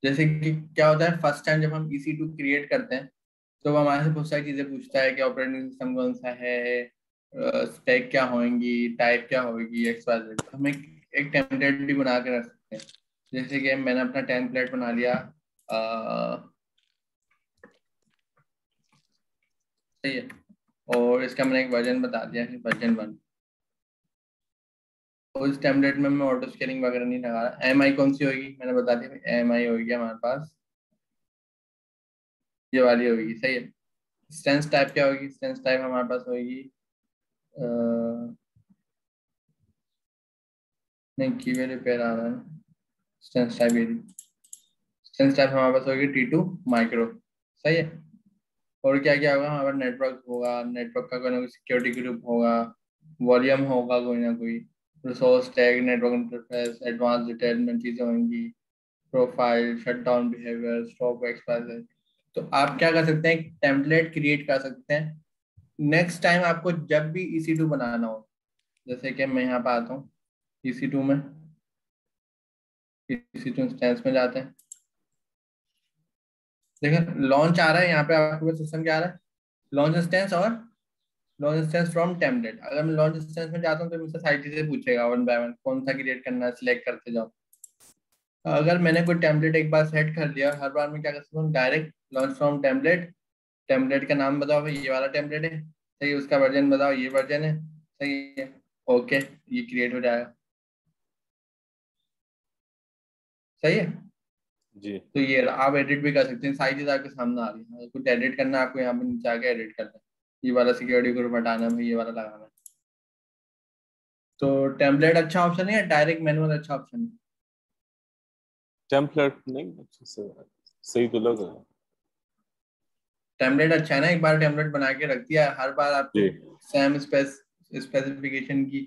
जैसे कि क्या होता है, फर्स्ट टाइम जब हम EC2 क्रिएट करते हैं तो वो हमारे से बहुत सारी चीजें पूछता है कि ऑपरेटिंग सिस्टम कौन सा है, स्टैक क्या होंगी, टाइप क्या होगी, XYZ। तो हम एक टेम्पलेट भी बना के रख सकते हैं। जैसे कि मैंने अपना टेम्पलेट बना लिया, सही है, और इसका मैंने एक वर्जन बता दिया है, वर्जन 1। तो इस टेम्पलेट में मैं ऑटो स्केलिंग वगैरह नहीं लगा रहा। MI कौन सी होगी मैंने बता दिया, MI होगी हमारे पास, ये वाली होगी, सही है। स्टेंस टाइप क्या होगी, स्टेंस टाइप हमारे पास होगी नहीं, कीवर्ड रिपेयर आ रहा है ना, स्टेंस टाइप ये, स्टेंस टाइप हमारे पास होगी T2 माइक्रो, सही है। और क्या क्या होगा, हमारे पास नेटवर्क होगा, नेटवर्क का कोई ना कोई सिक्योरिटी ग्रुप होगा, वॉल्यूम होगा कोई ना कोई, resource tag, network interface, advance detail में चीजें होंगी, profile, shutdown behaviour, stop expire. तो आप क्या कर सकते हैं, टेम्पलेट क्रिएट कर सकते हैं। नेक्स्ट टाइम आपको जब भी EC2 बनाना हो, जैसे कि मैं यहाँ पे आता हूँ EC2 में, EC2 इंस्टेंस में जाते हैं, देखें लॉन्च आ रहा है यहाँ पे, आपके सिस्टम क्या आ रहा है, लॉन्च इंस्टेंस और लॉन्च इंस्टेंस फ्रॉम टेम्पलेट। अगर मैं लॉन्च इंस्टेंस में जाता हूँ तो मुझसे सारी चीजें पूछेगा, वन बाय वन कौन सा क्रिएट करना है, सिलेक्ट करते जाओ। अगर मैंने कोई टेम्पलेट एक बार सेट कर लिया, हर बार मैं क्या कर सकता हूँ, direct launch from template, template का नाम बताओ भाई, ये वाला टेम्पलेट है, सही है, उसका वर्जन बताओ, ये वर्जन है, सही है, ओके, ये क्रिएट हो जाएगा, सही है। जी तो ये आप एडिट भी कर सकते हैं, सारी चीज आपके सामने आ रही है। अगर कुछ एडिट करना है आपको, यहाँ पे नीचे आके एडिट करना है, ये वाला सिक्योरिटी ग्रुप हटाना है, ये वाला लगाना है। तो टेम्पलेट अच्छा ऑप्शन है या डायरेक्ट मैनुअल अच्छा ऑप्शन है? टेम्पलेट नहीं, अच्छे से सही तो लग रहा है। टेम्पलेट अच्छा है ना, एक बार टेम्पलेट बना के रख दिया, हर बार आपको जी सेम स्पेसिफिकेशन की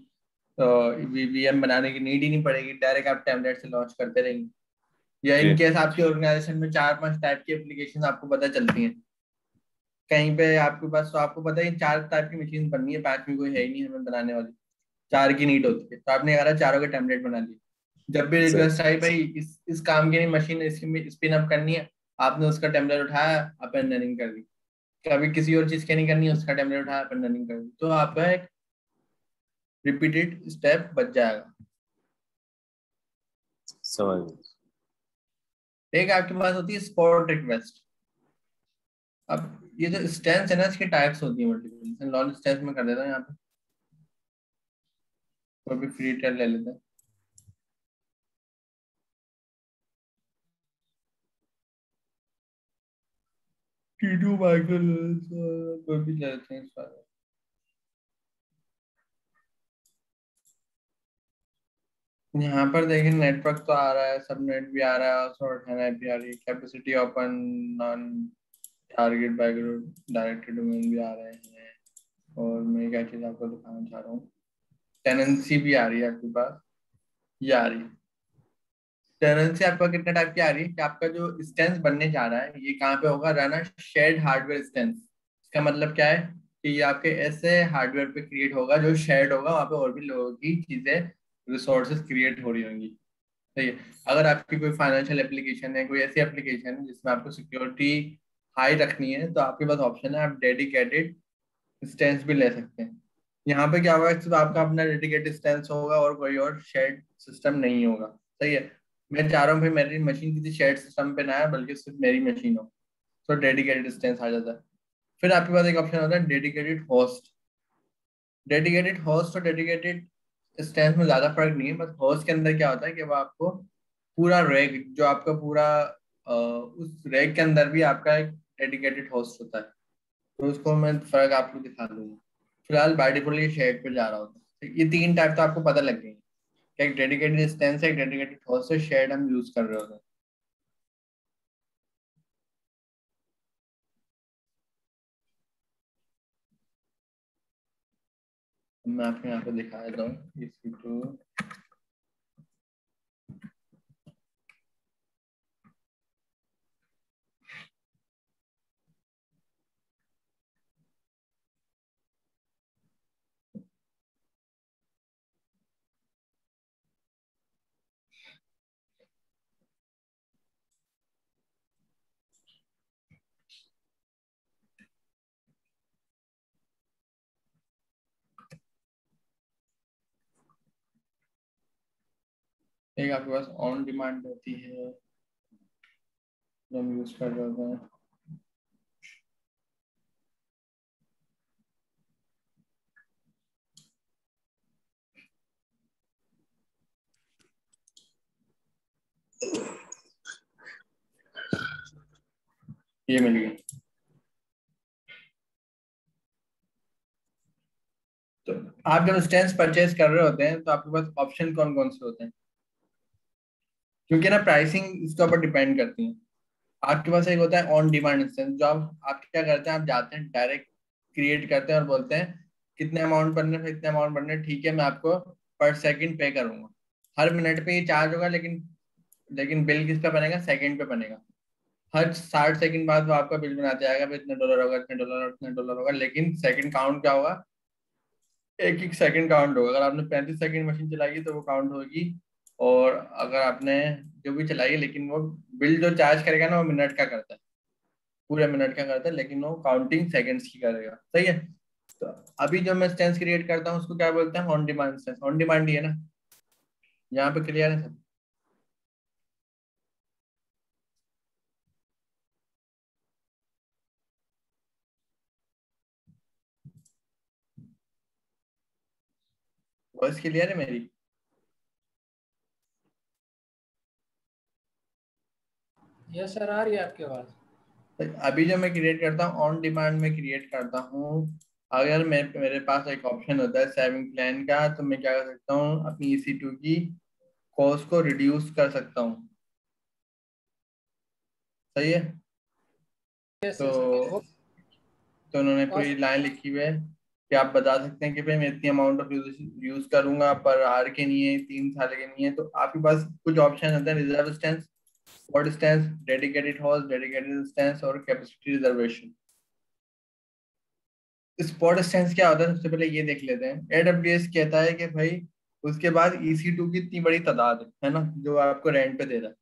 VVM बनाने की नीड ही नहीं पड़ेगी, डायरेक्ट आप टेम्पलेट से लॉन्च करते रहेंगे। या जी इन केस आपकी ऑर्गेनाइजेशन में 4-5 टाइप की एप्लीकेशन आपको पता चलती हैं कहीं पे आपके पास, तो आपको पता है 4 टाइप की मशीन बननी है, 5वीं कोई है ही नहीं हमें बनाने वाली, 4 की नीड होती है, तो आपने कहा चारों के टेम्पलेट बना लिए। जब भी सही। रिक्वेस्ट आई भाई इस काम की नहीं, मशीन इसकी स्पिन अप करनी है, आपने उसका टेम्पलेट उठाया, अपन रनिंग कर दी। कभी किसी और चीज की नहीं करनी है, उसका टेम्पलेट उठाया, अपन रनिंग कर दी, तो आपका एक रिपीटेड स्टेप बच जाएगा। समझ। एक आपके पास होती है स्पॉट रिक्वेस्ट। अब ये जो स्टेंस है ना, इसकी टाइप्स होती है मल्टीपल। लॉन स्टेंस में कर देता हूँ यहाँ पे, कोई भी फ्री ट्रायल ले लेते हैं। T2 माइक्रो कोई भी ले लेते हैं इस बार। यहाँ पर देखिए नेटवर्क तो आ रहा है, सबनेट भी आ रहा है, सॉर्ट है भी आ रही है, capacity open, non target background, directed domain भी आ रहे हैं। और मैं क्या चीज आपको दिखाना चाह रहा हूँ, टेनेंसी भी आ रही है आपके पास, ये आ रही है। टेनेंसी आपका कितने टाइप की आ रही है कि आपका जो इंस्टेंस बनने जा रहा है ये कहाँ पे होगा, रन शेयर्ड हार्डवेयर इंस्टेंस। इसका मतलब क्या है कि ये आपके ऐसे हार्डवेयर पे क्रिएट होगा जो शेयर्ड होगा, वहाँ पे और भी लोगों की चीजें, रिसोर्सेज क्रिएट हो रही होंगी। सही है। अगर आपकी कोई फाइनेंशियल एप्लीकेशन है, कोई ऐसी एप्लीकेशन है जिसमें आपको सिक्योरिटी हाई रखनी है, तो आपके पास ऑप्शन है, आप डेडिकेटेड इंस्टेंस भी ले सकते हैं। यहाँ पे क्या होगा, सिर्फ आपका अपना डेडिकेटेड इंस्टेंस होगा और कोई और शेयर्ड सिस्टम नहीं होगा। सही है। मैं चाह रहा हूँ भाई मेरी मशीन किसी शेयर्ड सिस्टम पे ना है, बल्कि सिर्फ मेरी मशीन हो, तो डेडिकेटेड इंस्टेंस आ जाता है। फिर आपके पास एक ऑप्शन होता है डेडिकेटेड होस्ट। डेडिकेटेड होस्ट और डेडिकेटेड इंस्टेंस में ज्यादा फर्क नहीं है, बस होस्ट के अंदर क्या होता है कि वो आपको पूरा रैक, जो आपका पूरा उस रैक के अंदर भी आपका एक डेडिकेटेड होस्ट होता है। तो उसको मैं फर्क आपको दिखा दूंगा। फिलहाल बाय डिफॉल्ट ये शेड पे जा रहा होता है। तो ये तीन टाइप तो आपको पता लग गई है, एक डेडिकेटेड इंस्टेंस है, एक डेडिकेटेड होस्ट है, शेड हम यूज कर रहे होते हैं। मैं आपको यहाँ पे दिखा देता हूँ EC2। एक आपके पास ऑन डिमांड होती है जो हम यूज कर रहे होते हैं। ये मिल गई। तो आप जब स्टेंस परचेज कर रहे होते हैं तो आपके पास ऑप्शन कौन कौन से होते हैं, क्योंकि ना प्राइसिंग इसके ऊपर डिपेंड करती है। आपके पास एक होता है ऑन डिमांड इंस्टेंस, जो आप क्या करते हैं, आप जाते हैं डायरेक्ट क्रिएट करते हैं और बोलते हैं कितने अमाउंट बनने से इतने अमाउंट बनने, ठीक है मैं आपको पर सेकंड पे करूंगा। हर मिनट पे ये चार्ज होगा, लेकिन बिल किस पे बनेगा, सेकंड पे बनेगा। हर 60 सेकंड बाद वो आपका बिल बनाते आएगा, भाई इतने डॉलर होगा, इतने डॉलर, इतने डॉलर होगा, लेकिन सेकंड काउंट क्या होगा, एक एक सेकंड काउंट होगा। अगर आपने 35 सेकंड मशीन चलाई है तो वो काउंट होगी, और अगर आपने जो भी चलाई है, लेकिन वो बिल जो चार्ज करेगा ना वो मिनट का करता है, पूरे मिनट का करता है, लेकिन वो काउंटिंग सेकंड्स की करेगा। सही है। तो अभी जो मैं स्टेंस क्रिएट करता हूँ उसको क्या बोलते हैं, ऑन डिमांड स्टेंस। ऑन डिमांड ही है ना, यहाँ पे क्लियर है सब। वॉइस क्लियर है मेरी। यस सर, आ रही है आपकी आवाज़। अभी जो मैं क्रिएट करता हूँ ऑन डिमांड में क्रिएट करता हूँ। अगर मेरे पास एक ऑप्शन होता है सेविंग प्लान का, तो मैं क्या कर सकता हूँ, अपनी EC2 की कॉस्ट को रिड्यूस कर सकता हूँ। सही है। Yes yes. तो उन्होंने कोई लाइन लिखी हुई है कि आप बता सकते हैं कि भाई मैं इतनी अमाउंट ऑफ यूज करूंगा, पर आर के नहीं है, 3 साल के नहीं है। तो आपके पास कुछ ऑप्शन होते हैं, reserve instance, spot instance, dedicated host, dedicated instance और कैपेसिटी रिजर्वेशन। स्पॉट स्टेंस क्या होता है, सबसे पहले ये देख लेते हैं। AWS कहता है कि भाई उसके बाद EC2 की इतनी बड़ी तादाद है ना, जो आपको रेंट पे दे रहा है,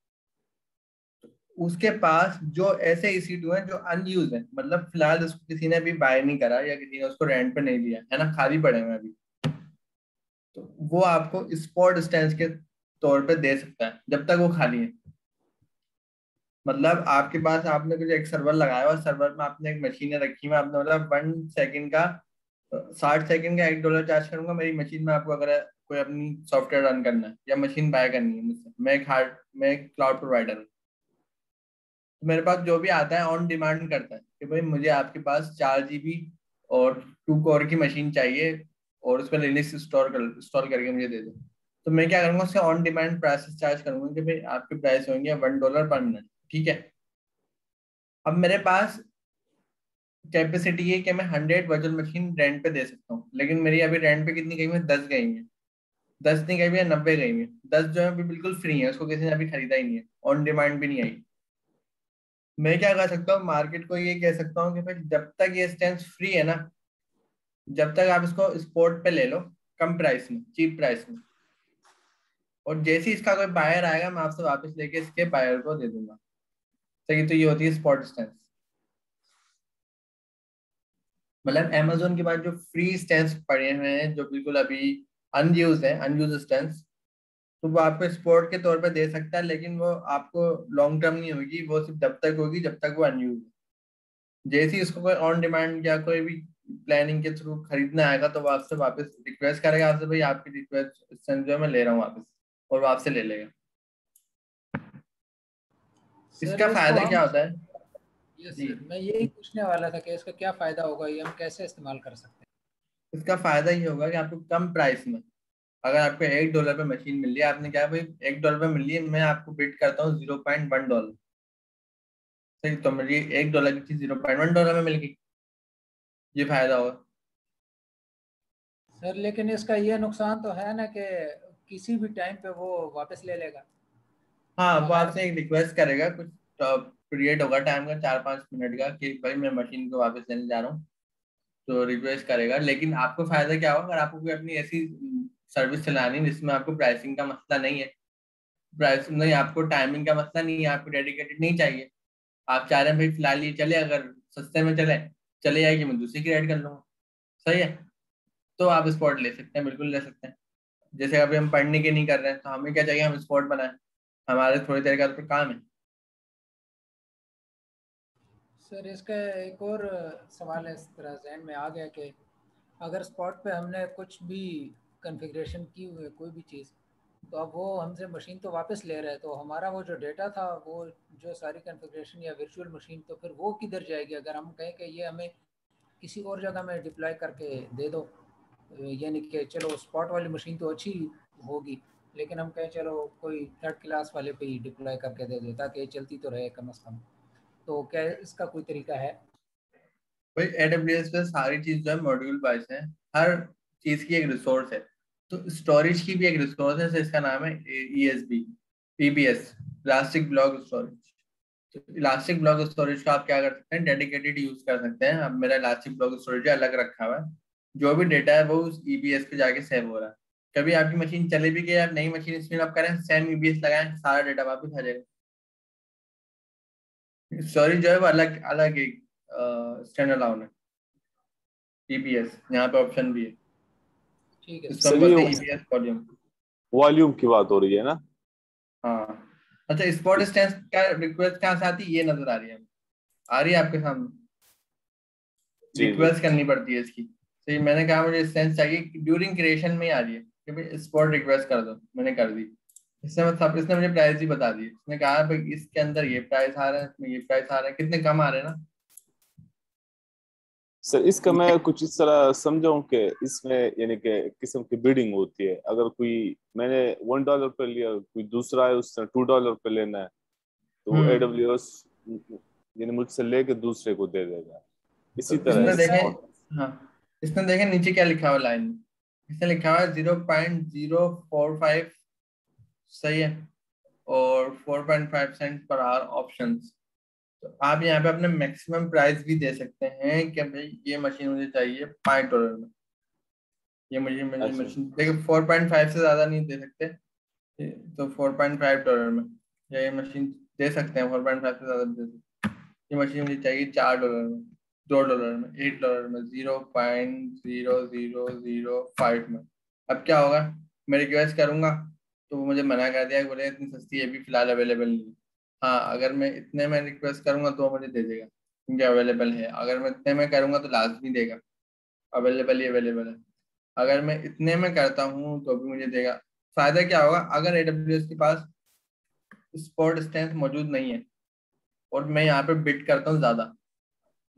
उसके पास जो ऐसे EC2 हैं जो अनयूज है, मतलब फिलहाल उसको किसी ने अभी बाय नहीं करा या किसी ने उसको रेंट पे नहीं लिया है ना, खाली पड़े हुए हैं अभी, तो वो आपको स्पॉट स्टेंस के तौर पे दे सकता है जब तक वो खाली है। मतलब आपके पास आपने कुछ एक सर्वर लगाया हुआ, सर्वर में आपने एक मशीनें रखी हुई, आपने मतलब 1 सेकंड का 60 सेकंड का $1 चार्ज करूंगा मेरी मशीन में, आपको अगर कोई अपनी सॉफ्टवेयर रन करना है या मशीन बाय करनी है मुझसे, मैं एक क्लाउड प्रोवाइडर हूँ, तो मेरे पास जो भी आता है ऑन डिमांड करता है कि भाई मुझे आपके पास 4 GB और 2 कोर की मशीन चाहिए और उस पर लिनक्स इंस्टॉल करके मुझे दे दो। तो मैं क्या करूंगा, उससे ऑन डिमांड प्राइसेस चार्ज करूंगा कि भाई आपके प्राइस होंगे $1 पर मिनट, ठीक है। अब मेरे पास कैपेसिटी है कि मैं 100 वर्चुअल मशीन रेंट पे दे सकता हूँ, लेकिन मेरी अभी रेंट पे कितनी गई हुई है? 10 गई हुई है। 10 नहीं गई हुई है, 90 गई हुई है। 10 जो है अभी बिल्कुल फ्री है, उसको किसी ने अभी खरीदा ही नहीं है, ऑन डिमांड भी नहीं आई। मैं क्या कर सकता हूँ, मार्केट को ये कह सकता हूँ कि भाई जब तक ये स्टैंड फ्री है ना, जब तक आप इसको स्पॉट पे ले लो, कम प्राइस में, चीप प्राइस में, और जैसे ही इसका कोई बायर आएगा मैं आपसे वापस लेके इसके बायर को दे दूंगा। सही, तो ये होती है स्पॉट स्टैंड। मतलब अमेजोन के पास जो फ्री स्टैंड पड़े हुए हैं जो बिल्कुल अभी अनयूज है, अनयूज स्टैंड, तो वो आपको स्पॉट के तौर पे दे सकता है, लेकिन वो आपको लॉन्ग टर्म नहीं होगी, वो सिर्फ जब तक होगी जब तक वो अनयूज है। जैसे ही उसको कोई ऑन डिमांड या कोई भी प्लानिंग के थ्रू खरीदना आएगा तो वो आपसे वापस रिक्वेस्ट करेगा, आपसे भाई आपकी रिक्वेस्ट जो है मैं ले रहा हूँ वापस, और वो आपसे ले लेगा। सर इसका इसको फायदा हम, क्या होता है यस जी, सर, मैं यही पूछने वाला था कि इसका क्या फ़ायदा होगा, ये हम कैसे इस्तेमाल कर सकते इसका फायदा ये होगा कि आपको कम प्राइस में, अगर आपको $1 पे मशीन मिल रही है, आपने क्या भाई $1 पे मिल रही है, मैं आपको बिड करता हूँ $0.1, सही, तो मेरी $1 की चीज $0.1 में मिल गई, ये फायदा होगा। हैं सर? लेकिन इसका ये नुकसान तो है ना कि किसी भी टाइम पे वो वापस ले लेगा। हाँ, वो अगर आपसे एक रिक्वेस्ट करेगा, कुछ पीरियड होगा टाइम का 4-5 मिनट का कि भाई मैं मशीन को वापस लेने जा रहा हूँ, तो रिक्वेस्ट करेगा। लेकिन आपको फायदा क्या होगा, अगर आपको कोई अपनी ऐसी सर्विस चलानी है जिसमें आपको प्राइसिंग का मसला नहीं है, प्राइस नहीं, आपको टाइमिंग का मसला नहीं है, आपको डेडिकेटेड नहीं चाहिए, आप चाह रहे हैं भाई फिलहाल ये चले, अगर सस्ते में चले जाएगी मैं दूसरी क्रिएट कर लूंगा, सही है, तो आप स्पॉट ले सकते हैं, बिल्कुल ले सकते हैं। जैसे अभी हम पढ़ने के नहीं कर रहे हैं तो हमें क्या चाहिए, हम स्पॉट बनाएं, हमारे थोड़ी देर का तो काम है। सर इसका एक और सवाल है, इस तरह जहन में आ गया कि अगर स्पॉट पे हमने कुछ भी कॉन्फ़िगरेशन की हुई है कोई भी चीज़, तो अब वो हमसे मशीन तो वापस ले रहा है, तो हमारा वो जो डेटा था, वो जो सारी कॉन्फ़िगरेशन या वर्चुअल मशीन, तो फिर वो किधर जाएगी अगर हम कहें कि ये हमें किसी और जगह में डिप्लॉय करके दे दो? यानी कि चलो स्पॉट वाली मशीन तो अच्छी होगी, लेकिन हम कहें चलो कोई थर्ड क्लास वाले पे ही डिप्लॉय करके दे दो ताकि ये चलती तो रहे कम से कम, तो क्या इसका कोई तरीका है? भाई AWS पे सारी चीज जो है मॉड्यूल वाइज है, हर चीज की एक रिसोर्स है, तो स्टोरेज की भी एक रिसोर्स है, तो इसका नाम है ESB, EBS, elastic block storage. तो इलास्टिक ब्लॉक स्टोरेज का आप क्या कर सकते हैं, डेडिकेटेड यूज कर सकते हैं। अब मेरा इलास्टिक ब्लॉक स्टोरेज अलग रखा हुआ है, जो भी डेटा है वो उस EBS पे जाके सेव हो रहा है। कभी आपकी मशीन चले भी गई, आप नई मशीन स्पिन अप करें, सेम EBS लगाएं, सारा डेटा वापस आ जाएगा। स्टोरेज जो है वो अलग अलग एक स्टैंड अलाउन है, EBS यहाँ पे ऑप्शन भी है, ठीक है इसको सर। हम सर ये बोलते हैं EBS वॉल्यूम। वॉल्यूम की बात हो रही है ना? हाँ, अच्छा, स्पॉट स्टैंड का रिक्वेस्ट कहाँ से आती है, ये नजर आ रही है हमें? आ रही है आपके सामने? जी जी। रिक्वेस्ट करनी पड़ती है इसकी, तो ये मैंने कहा मुझे स्टैंड चाहिए, ड्यूरिंग क्रिएशन में ही आ रही है कि भाई स्पॉट रिक्वेस्ट कर दो, मैंने कर दी। इसने मतलब इसने मुझे प्राइस ही बता दी, इसने कहा भाई इसके अंदर ये प्राइस आ रहा है, इसमें ये प्राइस आ रहा है, कितने कम आ रहे हैं ना। सर इसका मैं कुछ इस तरह समझाऊं कि इसमें यानी कि किस्म की बिडिंग होती है। अगर कोई, मैंने $1 पे लिया, कोई दूसरा है उसने $2 पे लेना है, तो हम्म, AWS यानी मुझसे लेके दूसरे को दे देगा। इसी तो तरह इसने है इसका देखें, स्पॉट। हाँ, इसने देखें नीचे क्या लिखा हुआ लाइन में, इसने लिखा हुआ है 0.045, सही है, और 4.5 सेंट पर आवर ऑप्शन। तो आप यहाँ पे अपने मैक्सिमम प्राइस भी दे सकते हैं कि भाई ये मशीन मुझे चाहिए $5 में, ये मुझे मुझे अच्छा। मशीन देखिए 4.5 से ज्यादा नहीं दे सकते, तो $4.5 में, या ये मशीन दे सकते हैं, 4.5 से ज्यादा दे सकते हैं। ये मशीन मुझे चाहिए $4 में, $2 में, $8 में, 0.0005 में। अब क्या होगा, मैं रिक्वेस्ट करूंगा तो वो मुझे मना कर दिया, बोले इतनी सस्ती ये भी फिलहाल अवेलेबल नहीं है। हाँ, अगर मैं इतने में रिक्वेस्ट करूंगा तो मुझे दे देगा क्योंकि अवेलेबल है। अगर मैं इतने में करूंगा तो लाजमी देगा, अवेलेबल ही अवेलेबल है। अगर मैं इतने में करता हूँ तो भी मुझे देगा। फायदा क्या होगा, अगर AWS के पास स्पॉट स्टैंस मौजूद नहीं है और मैं यहाँ पे बिड करता हूँ ज्यादा,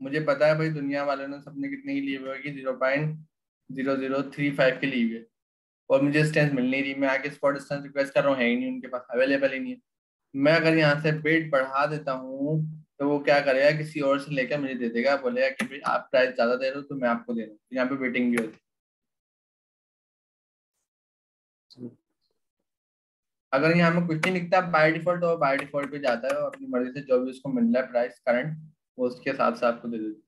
मुझे पता है भाई दुनिया वालों ने सबने कितने की ली हुई होगी, 0.0035 की ली हुई है, और मुझे स्टैंस मिल नहीं रही। मैं आके स्पॉट स्टैंस रिक्वेस्ट कर रहा हूँ, है ही नहीं उनके पास, अवेलेबल ही नहीं है। मैं अगर यहाँ से बिड बढ़ा देता हूँ तो वो क्या करेगा, किसी और से लेकर मुझे दे देगा, बोलेगा कि भाई आप प्राइस ज्यादा दे रहे हो तो मैं आपको दे रहा हूँ। यहाँ पे वेटिंग भी होती है। अगर यहाँ में कुछ नहीं लिखता बाय डिफॉल्ट, तो बाय डिफॉल्ट पे जाता है और अपनी मर्जी से जो भी उसको मिल रहा है प्राइस करंट, वो उसके हिसाब से आपको दे देता है।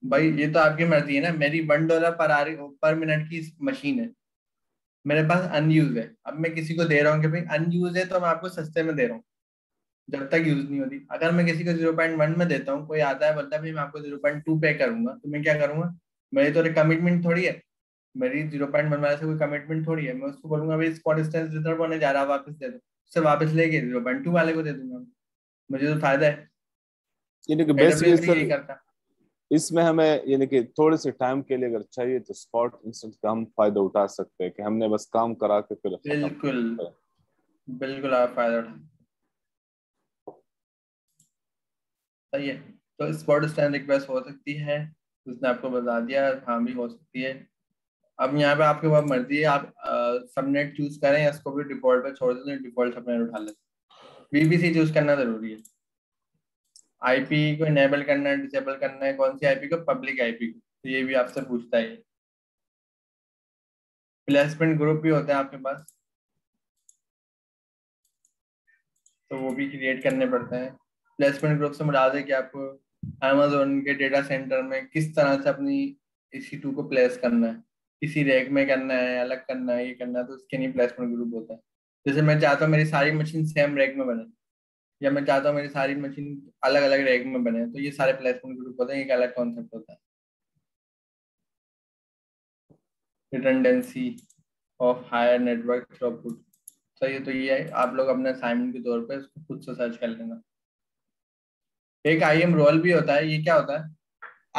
भाई ये तो आपकी मर्जी है ना, मेरी $1 पर मिनट की मशीन है, मेरे पास अनयूज है। अब मैं किसी को दे रहा हूँ कि भाई अनयूज है तो मैं आपको सस्ते में दे रहा हूँ जब तक यूज नहीं होती। अगर मैं किसी को 0.1 में देता हूँ, कोई आता है बोलता है भाई मैं आपको 0.2 पे करूंगा, तो मैं क्या करूंगा, मेरी तो कमिटमेंट थोड़ी है, मेरी 0.1 वाले से कोई कमिटमेंट थोड़ी है। मैं उसको बोलूंगा भाई स्पॉट डिस्टेंस रिजर्व होने जा रहा है, वापस दे दो, उससे वापस लेके 0.2 वाले को दे दूंगा। मुझे तो फायदा है। यानी कि बेसिकली AWS भी यही सर करता। इसमें हमें यानी कि थोड़े से टाइम के लिए अगर चाहिए तो स्पॉट इंस्टेंस का हम फायदा उठा सकते हैं कि हमने बस काम करा के फिर खत्म बिल्कुल, करें। बिल्कुल आप फायदा उठा, सही है। तो स्पॉट स्टैंड रिक्वेस्ट हो सकती है, उसने आपको बता दिया, हाँ भी हो सकती है। अब यहाँ पे आपके पास मर्जी है, आप सबनेट चूज करें या इसको भी डिफॉल्ट पे छोड़ दें, डिफॉल्ट सबनेट उठा लें। VPC चूज करना जरूरी है। आईपी को इनेबल करना है, डिसेबल करना है, कौन सी आईपी को, पब्लिक आईपी को, तो ये भी आपसे पूछता है। प्लेसमेंट ग्रुप भी होते हैं आपके पास, तो वो भी क्रिएट करने पड़ते हैं। प्लेसमेंट ग्रुप से मुराद है कि आपको अमेजोन के डेटा सेंटर में किस तरह से अपनी EC2 को प्लेस करना है, किसी रैक में करना है, अलग करना है, ये करना है, तो उसके लिए प्लेसमेंट ग्रुप होता है। जैसे मैं चाहता हूँ मेरी सारी मशीन सेम रैक में बने, या मैं चाहता हूँ मेरी सारी मशीन अलग अलग रैक में बने, तो ये सारे प्लेसमेंट ग्रुप होते हैं, एक अलग कॉन्सेप्ट होता है। Redundancy of higher network throughput, सही है। तो ये है, आप लोग अपने असाइनमेंट के तौर पे इसको खुद से सर्च कर लेना। एक IAM रोल भी होता है, ये क्या होता है,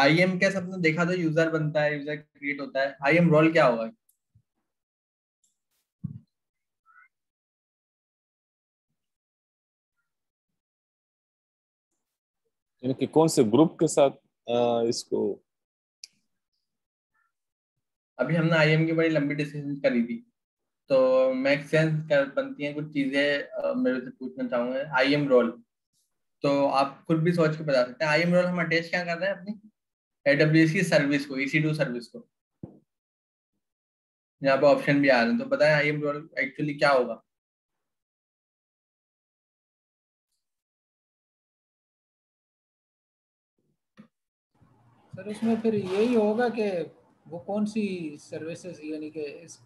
IAM क्या सबने देखा, तो यूजर बनता है, यूजर क्रिएट होता है। IAM रोल क्या होगा, यानी कि कौन से ग्रुप के साथ इसको। अभी हमने IAM की बड़ी लंबी डिस्कशन करी थी, तो मेक सेंस कर बनती हैं कुछ चीजें, मेरे से पूछना चाहूंगा। IAM रोल तो आप खुद भी सोच के बता सकते हैं। IAM रोल हम अटैच क्या कर रहे हैं, अपनी AWS की सर्विस को, EC2 सर्विस को। यहाँ पे ऑप्शन भी आ रहे हैं, तो बताएं IAM रोल एक्चुअली क्या होगा। सर उसमें फिर यही होगा कि वो कौन सी सर्विसेज, यानी कि इस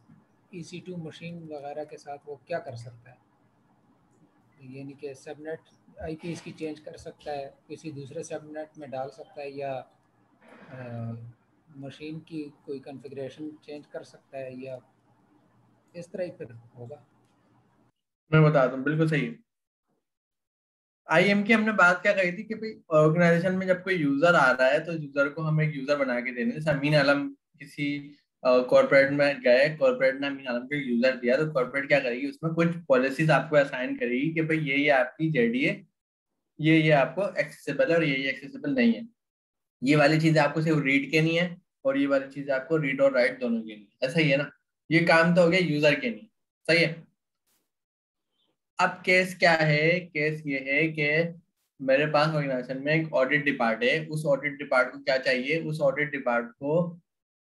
EC2 मशीन वगैरह के साथ वो क्या कर सकता है, यानी कि सबनेट IP इसकी चेंज कर सकता है, किसी दूसरे सबनेट में डाल सकता है, या मशीन की कोई कॉन्फ़िगरेशन चेंज कर सकता है, या इस तरह ही फिर होगा। मैं बताता हूँ, बिल्कुल सही है। IAM की हमने बात क्या कही थी कि भाई ऑर्गेनाइजेशन में जब कोई यूजर आ रहा है तो यूजर को हम एक यूजर बना के देने, जैसे अमीन आलम किसी कॉर्पोरेट में गए, कॉर्पोरेट ने अमीन आलम को यूजर दिया, तो कॉर्पोरेट क्या करेगी, उसमें कुछ पॉलिसीज आपको असाइन करेगी कि भाई ये आपकी जेडी है, ये आपको एक्सेसिबल है और ये एक्सेसिबल नहीं है। ये वाली चीजें आपको सिर्फ रीड के नहीं है, और ये वाली चीजें आपको रीड और राइट दोनों के नहीं, ऐसा ही है ना। ये काम तो हो गया यूजर के नहीं, सही है। अब केस क्या है, केस ये है कि मेरे पास ऑर्गेनाइजेशन में एक ऑडिट डिपार्ट है, उस ऑडिट डिपार्ट को क्या चाहिए, उस ऑडिट डिपार्ट को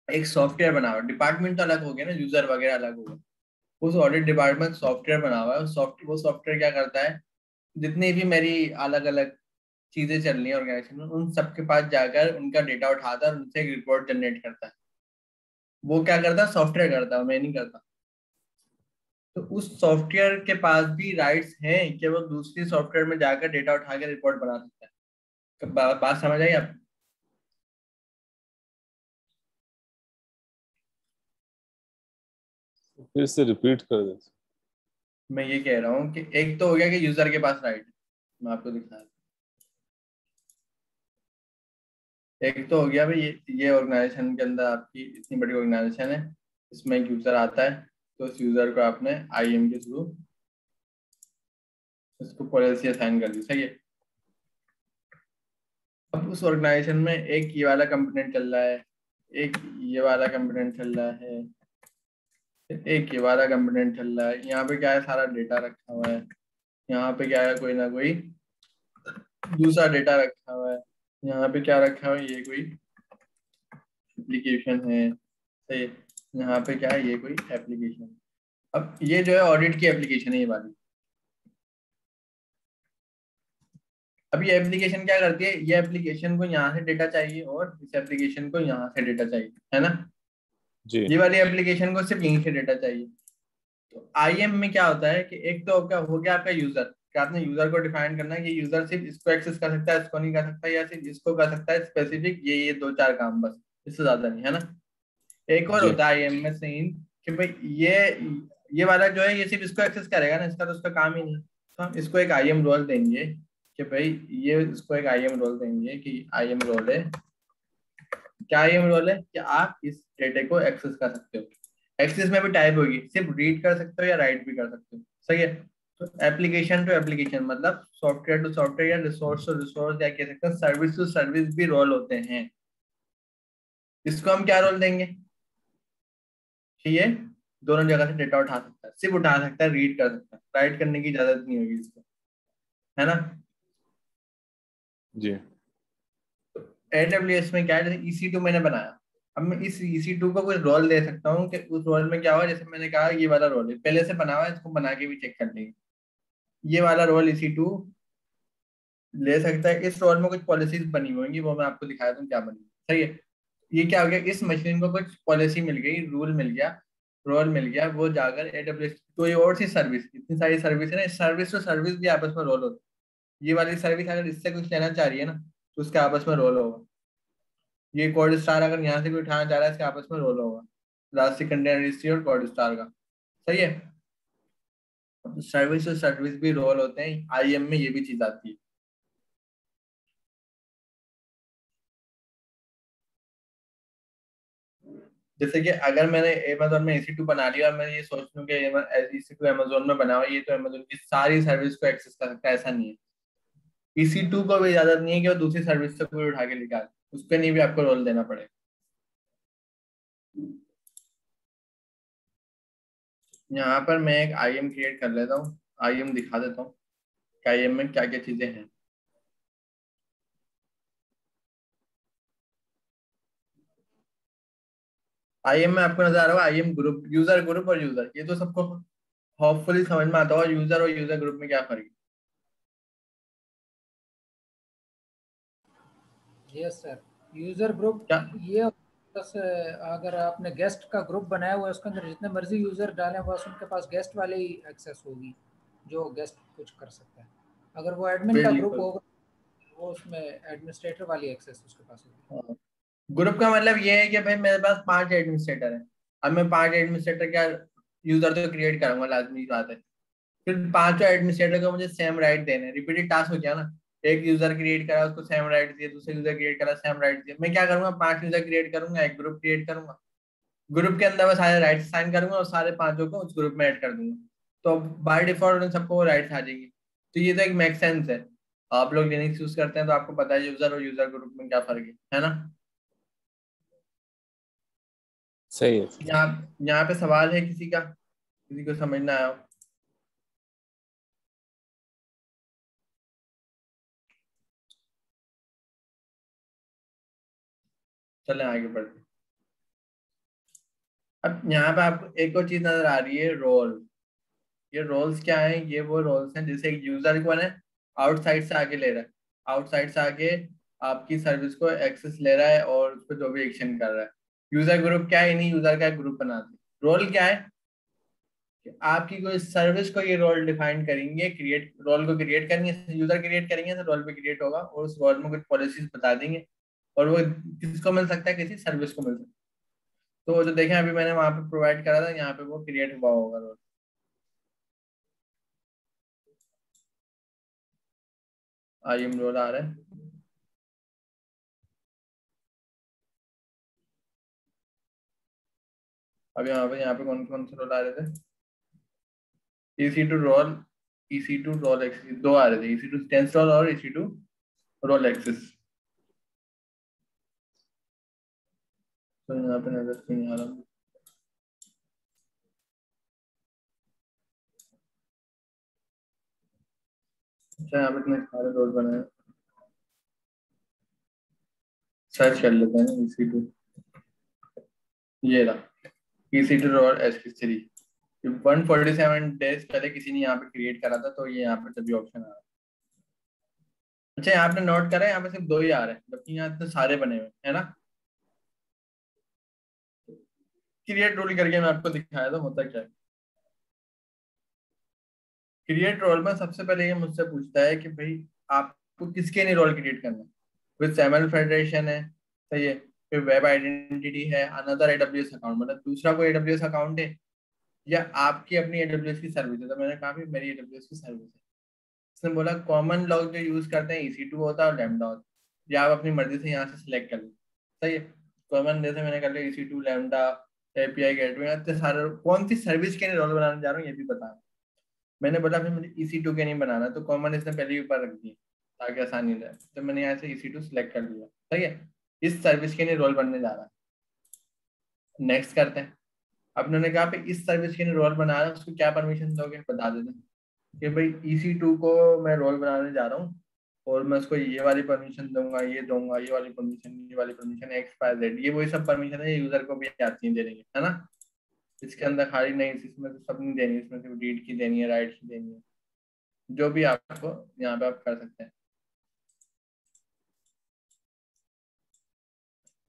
एक सॉफ्टवेयर बना हुआ, डिपार्टमेंट तो अलग हो गया ना, यूजर वगैरह अलग हो गया। उस ऑडिट डिपार्टमेंट सॉफ्टवेयर बना हुआ है, वो सॉफ्टवेयर क्या करता है, जितनी भी मेरी अलग अलग चीजें चल रही है ऑर्गेनाइजेशन में, उन सबके पास जाकर उनका डेटा उठाता है और उनसे एक रिपोर्ट जनरेट करता है। वो क्या करता है, सॉफ्टवेयर करता है, मैं नहीं करता। तो उस सॉफ्टवेयर के पास भी राइट्स हैं कि वो दूसरी सॉफ्टवेयर में जाकर डेटा उठा के रिपोर्ट बना सकता है। बात समझ आई आप। फिर से रिपीट कर दें। मैं ये कह रहा हूँ कि एक तो हो गया कि यूजर के पास राइट, मैं आपको दिखा रहा हूँ। एक तो हो गया भाई, ये ऑर्गेनाइजेशन के अंदर आपकी इतनी बड़ी ऑर्गेनाइजेशन है, इसमें एक यूजर आता है, तो उस यूजर को आपने आईएम के थ्रू उसको पॉलिसी असाइन कर दी, सही है। अब उस ऑर्गेनाइजेशन में एक ये वाला कंपोनेंट चल रहा है, एक ये वाला कंपोनेंट चल रहा है, एक ये वाला कंपोनेंट चल रहा है। यहाँ पे क्या है, सारा डेटा रखा हुआ है। यहाँ पे क्या है, कोई ना कोई दूसरा डेटा रखा हुआ है। यहाँ पे क्या रखा हुआ है, ये कोई एप्लीकेशन है, सही है। यहाँ पे क्या है, ये कोई एप्लीकेशन। अब ये जो है ऑडिट की एप्लीकेशन है, ये वाली। अब ये एप्लीकेशन क्या करती है, ये एप्लीकेशन को यहाँ से डेटा चाहिए और इस एप्लीकेशन को यहाँ से डेटा चाहिए, है ना। जी ये वाली एप्लीकेशन को सिर्फ यहीं से डेटा चाहिए। तो आईएम में क्या होता है कि एक तो क्या हो गया आपका यूजर, कि आपने यूजर को डिफाइन करना है कि यूजर सिर्फ इसको एक्सेस कर सकता है, इसको नहीं कर सकता, या सिर्फ इसको कर सकता है स्पेसिफिक ये दो चार काम, बस, इससे ज्यादा नहीं, है ना। एक और जी होता है आईएम में सीन कि भाई ये वाला जो है ये सिर्फ इसको एक्सेस करेगा ना, इसका तो उसका काम ही नहीं। तो हम इसको एक आईएम रोल देंगे कि भाई ये इसको एक आईएम रोल देंगे कि आईएम रोल है, क्या आईएम रोल है कि आप इस डेटे को एक्सेस कर सकते हो। एक्सेस में भी टाइप होगी, सिर्फ रीड कर सकते हो या राइट भी कर सकते हो, सही है। तो एप्लीकेशन टू एप्लीकेशन मतलब सॉफ्टवेयर टू सॉफ्टवेयर या रिसोर्स टू रिसोर्स या कह सकते हैं सर्विस टू सर्विस भी रोल होते हैं। इसको हम क्या रोल देंगे कि ये दोनों जगह से डेटा उठा सकता है, सिर्फ उठा सकता है, रीड कर सकता है, राइट करने की इजाजत नहीं होगी इसको, है ना। जी AWS में क्या है, जैसे EC2 मैंने बनाया, अब मैं इस EC2 को कोई रोल दे सकता हूँ कि उस रोल में क्या होगा। जैसे मैंने कहा ये वाला रोल है, पहले से बना हुआ है, इसको बना के भी चेक कर लेंगे। ये वाला रोल EC2 ले सकता है। इस रोल में कुछ पॉलिसीज बनी हुई होंगी, वो मैं आपको दिखाया दूँ क्या बनी, सही है। ये क्या हो गया, इस मशीन को कुछ पॉलिसी मिल गई, रूल मिल गया, रोल मिल गया, वो जाकर AWS कोई और सी सर्विस, इतनी सारी सर्विस है ना, सर्विस तो सर्विस भी आपस में रोल होती है। ये वाली सर्विस अगर इससे कुछ लेना चाह रही है ना, तो उसके आपस में रोल होगा। ये कोड स्टार अगर यहाँ से कोई उठाना चाह रहा है, इसके आपस में रोल होगा, रास्टिक कंटेनर रजिस्ट्री और कोड स्टार का, सही है। सर्विस और सर्विस भी रोल होते हैं, आईएम में ये भी चीज आती है। जैसे कि अगर मैंने Amazon में EC2 बना लिया और मैं ये सोच लूँ कि EC2 Amazon में बना हुआ है, ये तो Amazon की सारी सर्विस को एक्सेस कर सकता है, ऐसा नहीं है। EC2 को भी इजाजत नहीं है कि वो दूसरी सर्विस से कोई उठा के निकाले, उस पर नहीं भी आपको रोल देना पड़ेगा। यहाँ पर मैं एक आईएम क्रिएट कर लेता हूँ, आईएम दिखा देता हूँ कि आईएम में क्या क्या चीजें हैं। आईएम में आपको नजर आ रहा होगा आईएम ग्रुप, यूजर ग्रुप और यूजर, ये तो सबको होपफुली समझ में आता होगा यूजर और यूजर ग्रुप में क्या फर्क है। Yes sir. यूज़र ग्रुप क्या ये बस अगर आपने गेस्ट का ग्रुप बनाया हुआ है उसके अंदर जितने मर्जी यूज़र डालें बस उनके पास गेस्ट वाले ही एक्सेस होगी, जो गेस्ट कुछ कर सकता है। अगर वो एडमिन का ग्रुप बिल्कुल, होगा वो उसमें एडमिनिस्ट्रेटर वाली एक्सेस उसके पास होगी। ग्रुप का मतलब ये है कि भाई मेरे पास 5 एडमिनिस्ट्रेटर हैं, अब मैं 5 एडमिनिस्ट्रेटर क्या यूजर तो क्रिएट करूंगा, लाजमी बात है। फिर पांचों एडमिनिस्ट्रेटर को मुझे सेम राइट देने, रिपीटेड टास्क हो गया ना। एक यूजर क्रिएट करा, उसको सेम राइट दिए, दूसरे यूजर क्रिएट करा, सेम राइट दिए। मैं क्या करूंगा, 5 यूजर क्रिएट करूंगा, एक ग्रुप क्रिएट करूंगा, ग्रुप के अंदर मैं सारे राइट्स साइन करूंगा और सारे पांचों को उस ग्रुप में ऐड कर दूंगा, तो बाय डिफॉल्ट उन सबको राइट्स आ जाएंगे। तो ये तो एक मेक सेंस है। आप लोग लिनक्स यूज करते हैं तो आपको पता है यूजर और यूजर ग्रुप में क्या फर्क है ना। सही है। यहाँ पे सवाल है किसी का, किसी को समझ ना आया हो? चले आगे बढ़ते हैं। अब यहाँ पे आपको एक और चीज नजर आ रही है, रोल। ये रोल्स क्या है, ये वो रोल्स हैं जैसे एक यूजर को है आउटसाइड से आगे ले रहा है, आउटसाइड से आगे आपकी सर्विस को एक्सेस ले रहा है और उस पर जो भी एक्शन कर रहा है। यूजर ग्रुप क्या है, इन्हीं यूजर का ग्रुप बनाते हैं। रोल क्या है कि आपकी कोई सर्विस को ये रोल डिफाइन करेंगे, क्रिएट रोल को क्रिएट करेंगे, यूजर क्रिएट करेंगे तो रोल भी क्रिएट होगा और उस रोल में कुछ पॉलिसीज बता देंगे और वो किसको मिल सकता है, किसी सर्विस को मिल सकता है। तो जो देखें अभी मैंने वहां पे प्रोवाइड करा था, यहाँ पे वो क्रिएट हुआ होगा रोल। IAM रोल आ रहा है। अब यहाँ पे कौन कौन से रोल आ रहे थे? EC2 role, EC2 role access, दो आ रहे थे, EC2 स्टेंस रोल और EC2 रोल एक्सेस। तो यहाँ पे नजर नहीं आ रहा। अच्छा, यहाँ पे इतने सारे रोल बने हैं, सर्च कर लेते हैं ना। EC2, ये रहा EC2 रोल SQ3। 147 डेज पहले किसी ने यहाँ पे क्रिएट करा था, तो ये यहाँ पे तभी ऑप्शन आ रहा है। अच्छा, यहाँ पे नोट करें, यहाँ पे सिर्फ दो ही आ रहे हैं, जबकि यहाँ इतने सारे बने हुए है ना। क्रिएट रोल करके मैं आपको दिखाया था होता क्या है। क्रिएट रोल में सबसे पहले ये मुझसे पूछता है कि भाई आपको किसके लिए रोल क्रिएट करना है। विद सैमल फेडरेशन है, सही है, फिर वेब आइडेंटिटी है, अनदर AWS अकाउंट, मतलब दूसरा कोई AWS अकाउंट है, या आपकी अपनी AWS की सर्विस है। तो मैंने कहा मेरी AWS की सर्विस है। उसने बोला कॉमन लोग जो यूज करते हैं EC2 होता है और लैम्डा होता है, या आप अपनी मर्जी से यहाँ से सिलेक्ट कर लो, सही है। कॉमन जैसे मैंने कर लिया EC2, लैम्डा, API गेटवे, इतने सारे। कौन सी सर्विस के लिए रोल बनाने जा रहा हूँ ये भी बता। मैंने बोला फिर मुझे EC2 के नहीं बनाना, तो कॉमन इसने पहले ही ऊपर रख दिया ताकि आसानी रहे। तो मैंने यहाँ से EC2 सिलेक्ट कर लिया, सही है। इस सर्विस के लिए रोल बनने जा रहा है। नेक्स्ट करते हैं। अब उन्होंने कहा भाई इस सर्विस के लिए रोल बना रहा है, उसको क्या परमिशन दोगे, बता देते हैं कि भाई EC2 को मैं रोल बनाने जा रहा हूँ और मैं उसको ये वाली परमिशन दूंगा, ये दूंगा, ये वाली परमिशन, ये वाली परमिशन, XYZ, ये वही सब परमिशन है, यूजर को भी आती है देने की, है ना। इसके अंदर खाली नहीं, इसमें तो सब नहीं देनी, इसमें सिर्फ रीड की देनी है, राइट की देनी है, जो भी आपको यहाँ पे आप कर सकते हैं।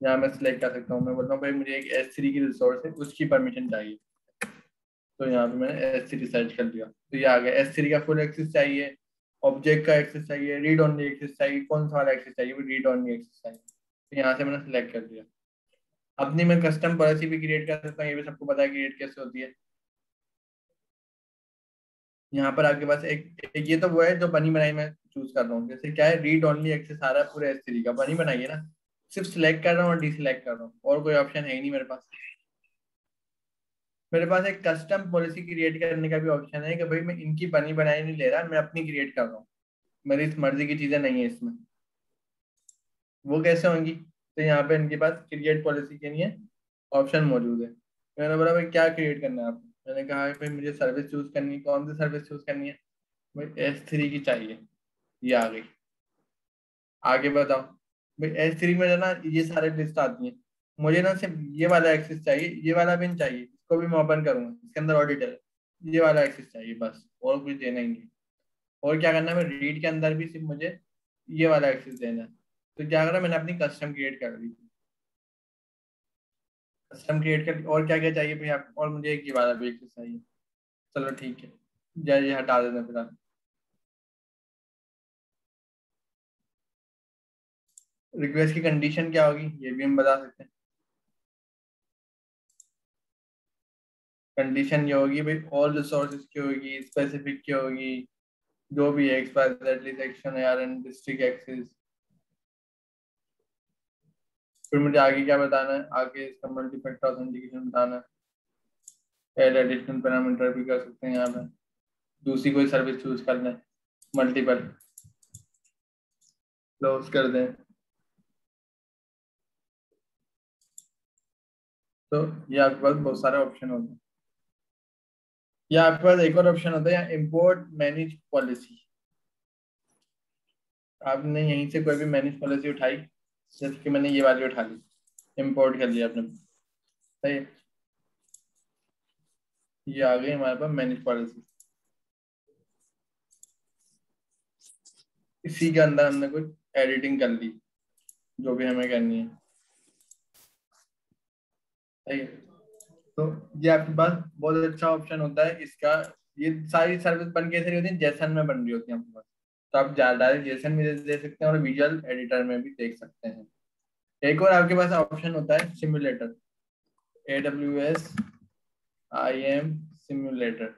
यहाँ मैं सिलेक्ट कर सकता हूँ, मैं बोलता हूँ भाई मुझे एक S3 की रिसोर्स है, उसकी परमिशन चाहिए। तो यहाँ पे मैंने S3 सर्च कर दिया, तो ये आ गया। S3 का फुल एक्सेस चाहिए, ऑब्जेक्ट का एक्सेस चाहिए, रीड ओनली एक्सेस चाहिए, कौन सा वाला एक्सेस चाहिए, रीड ओनली एक्सेस चाहिए। तो यहाँ से मैंने सिलेक्ट कर दिया। अपनी मैं कस्टम पॉलिसी भी क्रिएट कर सकता हूँ, ये भी सबको पता है क्रिएट कैसे होती है। यहाँ पर आपके पास ये तो वो है जो बनी बनाई मैं चूज कर रहा हूँ। जैसे क्या है, रीड ओनली एक्सेस आ रहा है पूरे S3 का, बनी बनाई है ना, सिर्फ सिलेक्ट कर रहा हूँ और डीसिलेक्ट कर रहा हूँ, और कोई ऑप्शन है ही नहीं मेरे पास। मेरे पास एक कस्टम पॉलिसी क्रिएट करने का भी ऑप्शन है कि भाई मैं इनकी बनी बनाई नहीं ले रहा, मैं अपनी क्रिएट कर रहा हूँ, मेरी इस मर्जी की चीजें नहीं है इसमें। वो कैसे होंगी, तो यहाँ पे इनके पास क्रिएट पॉलिसी के लिए ऑप्शन मौजूद है। मैंने बोला भाई क्या क्रिएट करना है आपको, मैंने कहा भाई मुझे सर्विस चूज करनी है। कौन सी सर्विस चूज करनी है, भाई S3 की चाहिए। ये आ गई। आगे बताओ। भाई S3 में जो ना ये सारे लिस्ट आती हैं, मुझे ना सिर्फ ये वाला एक्सेस चाहिए, ये वाला भी नहीं चाहिए, इसको भी मैं ओपन करूंगा, इसके अंदर ऑडिट है, ये वाला एक्सेस चाहिए बस, और कुछ देना ही नहीं। और क्या करना है, मैं रीड के अंदर भी सिर्फ मुझे ये वाला एक्सेस देना है। तो क्या करा, मैंने अपनी कस्टम क्रिएट कर दी। कस्टम क्रिएट कर, और क्या क्या चाहिए भाई आप, और मुझे एक ये वाला भी एक्सेस चाहिए। चलो ठीक है, ये हटा देना फिलहाल। रिक्वेस्ट की कंडीशन क्या होगी ये भी हम बता सकते हैं। कंडीशन ये होगी भाई ऑल रिसोर्सेज की होगी, स्पेसिफिक की होगी, जो भी है, XYZ section ARN district access. फिर मुझे आगे क्या बताना है, आगे इसका मल्टी फैक्टर ऑथेंटिकेशन बताना है। ऐड एडिशनल पैरामीटर भी कर सकते हैं यहाँ पे, दूसरी कोई सर्विस चूज कर लें, मल्टीपल क्लोज कर दें। तो ये आपके पास बहुत सारे ऑप्शन होते हैं। या आपके पास एक और ऑप्शन होता है, इंपोर्ट मैनेज पॉलिसी। आपने यहीं से कोई भी मैनेज पॉलिसी उठाई, जैसे कि मैंने ये वाली उठा ली, इंपोर्ट कर लिया आपने, सही है। ये आ गई हमारे पास मैनेज पॉलिसी। इसी के अंदर हमने कुछ एडिटिंग कर ली, जो भी हमें करनी है, सही है। तो ये आपके पास बहुत अच्छा ऑप्शन होता है इसका। ये सारी सर्विस बन कैसे रही होती है, जेसन में बन रही होती है आपके पास। तो आप डायरेक्ट जेसन में दे सकते हैं और विजुअल एडिटर में भी देख सकते हैं। एक और आपके पास ऑप्शन होता है सिमुलेटर, AWS IAM सिमुलेटर।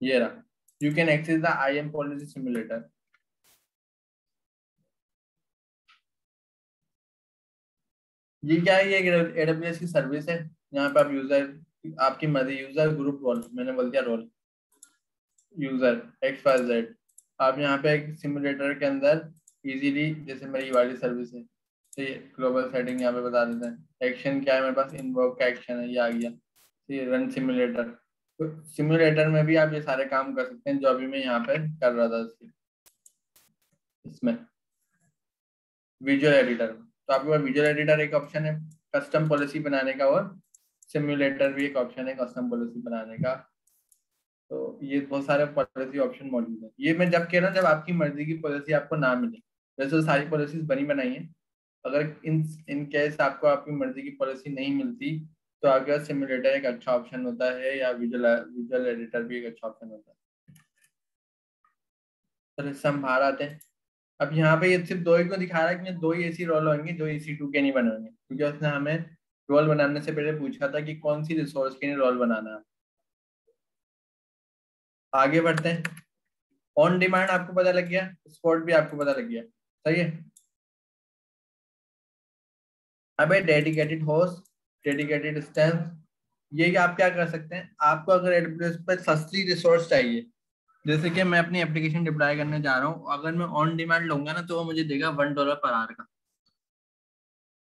ये रहा, you can access the IAM policy simulator. ये क्या है, ये AWS की सर्विस है। यहाँ पे आप यूजर, आपकी मर्जी, यूजर ग्रुप रोल, मैंने बोल दिया रोल, यूजर XYZ। आप यहाँ पे एक सिमुलेटर के अंदर इजीली, जैसे मेरी वाली सर्विस है, तो ये ग्लोबल सेटिंग यहाँ पे बता देते हैं। एक्शन क्या है मेरे पास, इन्वोक का एक्शन है, ये आ गया। तो ये रन सिमुलेटर, तो सिमुलेटर में भी आप ये सारे काम कर सकते हैं जो अभी मैं यहाँ पे कर रहा था इसमें विजुअल एडिटर। तो आपके पास विजुअल एडिटर एक ऑप्शन है कस्टम पॉलिसी बनाने का, और सिमुलेटर भी एक ऑप्शन है कस्टम पॉलिसी बनाने का। तो ये बहुत सारे पॉलिसी ऑप्शन मौजूद है। ये मैं जब कह रहा हूँ जब आपकी मर्जी की पॉलिसी आपको ना मिले, वैसे तो सारी पॉलिसीज बनी बनाई है। अगर इन केस आपको आपकी मर्जी की पॉलिसी नहीं मिलती, तो आपके पास सिमुलेटर एक अच्छा ऑप्शन होता है, या विजुअल एडिटर भी एक अच्छा ऑप्शन होता है। तो इससे हम बाहर आते हैं। अब यहाँ पे ये सिर्फ दो ही को दिखा रहा है कि दो ही ऐसी रोल होंगे जो EC2 के नहीं बने होंगे, क्योंकि उसने हमें रोल बनाने से पहले पूछा था कि कौन सी रिसोर्स के लिए रोल बनाना है। आगे बढ़ते हैं। ऑन डिमांड आपको पता लग गया, स्पॉट भी आपको पता लग गया, सही है। अब है डेडिकेटेड होस्ट, डेडिकेटेड इंस्टेंस। ये आप क्या कर सकते हैं, आपको अगर AWS पर सस्ती रिसोर्स चाहिए, जैसे कि मैं अपनी एप्लीकेशन डिप्लॉय करने जा रहा हूँ, अगर मैं ऑन डिमांड लूंगा ना तो वो मुझे देगा $1 पर आवर का।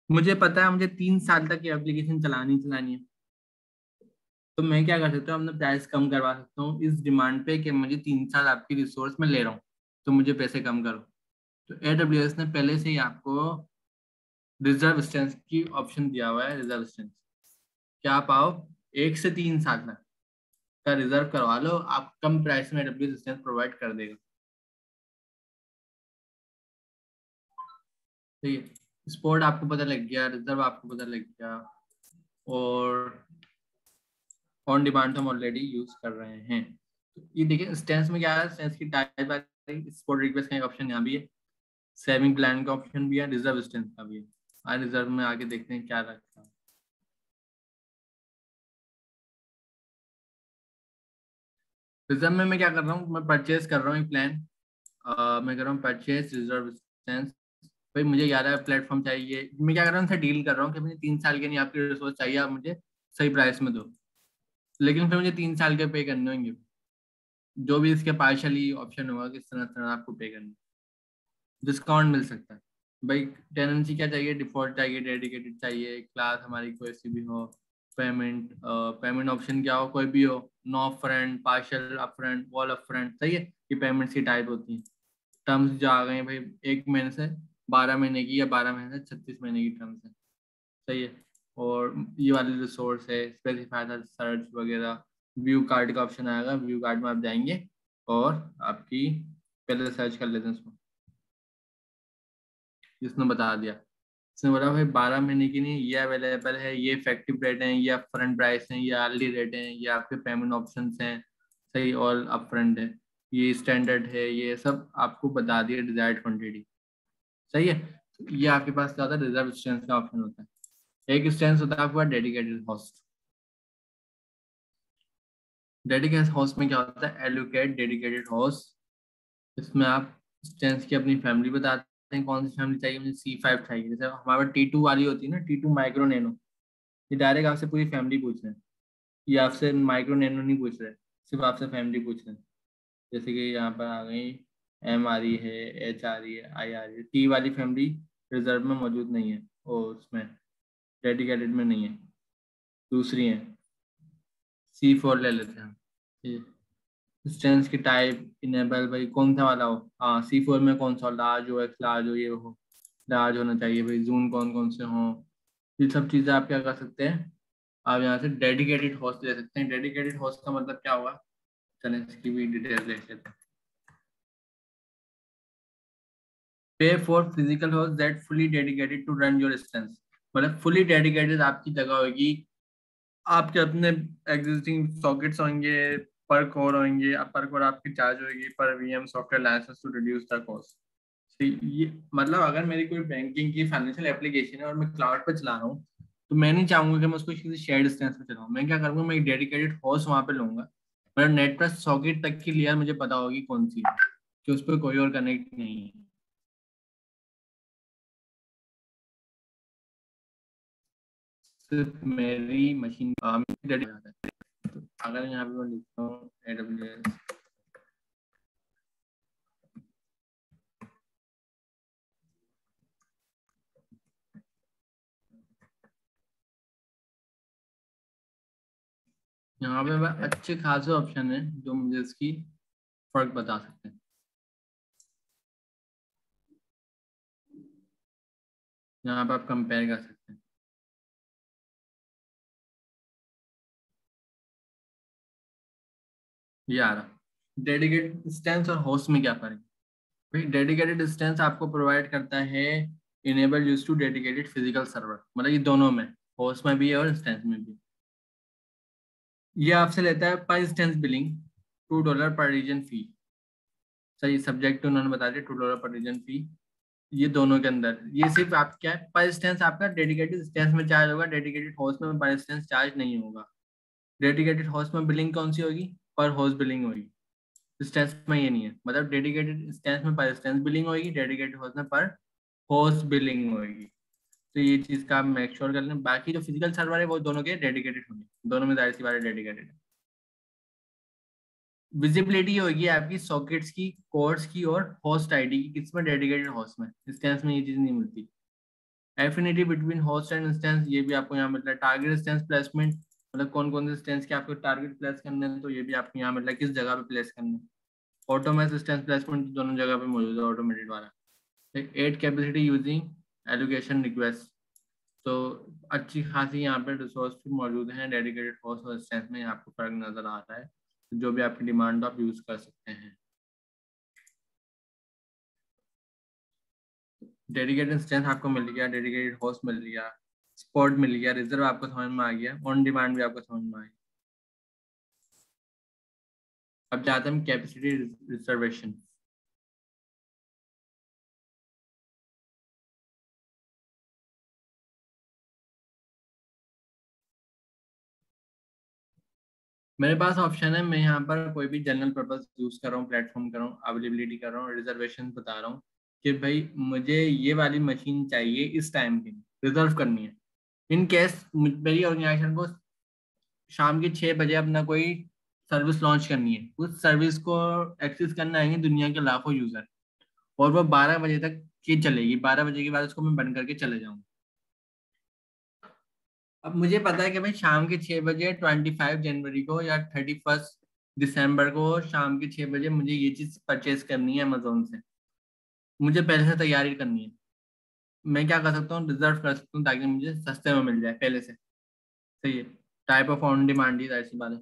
मुझे पता है मुझे 3 साल तक ये एप्लीकेशन चलानी है, तो मैं क्या कर सकता हूँ, अपना प्राइस कम करवा सकता हूँ इस डिमांड पे कि मुझे 3 साल आपकी रिसोर्स में ले रहा हूँ, तो मुझे पैसे कम करो। तो AWS ने पहले से ही आपको रिजर्व इंस्टेंस की ऑप्शन दिया हुआ है। रिजर्व इंस्टेंस क्या आप आओ 1 से 3 साल तक का रिजर्व करवा लो, आप कम प्राइस में AWS इंस्टेंस प्रोवाइड कर देगा। ठीक है, स्पॉट आपको पता लग गया, रिजर्व आपको पता लग गया, और ऑन डिमांड तो हम ऑलरेडी यूज कर रहे हैं। तो ये देखिए स्टेंस में क्या है, स्टेंस की टाइप आ रही, स्पॉट रिक्वेस्ट का एक ऑप्शन यहाँ भी है, सेविंग प्लान का ऑप्शन भी है, रिजर्व स्टेंस का भी है। आज रिजर्व में आगे देखते हैं क्या रखा है। रिजर्व में मैं क्या कर रहा हूँ, मैं परचेज कर रहा हूँ एक प्लान, मैं कर रहा हूँ परचेज रिजर्व स्टेंस। भाई मुझे 11 प्लेटफॉर्म चाहिए, मैं क्या कर रहा हूँ उनसे डील कर रहा हूँ कि मुझे 3 साल के नहीं आपकी रिसोर्स चाहिए, आप मुझे सही प्राइस में दो, लेकिन फिर मुझे 3 साल के पे करने होंगे, जो भी इसके पार्शली ऑप्शन होगा किस तरह आपको पे करना, डिस्काउंट मिल सकता है। भाई टेनेंसी क्या चाहिए, डिफॉल्ट चाहिए, डेडिकेटेड चाहिए, क्लास हमारी कोई सी भी हो, पेमेंट ऑप्शन क्या हो, कोई भी हो, no upfront, partial upfront, all upfront, सही है। ये पेमेंट्स की टाइप होती है। टर्म्स जो आ गए हैं भाई, 1 महीने से 12 महीने की, या 12 महीने से 36 महीने की टर्म्स है, सही है। और ये वाले रिसोर्स है, स्पेसिफायर सर्च वगैरह, व्यू कार्ड का ऑप्शन आएगा, व्यू कार्ड में आप जाएंगे और आपकी पहले सर्च कर लेते हैं उसको, जिसने बता दिया, इसने बोला भाई 12 महीने की नहीं, ये अवेलेबल है, ये इफेक्टिव रेट है, ये अपफ्रंट प्राइस है, ये अर्ली रेट है, ये आपके पेमेंट ऑप्शंस हैं, सही, और अपफ्रंट है, ये स्टैंडर्ड है, ये सब आपको बता दिया, डिजायर्ड क्वांटिटी, सही है। तो ये आपके पास क्या होता है, रिजर्व स्टेंस का ऑप्शन होता है। एक स्टेंस होता है आपके पास डेडिकेटेड होस्ट। डेडिकेटेड होस्ट में क्या होता है, एलोकेट डेडिकेटेड होस्ट। इसमें आप स्टेंस की अपनी फैमिली बताते हैं, कौन सी फैमिली चाहिए, मुझे C5 चाहिए, जैसे हमारे T2 वाली होती है ना, T2 माइक्रो नैनो, ये डायरेक्ट आपसे पूरी फैमिली पूछ रहे हैं, ये आपसे माइक्रो नैनो नहीं पूछ रहे, सिर्फ आपसे फैमिली पूछ रहे हैं। जैसे कि यहाँ पर आ गई M आ रही है, H आ रही है, I आ रही है। T वाली फैमिली रिजर्व में मौजूद नहीं है, और उसमें डेडिकेटेड में नहीं है, दूसरी है। C4 ले लेते हैं हम। स्टेंस की टाइप इनेबल, भाई कौन सा वाला हो, हाँ C4 में कौन सा, लार्ज हो, एक्स लार्ज हो, ये हो, लार्ज होना चाहिए भाई, जून कौन कौन से हो, ये सब चीज़ें आप क्या कर सकते हैं, आप यहाँ से डेडिकेटेड होस्ट ले सकते हैं। डेडिकेटेड होस्ट का मतलब क्या हुआ, चलें इसकी भी डिटेल देख लेते हैं। Pay for physical host that fully dedicated to run your instance, मतलब फुली डेडिकेटेड आपकी जगह होगी, आपके अपने एग्जिस्टिंग सॉकेट्स होंगे, पर कोर होंगे, पर कोर आपकी चार्ज होगी पर VM software license to reduce the cost. ये मतलब अगर मेरी कोई बैंकिंग की फाइनेंशियल एप्लीकेशन है और मैं क्लाउड पर चला रहा हूँ, तो मैं नहीं चाहूंगा कि मैं उसको किसी शेयर्ड इंस्टेंस पे चलाऊं, मैं क्या करूंगा, मैं एक डेडिकेटेड होस्ट वहां पे लूंगा, मतलब नेट पर सॉकेट तक की लेयर मुझे पता होगी कौन सी है, कि उस पर कोई और कनेक्ट नहीं है। सिर्फ मेरी मशीन अगर यहाँ पे मैं लिखता हूँ AWS यहाँ पे अच्छे खासे ऑप्शन है जो मुझे इसकी फर्क बता सकते हैं। यहाँ पे आप कंपेयर कर सकते हैं। ये आ रहा डेडिकेटेड इंस्टेंस और होस्ट में क्या फर्क है भाई। डेडिकेटेड इंस्टेंस आपको प्रोवाइड करता है enable use to dedicated physical server, मतलब ये दोनों में, होस्ट में भी है और इंस्टेंस में भी। ये आपसे लेता है पर इंस्टेंस बिलिंग $2 पर रीजन फी। सही सब्जेक्ट उन्होंने बता दिया, $2 पर रीजन फी। ये दोनों के अंदर ये सिर्फ आप क्या है, पर इंस्टेंस आपका डेडिकेटेड इंस्टेंस में चार्ज होगा, डेडिकेटेड होस्ट में पर इंस्टेंस चार्ज नहीं होगा। डेडिकेटेड होस्ट में बिलिंग कौन सी होगी, पर होस्ट बिलिंग होगी। इंस्टेंस में ये नहीं है, मतलब डेडिकेटेड इंस्टेंस में पर इंस्टेंस बिलिंग होगी, डेडिकेटेड होस्ट में पर होस्ट बिलिंग होगी। तो ये चीज का आप मेक श्योर कर लें। बाकी जो फिजिकल सर्वर है वो दोनों के डेडिकेटेड होंगे, दोनों में जाहिर सी बात है डेडिकेटेड है। विजिबिलिटी होगी आपकी सॉकेट्स की, कोर्स की और होस्ट आईडी की, किसमें डेडिकेटेड होस्ट में, इंस्टेंस में ये चीज नहीं मिलती। Affinity between host and instance ये भी आपको यहाँ मिलता है। टारगेट इंस्टेंस प्लेसमेंट, मतलब कौन कौन से इंस्टेंस के आपको टारगेट प्लेस करने हैं, तो ये भी आपको यहाँ मिलता है किस जगह पे प्लेस करना है। ऑटोमेटिक इंस्टेंस प्लेसमेंट दोनों जगह पे मौजूद है, ऑटोमेटेड वाला। Add capacity using allocation request, तो अच्छी खासी यहाँ पे रिसोर्स भी मौजूद हैं डेडिकेटेड होस्ट और इंस्टेंस में, आपको फर्क नजर आ रहा है। जो भी आपकी डिमांड आप यूज कर सकते हैं। डेडिकेटेड इंस्टेंस आपको मिल गया, डेडिकेटेड होस्ट मिल गया, स्पॉट मिल गया, रिजर्व आपको समझ में आ गया, ऑन डिमांड भी आपको समझ में आ गया। अब जाते हैं कैपेसिटी रिजर्वेशन। मेरे पास ऑप्शन है, मैं यहाँ पर कोई भी जनरल पर्पस यूज कर रहा हूँ, प्लेटफॉर्म कर रहा हूँ, अवेलेबिलिटी कर रहा हूँ, रिजर्वेशन बता रहा हूँ कि भाई मुझे ये वाली मशीन चाहिए इस टाइम की, रिजर्व करनी है। इन केस मेरी ऑर्गेनाइजेशन को शाम के 6 बजे अपना कोई सर्विस लॉन्च करनी है, उस सर्विस को एक्सेस करने आएंगे दुनिया के लाखों यूजर, और वो 12 बजे तक की चलेगी, 12 बजे के बाद उसको मैं बंद करके चले जाऊंगा। अब मुझे पता है कि भाई शाम के 6 बजे 25 जनवरी को या 31 दिसंबर को शाम के 6 बजे मुझे ये चीज परचेज करनी है अमेजोन से, मुझे पहले से तैयारी करनी है। मैं क्या कर सकता हूँ, रिजर्व कर सकता हूँ ताकि मुझे सस्ते में मिल जाए पहले से। सही है, टाइप ऑफ ऑन डिमांड ही ऐसी बात है।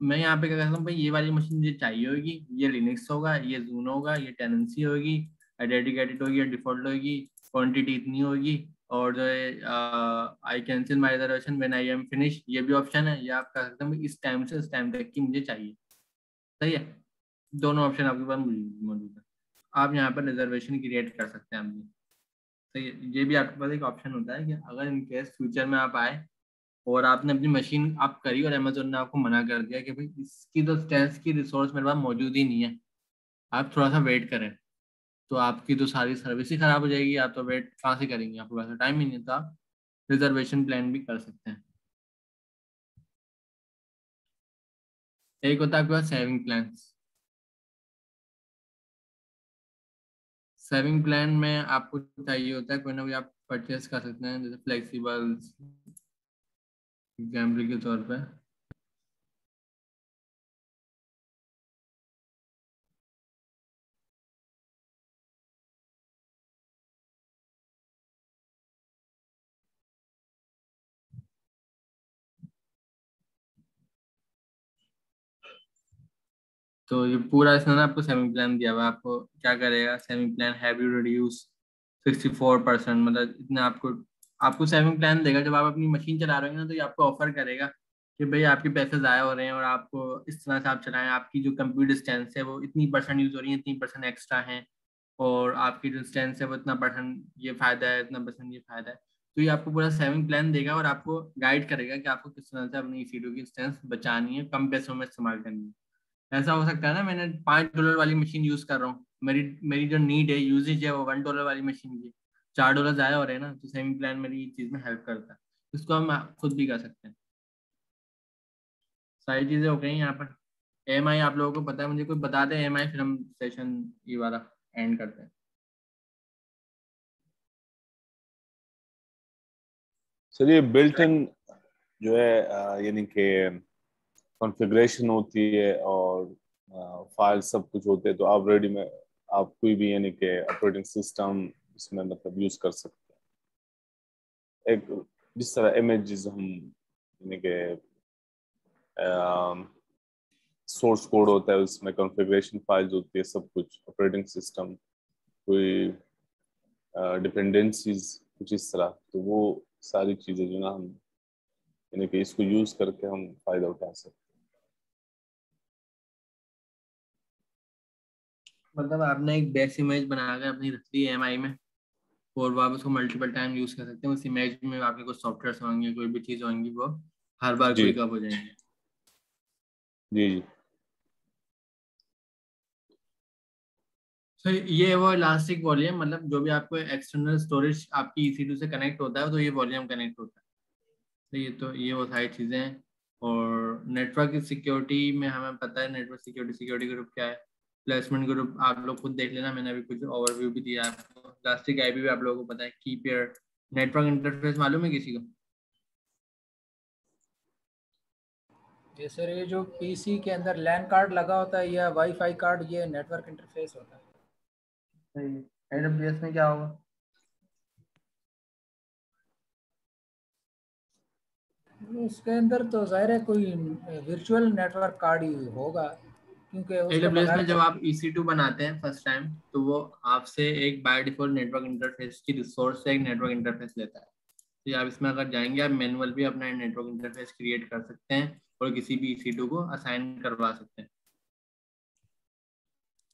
मैं यहाँ पे क्या करता हूँ, भाई ये वाली मशीन मुझे चाहिए होगी, ये लिनक्स होगा, ये जून होगा, ये टेनेंसी होगी, डेडिकेटेड होगी या डिफॉल्ट होगी, क्वांटिटी इतनी होगी, और जो है I cancel my reservation when I am finish, ये भी ऑप्शन है। ये आप कर सकते हैं इस टाइम से इस टाइम तक की मुझे चाहिए। सही है, दोनों ऑप्शन आपके पास मौजूद है। आप यहाँ पर रिजर्वेशन क्रिएट कर सकते हैं अपनी। सही है, ये भी आपके पास एक ऑप्शन होता है कि अगर इन केस फ्यूचर में आप आए और आपने अपनी मशीन आप करी और अमेजोन ने आपको मना कर दिया कि भाई इसकी तो स्टेंस की रिसोर्स मेरे पास मौजूद ही नहीं है, आप थोड़ा सा वेट करें, तो आपकी तो सारी सर्विस ही खराब हो जाएगी। आप तो वेट कहाँ से करेंगे, आपके पास टाइम ही नहीं है, तो आप रिजर्वेशन प्लान भी कर सकते हैं। एक होता है आपके पास सेविंग प्लान। सेविंग प्लान में आपको चाहिए होता है कोई ना कोई आप परचेस कर सकते हैं, जैसे फ्लेक्सिबल एग्जाम्पल के तौर पर। तो ये पूरा इसने ना आपको सेविंग प्लान दिया हुआ है। आपको क्या करेगा, saving plan have you reduce 64%, मतलब इतना आपको आपको सेविंग प्लान देगा। जब आप अपनी मशीन चला रहे हो ना, तो ये आपको ऑफर करेगा कि भाई आपके पैसे ज़ाया हो रहे हैं और आपको इस तरह से आप चलाएं, आपकी जो कंप्यूटर डिस्टेंस है वो इतनी % यूज़ हो रही है, इतनी % एक्स्ट्रा है, और आपकी जो डिस्टेंस है वो इतना % ये फ़ायदा है, इतना % ये फ़ायदा है। तो ये आपको पूरा सेविंग प्लान देगा और आपको गाइड करेगा कि आपको किस तरह से अपनी EC2 की इंस्टेंस बचानी है, कम पैसों में इस्तेमाल करनी है। ऐसा हो सकता है ना, मैंने $5 वाली मशीन यूज कर रहा हूँ, मेरी मेरी जो नीड है, यूजेज है, वो $1 वाली मशीन की, $4 जाया हो रहे हैं ना, तो सेविंग प्लान मेरी चीज में हेल्प करता है। इसको हम खुद भी कर सकते हैं। सारी चीजें हो गई यहाँ पर। EMI आप लोगों को पता है, मुझे कोई बता दे EMI, फिर हम सेशन ये वाला एंड करते हैं। सर ये बिल्ट इन जो है यानी कि कॉन्फ़िगरेशन होती है और फाइल सब कुछ होते हैं, तो आप रेडी में आप कोई भी यानी कि ऑपरेटिंग सिस्टम इसमें मतलब यूज कर सकते हैं। एक जिस तरह इमेजेस हम यानी कि सोर्स कोड होता है, उसमें कॉन्फ़िगरेशन फाइल्स होती है, सब कुछ ऑपरेटिंग सिस्टम, कोई डिपेंडेंसीज कुछ इस तरह, तो वो सारी चीज़ें जो ना हम यानी कि इसको यूज करके हम फायदा उठा सकते हैं। मतलब आपने एक बेस इमेज बनाकर अपनी रख दी EMI में, और आप उसको मल्टीपल टाइम यूज कर सकते हैं। उस इमेज में आपके कुछ सॉफ्टवेयर होंगे, कोई भी चीज़ होंगी, वो हर बार जी क्विक अप हो जाएंगे। जी जी। तो ये वो इलास्टिक वॉल्यूम, मतलब जो भी आपको एक्सटर्नल स्टोरेज आपकी EC2 से कनेक्ट होता है, तो ये वॉल्यूम कनेक्ट होता है। तो ये वो सारी चीज़ें हैं। और नेटवर्क सिक्योरिटी में हमें पता है, नेटवर्क सिक्योरिटी ग्रुप क्या है, प्लेसमेंट ग्रुप आप लोग खुद देख लेना, मैंने अभी कुछ ओवरव्यू भी दिया है आपको। इलास्टिक आईपी भी आप लोगों को पता है। की पेयर नेटवर्क इंटरफेस मालूम है किसी को? ये सर, ये जो पीसी के अंदर लैन कार्ड लगा होता है या वाईफाई कार्ड, ये नेटवर्क इंटरफेस होता है। सही है। AWS में क्या होगा? उसके अंदर तो जाहिर है कोई वर्चुअल नेटवर्क कार्ड ही होगा, क्योंकि उसके AWS बगैर में तो जब आप EC2 बनाते हैं फर्स्ट टाइम, तो वो आपसे एक बाय डिफॉल्ट नेटवर्क इंटरफेस की रिसोर्स से एक नेटवर्क इंटरफेस लेता है। तो आप इसमें अगर जाएंगे, आप मैनुअल भी अपना नेटवर्क इंटरफेस क्रिएट कर सकते हैं और किसी भी EC2 को असाइन करवा सकते हैं।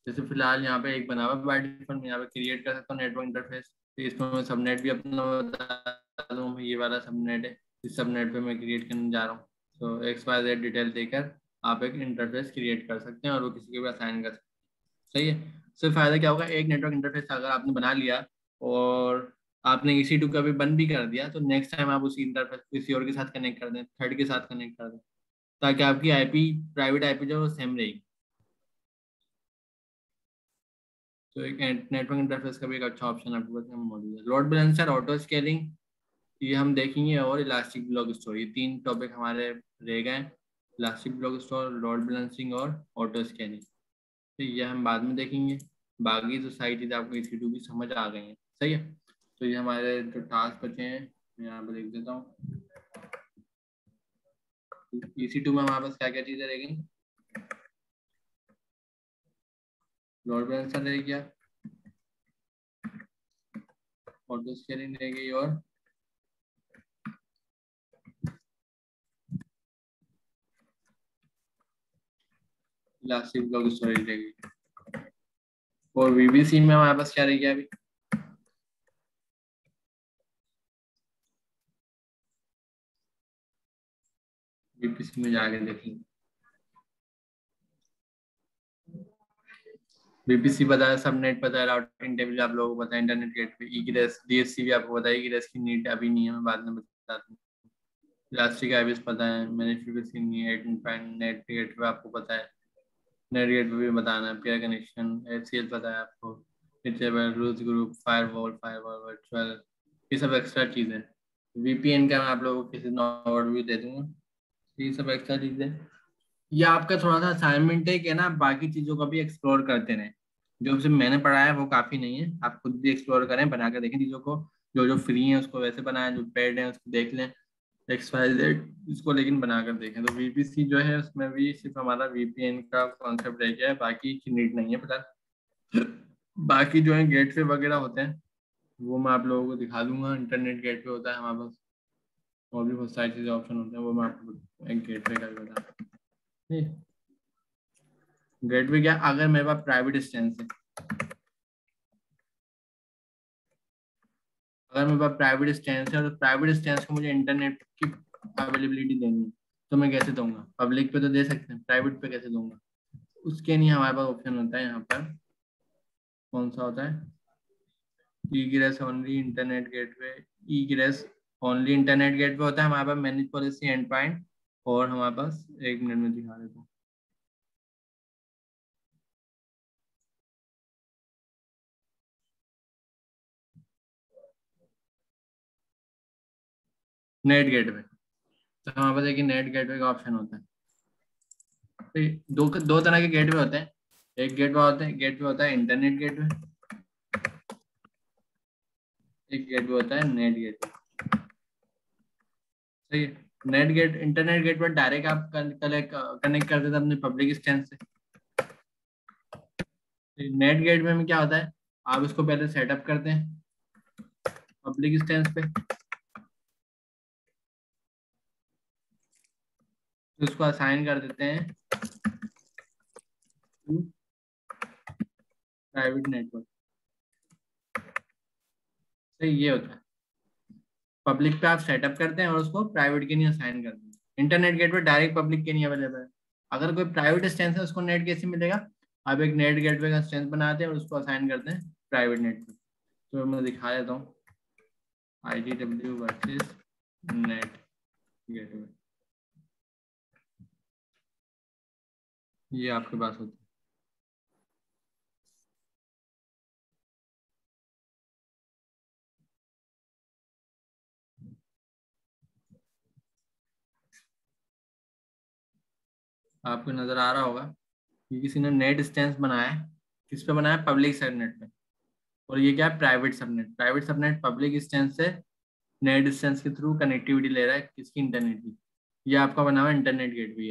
जैसे फिलहाल यहाँ पे एक बना हुआ बाय डिफॉल्ट, मैं यहाँ पे क्रिएट कर सकता हूँ नेटवर्क इंटरफेस। तो इसमें मैं सबनेट भी अपना बता दूँ, ये वाला सबनेट है, इस सबनेट पे मैं क्रिएट करने जा रहा हूँ। तो XYZ डिटेल देकर आप एक इंटरफेस क्रिएट कर सकते हैं और वो किसी को भी असाइन कर सकते हैं। सही है। सिर्फ फायदा क्या होगा, एक नेटवर्क इंटरफेस अगर आपने बना लिया और आपने EC2 का भी बंद भी कर दिया, तो नेक्स्ट टाइम आप उसी इंटरफेस किसी और के साथ कनेक्ट कर दें, थर्ड के साथ कनेक्ट कर दें, ताकि आपकी आईपी, प्राइवेट आईपी जो है वो सेम रहेगी। तो एक नेटवर्क इंटरफेस का भी एक अच्छा ऑप्शन आपके पास में मौजूद है। लोड बैलेंसर, ऑटो स्केलिंग, ये हम देखेंगे, और इलास्टिक ब्लॉक स्टोर, ये 3 टॉपिक हमारे रह गए। Elastic block store, load balancing और ऑटो स्केलिंग, तो ये हम बाद में देखेंगे। बाकी तो सारी चीज़ें आपको EC2 की समझ आ गई हैं। सही है। तो ये हमारे जो टास्क बचे हैं, मैं यहाँ पर लिख देता हूँ। EC2 में हमारे पास क्या क्या चीज़ें रह गई? लोड बैलेंसर रह गया, ऑटो स्केलिंग रह गई, और इलास्टिक ब्लॉक स्टोरेज रह गई। और VPC में हमारे पास क्या रह गया अभी? VPC में जाके देखेंगे। VPC पता है, सबनेट पता है, राउटिंग टेबल आप लोगों को पता है, इंटरनेट गेटवे, egress, DSC भी आपको पता है। egress की नीड अभी नहीं है, मैं बाद में बताता हूँ। इलास्टिक आईपीएस पता है, मैंने VPC नहीं है। नेट गेटवे आपको पता है, नेट गेटवे भी बताना है। पेयर कनेक्शन, HCL पता है आपको, reachable, rules group, firewall, virtual, ये सब एक्स्ट्रा चीज़ें। VPN का मैं आप लोगों को किसी ओवरव्यू दे दूंगा। ये सब एक्स्ट्रा चीज़ें, ये आपका थोड़ा सा असाइनमेंट है कि ना, बाकी चीज़ों का भी एक्सप्लोर करते रहें। जो सिर्फ मैंने पढ़ा है वो काफ़ी नहीं है, आप खुद भी एक्सप्लोर करें, बना कर देखें चीज़ों को। जो जो फ्री है उसको वैसे बनाएं, जो पेड है उसको देख लें, XYZ इसको लेकिन बनाकर देखें। तो VPC जो है उसमें भी सिर्फ हमारा VPN का कॉन्सेप्ट रह गया है, बाकी की नीड नहीं है फिलहाल। बाकी जो है गेटवे वगैरह होते हैं, वो मैं आप लोगों को दिखा दूंगा। इंटरनेट गेटवे होता है हमारे पास, और भी बहुत सारी चीज़ें ऑप्शन होते हैं, वो मैं आपको एक गेटवे का भी बता। गेटवे क्या, अगर मेरे पास प्राइवेट इंस्टेंस है, अगर मेरे पास प्राइवेट इंस्टेंस है तो प्राइवेट इंस्टेंस को मुझे इंटरनेट की अवेलेबिलिटी देनी है, तो मैं कैसे दूंगा? पब्लिक पे तो दे सकते हैं, प्राइवेट पे कैसे दूंगा? उसके लिए हमारे पास ऑप्शन होता है यहाँ पर, कौन सा होता है? egress only internet gateway. egress only internet gateway होता है हमारे पास, मैनेज पॉलिसी एंड पॉइंट, और हमारे पास, एक मिनट में दिखा देता हूँ। नेट गेटवे, तो हमारे पास एक नेट गेटवे का ऑप्शन होता है। तो दो दो तरह के गेटवे होते हैं। एक गेटवे होता है इंटरनेट गेटवे, एक गेटवे होता है नेट गेटवे। सही है। NAT gate internet gateway direct आप कनेक्ट करते थे अपने पब्लिक इंस्टेंस से। नेट गेटवे में क्या होता है, आप इसको पहले सेटअप करते हैं पब्लिक इंस्टेंस पे, तो उसको असाइन कर देते हैं प्राइवेट नेटवर्क। तो ये होता है, पब्लिक पे आप सेटअप करते हैं और उसको प्राइवेट के लिए असाइन करते हैं। इंटरनेट गेटवे डायरेक्ट पब्लिक के लिए अवेलेबल है। अगर कोई प्राइवेट इंस्टेंस है उसको नेट कैसे मिलेगा? आप एक नेट गेटवे का इंस्टेंस बनाते हैं और उसको असाइन करते हैं प्राइवेट नेटवर्क। तो मैं दिखा देता हूँ IDW वर्सेस नेट गेटवे, ये आपके पास होता है। आपको नजर आ रहा होगा कि किसी ने नेट इंस्टेंस बनाया है, किस पे बनाया? पब्लिक सबनेट पे। और ये क्या है? Private subnet. Private subnet public instance से नेट इंस्टेंस के थ्रू कनेक्टिविटी ले रहा है, किसकी? इंटरनेट की। ये आपका बना हुआ इंटरनेट गेटवे।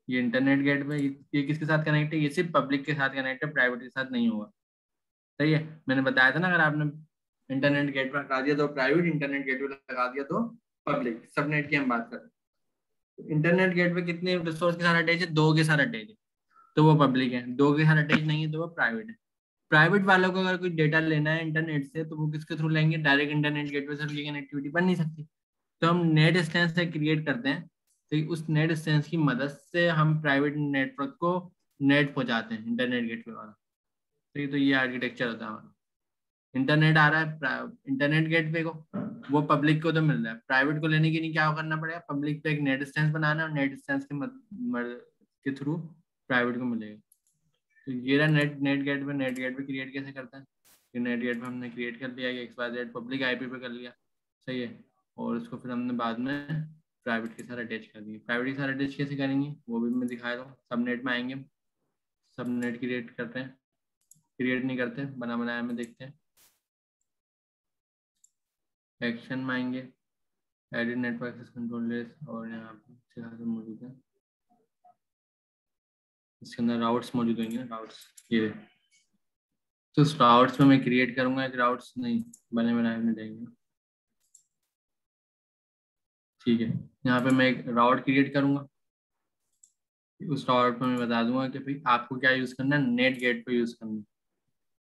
ये इंटरनेट गेटवे, ये किसके साथ कनेक्ट है? ये सिर्फ पब्लिक के साथ कनेक्ट है, प्राइवेट के साथ नहीं होगा। सही है। मैंने बताया था ना, अगर आपने इंटरनेट गेटवे लगा दिया तो प्राइवेट, इंटरनेट गेटवे लगा दिया तो पब्लिक। सबनेट की हम बात करें, इंटरनेट गेटवे कितने रिसोर्स के साथ अटैच है? 2 के साथ अटैच है, तो वो पब्लिक है। 2 के साथ अटैच नहीं है तो वो प्राइवेट है। प्राइवेट वालों को अगर कोई डेटा लेना है इंटरनेट से तो वो किसके थ्रू लेंगे? डायरेक्ट इंटरनेट गेटवे से उनकी कनेक्टिविटी बन नहीं सकती। तो हम नेट इंस्टेंस से क्रिएट करते हैं, तो उस नेट इंस्टेंस की मदद से हम प्राइवेट नेटवर्क को नेट पहुंचाते हैं, इंटरनेट गेटवे वाला। तो ये आर्किटेक्चर होता है हमारा। इंटरनेट आ रहा है इंटरनेट गेटवे को, वो पब्लिक को तो मिल रहा है। प्राइवेट को लेने के लिए क्या करना पड़ेगा? पब्लिक पे एक नेट इंस्टेंस बनाना है और नेट इंस्टेंस के थ्रू प्राइवेट को मिलेगा। तो ये रहा net gateway. Net gateway create कैसे करता है? कि नेट गेटवे हमने क्रिएट कर लिया, XYZ पब्लिक IP पे कर लिया, सही है। और उसको फिर हमने बाद में प्राइवेट के साथ अटैच कर दिया। प्राइवेट के साथ अटैच कैसे करेंगे वो भी मैं दिखा रहा हूँ। सबनेट में आएंगे, सबनेट क्रिएट करते हैं, क्रिएट नहीं करते, बना बनाया में देखते हैं। एक्शन में आएंगे, edit network access control list, और यहाँ पे मौजूद है। इसके अंदर राउट्स मौजूद होंगे ना, राउट्स ये। तो उस राउट्स में मैं क्रिएट करूंगा एक राउट्स, नहीं बने बनाए में जाएंगे, ठीक है। यहाँ पे मैं एक राउट क्रिएट करूंगा। उस राउट पे मैं बता दूंगा कि भाई आपको क्या यूज करना है, नेट गेट पे यूज करना है।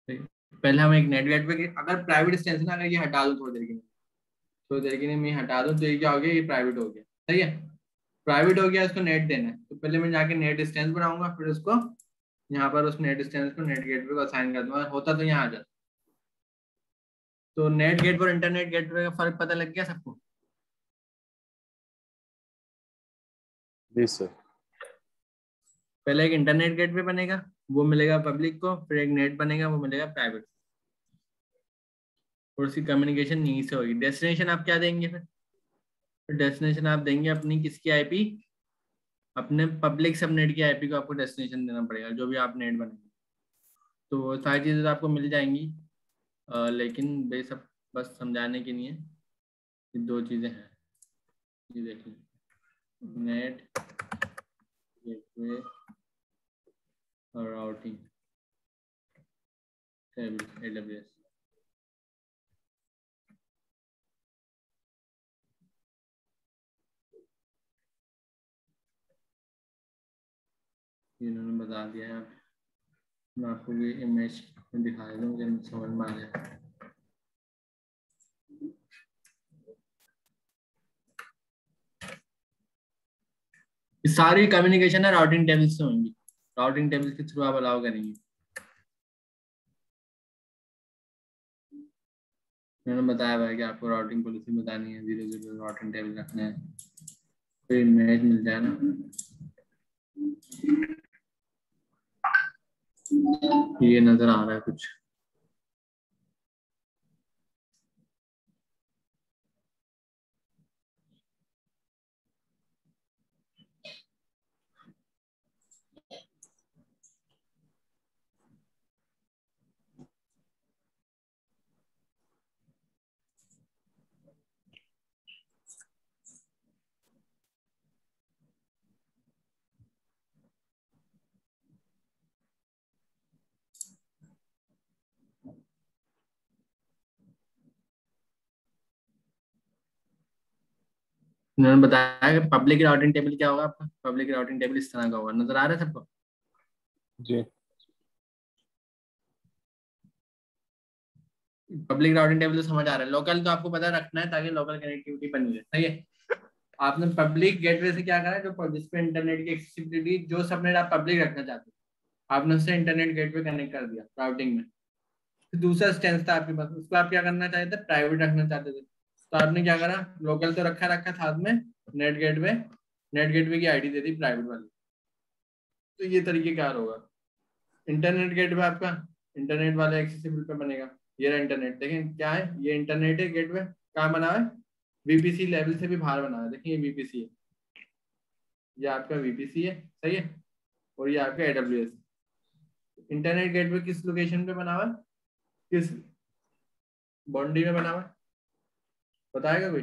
ठीक है? पहले हम एक नेट गेट पे, अगर प्राइवेट इंस्टेंस ना, अगर ये हटा दूं थोड़ी देर के लिए, थोड़ी देर के लिए मैं हटा दूं तो ये क्या हो गया? ये प्राइवेट हो गया। सही है, प्राइवेट हो गया, इसको नेट देना है। तो पहले मैं जाके नेट इंस्टेंस बनाऊंगा, फिर उसको यहाँ पर उस नेट इंस्टेंस को नेट गेटवे को असाइन कर दूंगा, होता तो यहाँ आ जाता। तो नेट गेटवे और इंटरनेट गेटवे का फर्क पता लग गया सबको? जी सर। पहले एक इंटरनेट गेटवे बनेगा, वो मिलेगा पब्लिक को, फिर एक नेट बनेगा, वो मिलेगा प्राइवेट। और उसकी कम्युनिकेशन यहीं से होगी। डेस्टिनेशन आप क्या देंगे फिर डेस्टिनेशन आप देंगे अपनी किसकी IP? अपने पब्लिक सबनेट की IP को आपको डेस्टिनेशन देना पड़ेगा, जो भी आप नेट बनाएंगे। तो वो सारी चीज़ें तो आपको मिल जाएंगी, लेकिन वे सब बस समझाने के लिए ये 2 चीज़ें हैं। ये देखिए, नेट गेटवे और राउटिंग AWS। इन्होंने बता दिया है। मैं आपको ये इमेज दिखा देता हूँ, समझ में आ जाए। ये सारी कम्युनिकेशन है राउटिंग टेबल से होंगी, राउटिंग टेबल के थ्रू आप अलाउ करेंगे। उन्होंने बताया भाई कि आपको राउटिंग पॉलिसी बतानी है, 0 राउटिंग टेबल रखना है, तो इमेज मिल जाए ना, ये नजर आ रहा है कुछ। उन्होंने बताया कि पब्लिक राउटिंग टेबल क्या होगा आपका, पब्लिक राउटिंग टेबल इस तरह का होगा, नजर आ रहा है सबको? जी पब्लिक राउटिंग टेबल तो समझ आ रहा है, लोकल तो आपको पता रखना है ताकि लोकल कनेक्टिविटी बनी रहे, सही है। आपने पब्लिक गेटवे से क्या करा, जो जिसपे इंटरनेट की एक्सेसिबिलिटी, जो सबनेट आप पब्लिक रखना चाहते हो, आपने उससे इंटरनेट गेटवे कनेक्ट कर दिया राउटिंग में। फिर दूसरा स्टेंस था आपके पास, उसको आप क्या करना चाहते थे, प्राइवेट रखना चाहते थे, तो आपने क्या करा, लोकल तो रखा रखा साथ में नेट गेटवे की आईडी दे दी प्राइवेट वाली। तो ये तरीके कार होगा। इंटरनेट गेटवे आपका इंटरनेट वाले एक्सेसिबल पे बनेगा। ये रहा इंटरनेट, देखें क्या है, ये इंटरनेट है, गेटवे कहाँ बना है, वीपीसी लेवल से भी बाहर बना है, देखिए ये वीपीसी है, ये आपका वीपीसी है, सही है, और ये आपका एडब्ल्यूएस। इंटरनेट गेटवे किस लोकेशन पे बना हुआ है, किस बाउंड्री में बना हुआ है, बताएगा कोई?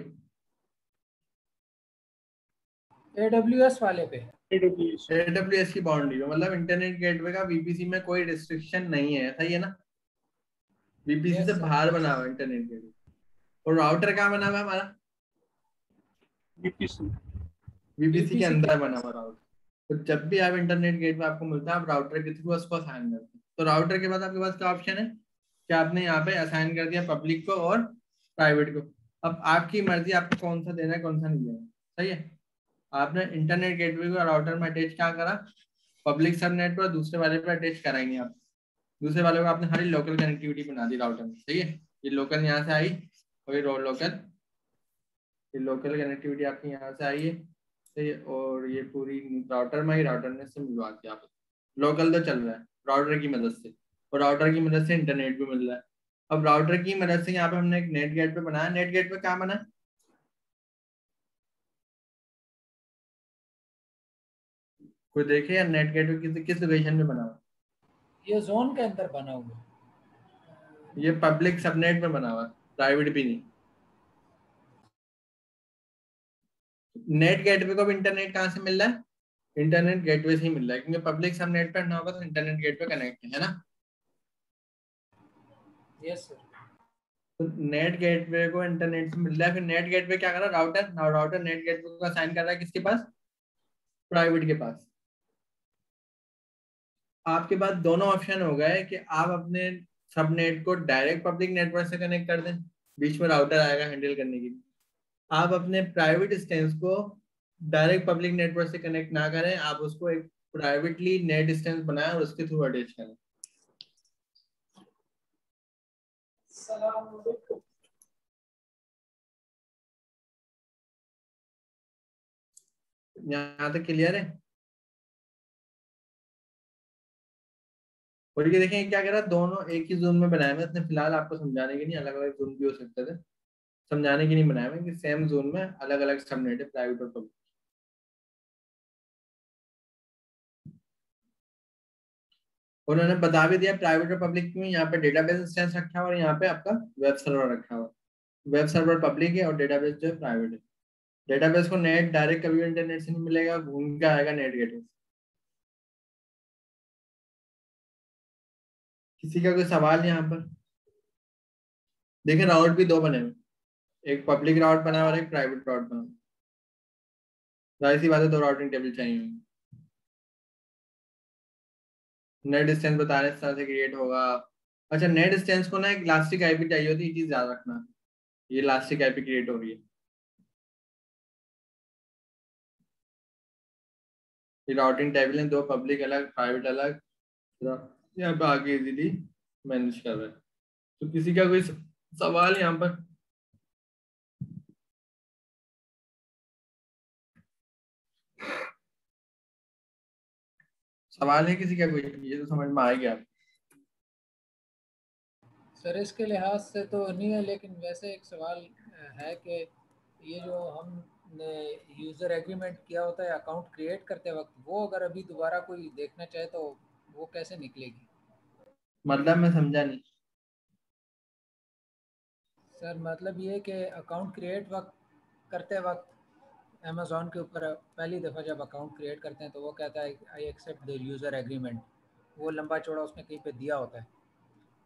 AWS वाले पे, AWS की बाउंड्री में, मतलब इंटरनेट गेटवे का वीपीसी में कोई रिस्ट्रिक्शन नहीं है, सही है ना, वीपीसी से यस सर। बाहर बना हुआ इंटरनेट गेटवे। और राउटर कहाँ बना हुआ है हमारा, वीपीसी के अंदर बना हुआ राउटर। तो जब भी आप इंटरनेट गेटवे आपको मिलता है, आप राउटर के थ्रू उसको असाइन करते हैं। तो राउटर के बाद आपके पास क्या ऑप्शन है कि आपने यहाँ पे असाइन कर दिया पब्लिक को और प्राइवेट को। अब आपकी मर्जी आपको कौन सा देना है कौन सा नहीं देना, सही है। आपने इंटरनेट गेटवे को राउटर में अटैच क्या करा, पब्लिक सबनेट पर दूसरे वाले पर अटैच कराएंगे आप, दूसरे वाले को आपने खाली लोकल कनेक्टिविटी बना दी राउटर में, सही है। ये लोकल यहाँ से आई और ये लोकल कनेक्टिविटी आपकी यहाँ से आई है, सही है। और ये पूरी राउटर में ही राउटर ने से मिलवा दिया आप, लोकल तो चल रहा है राउटर की मदद से, और राउटर की मदद से इंटरनेट भी मिल रहा है। अब राउटर की मदद से यहाँ पे हमने एक नेट गेट पे बनाया, नेट गेट पे क्या बना है, कोई देखे या नेट गेट पे किस किस लोकेशन पे बना हुआ, ये जोन के अंदर बना हुआ है, ये पब्लिक सबनेट में बना हुआ, प्राइवेट भी नहीं। नेट गेटवे को भी इंटरनेट कहाँ से मिल रहा है, इंटरनेट गेटवे से ही मिल रहा है, क्योंकि पब्लिक सबनेट पे ना होगा तो इंटरनेट गेटवे कनेक्ट है ना। Yes sir. तो नेट गेटवे को इंटरनेट से मिल रहा है, फिर नेट गेटवे क्या कर रहा है, राउटर नेट गेटवे को असाइन कर रहा है किसके पास, प्राइवेट के पास। आपके पास दोनों ऑप्शन हो गए कि आप अपने सबनेट को डायरेक्ट पब्लिक नेटवर्क से कनेक्ट कर दें, बीच में राउटर आएगा हैंडल करने के लिए। आप अपने प्राइवेट इंस्टेंस को डायरेक्ट पब्लिक नेटवर्क से कनेक्ट ना करें, आप उसको एक प्राइवेटली नेट इंस्टेंस बनाएं और उसके थ्रू अटैच करें। यहाँ तक क्लियर है? और ये देखें क्या कह रहा है, दोनों एक ही जोन में बनाए हुए हैं, फिलहाल आपको समझाने के लिए, अलग अलग जोन भी हो सकते थे, समझाने के लिए बनाए हुए कि सेम जोन में अलग अलग सबनेट है, प्राइवेट और पब्लिक। उन्होंने बता भी दिया प्राइवेट और पब्लिक में, यहाँ पे डेटाबेस इंस्टेंस रखा हुआ है और यहाँ पे आपका वेब सर्वर रखा हुआ है। वेब सर्वर पब्लिक है और डेटाबेस जो है प्राइवेट है। डेटाबेस को नेट डायरेक्ट कभी इंटरनेट से नहीं मिलेगा, घूम के आएगा नेट गेटवे। किसी का कोई सवाल यहाँ पर? देखिए राउट भी दो बने हुए, एक पब्लिक राउट बना हुआ है, एक प्राइवेट राउट बना हुआ है। जाहिर सी बात है दो राउटिंग टेबल चाहिए होंगे। नेट डिस्टेंस बता रहे इस तरह से क्रिएट होगा। अच्छा, नेट डिस्टेंस को ना एक इलास्टिक आईपी चाहिए होती है, ये चीज याद रखना। ये इलास्टिक आईपी क्रिएट हो रही है, ये राउटिंग टेबल है, 2 पब्लिक अलग प्राइवेट अलग, यहाँ पे आगे इजीली मैनेज कर रहे हैं। तो किसी का कोई सवाल यहाँ पर? सवाल है किसी का कोई? ये तो समझ में आ गया। सर इसके लिहाज से तो नहीं है, लेकिन वैसे एक सवाल है कि ये जो हमने यूज़र एग्रीमेंट किया होता है अकाउंट क्रिएट करते वक्त, वो अगर अभी दोबारा कोई देखना चाहे तो वो कैसे निकलेगी? मतलब मैं समझा नहीं। सर मतलब ये कि अकाउंट क्रिएट करते वक्त अमेज़ॉन के ऊपर पहली दफ़ा जब अकाउंट क्रिएट करते हैं तो वो कहता है I accept the user agreement, वो लंबा चौड़ा उसने कहीं पे दिया होता है।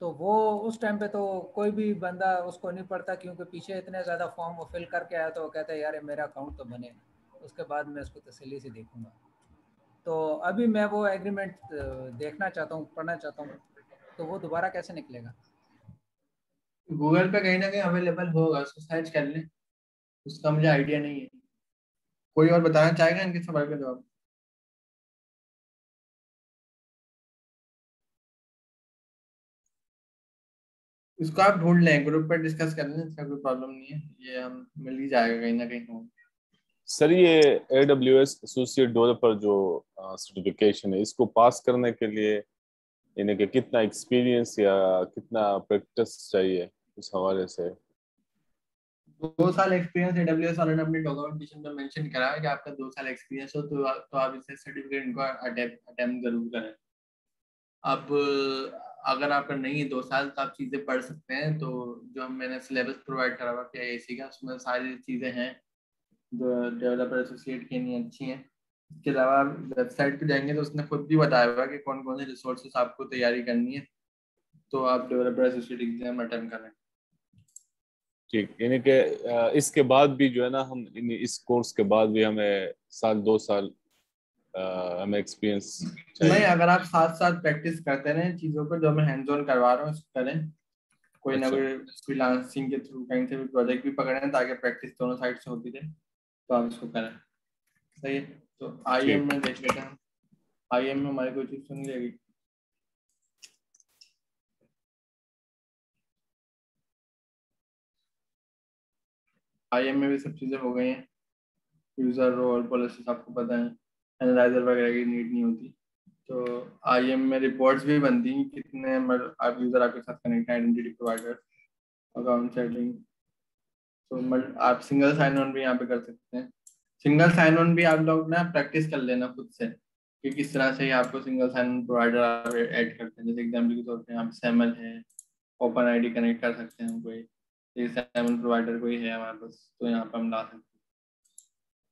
तो वो उस टाइम पे तो कोई भी बंदा उसको नहीं पढ़ता, क्योंकि पीछे इतने ज़्यादा फॉर्म वो फिल करके आया, तो वो कहता है यार मेरा अकाउंट तो बने, उसके बाद मैं उसको तसल्ली से देखूंगा। तो अभी मैं वो एग्रीमेंट देखना चाहता हूँ, पढ़ना चाहता हूँ, तो वो दोबारा कैसे निकलेगा? गूगल पे कहीं ना कहीं अवेलेबल होगा, उसको सर्च कर ले, उसका मुझे आइडिया नहीं है। कोई और बताना चाहेगा इनके सवाल का जवाब? इसको आप ढूंढ लें, ग्रुप पर डिस्कस कर लें, इसका कोई प्रॉब्लम नहीं है, ये हम मिल ही जाएगा कहीं ना कहीं हो। सर ये AWS एसोसिएट डेवलपर जो सर्टिफिकेशन है, इसको पास करने के लिए यानी कि कितना एक्सपीरियंस या कितना प्रैक्टिस चाहिए उस हवाले से? 2 साल एक्सपीरियंस AWS वालों ने अपने डॉक्यूमेंटेशन में मेंशन करा है कि आपका 2 साल एक्सपीरियंस हो तो आप इसे सर्टिफिकेट इनको अटेम्प्ट जरूर करें। अब अगर आपका नहीं है 2 साल तो आप चीज़ें पढ़ सकते हैं। तो जो मैंने सिलेबस प्रोवाइड करा हुआ PIAC का, उसमें सारी चीज़ें हैं जो डेवलपर एसोसिएट की नहीं अच्छी हैं। इसके अलावा वेबसाइट पे जाएंगे तो उसने खुद भी बताया हुआ कि कौन कौन से रिसोर्सेज आपको तैयारी करनी है, तो आप डेवलपर एसोसिएट एग्जाम अटेम्प्ट करें। ठीक, यानी कि इसके बाद भी जो है ना, हम इस कोर्स के बाद भी हमें 2 साल हमें एक्सपीरियंस नहीं, चाहिए? अगर आप साथ साथ प्रैक्टिस करते रहें चीज़ों को, जो मैं हैंड्स ऑन करवा रहा हूँ उसको करें, कोई ना अच्छा, कोई फ्रीलांसिंग के थ्रू कहीं से भी प्रोजेक्ट भी पकड़ें ताकि प्रैक्टिस दोनों साइड से होती रहे, तो आप इसको करें। सही है। तो IM ठीक। में देख लेते हैं। IM में हमारी कोई चीज़ सुन लेगी? IM में भी सब चीज़ें हो गई हैं। यूज़र रोल पॉलिसीज आपको पता है, एनालाइजर वगैरह की नीड नहीं होती। तो IM में रिपोर्ट्स भी बनती हैं, कितने आप यूज़र आपके साथ कनेक्ट हैं, आइडेंटिटी प्रोवाइडर, अकाउंट सेटिंग। तो आप सिंगल साइन ऑन भी यहाँ पे कर सकते हैं। सिंगल साइन ऑन भी आप लोग ना प्रैक्टिस कर लेना खुद से कि किस तरह से ही आपको single sign on provider add करते हैं। जैसे एग्जाम्पल के तौर पे यहाँ पे SAML है, ओपन आईडी कनेक्ट कर सकते हैं, कोई SAML प्रोवाइडर कोई है हमारे पास तो यहाँ पे हम ला सकते हैं।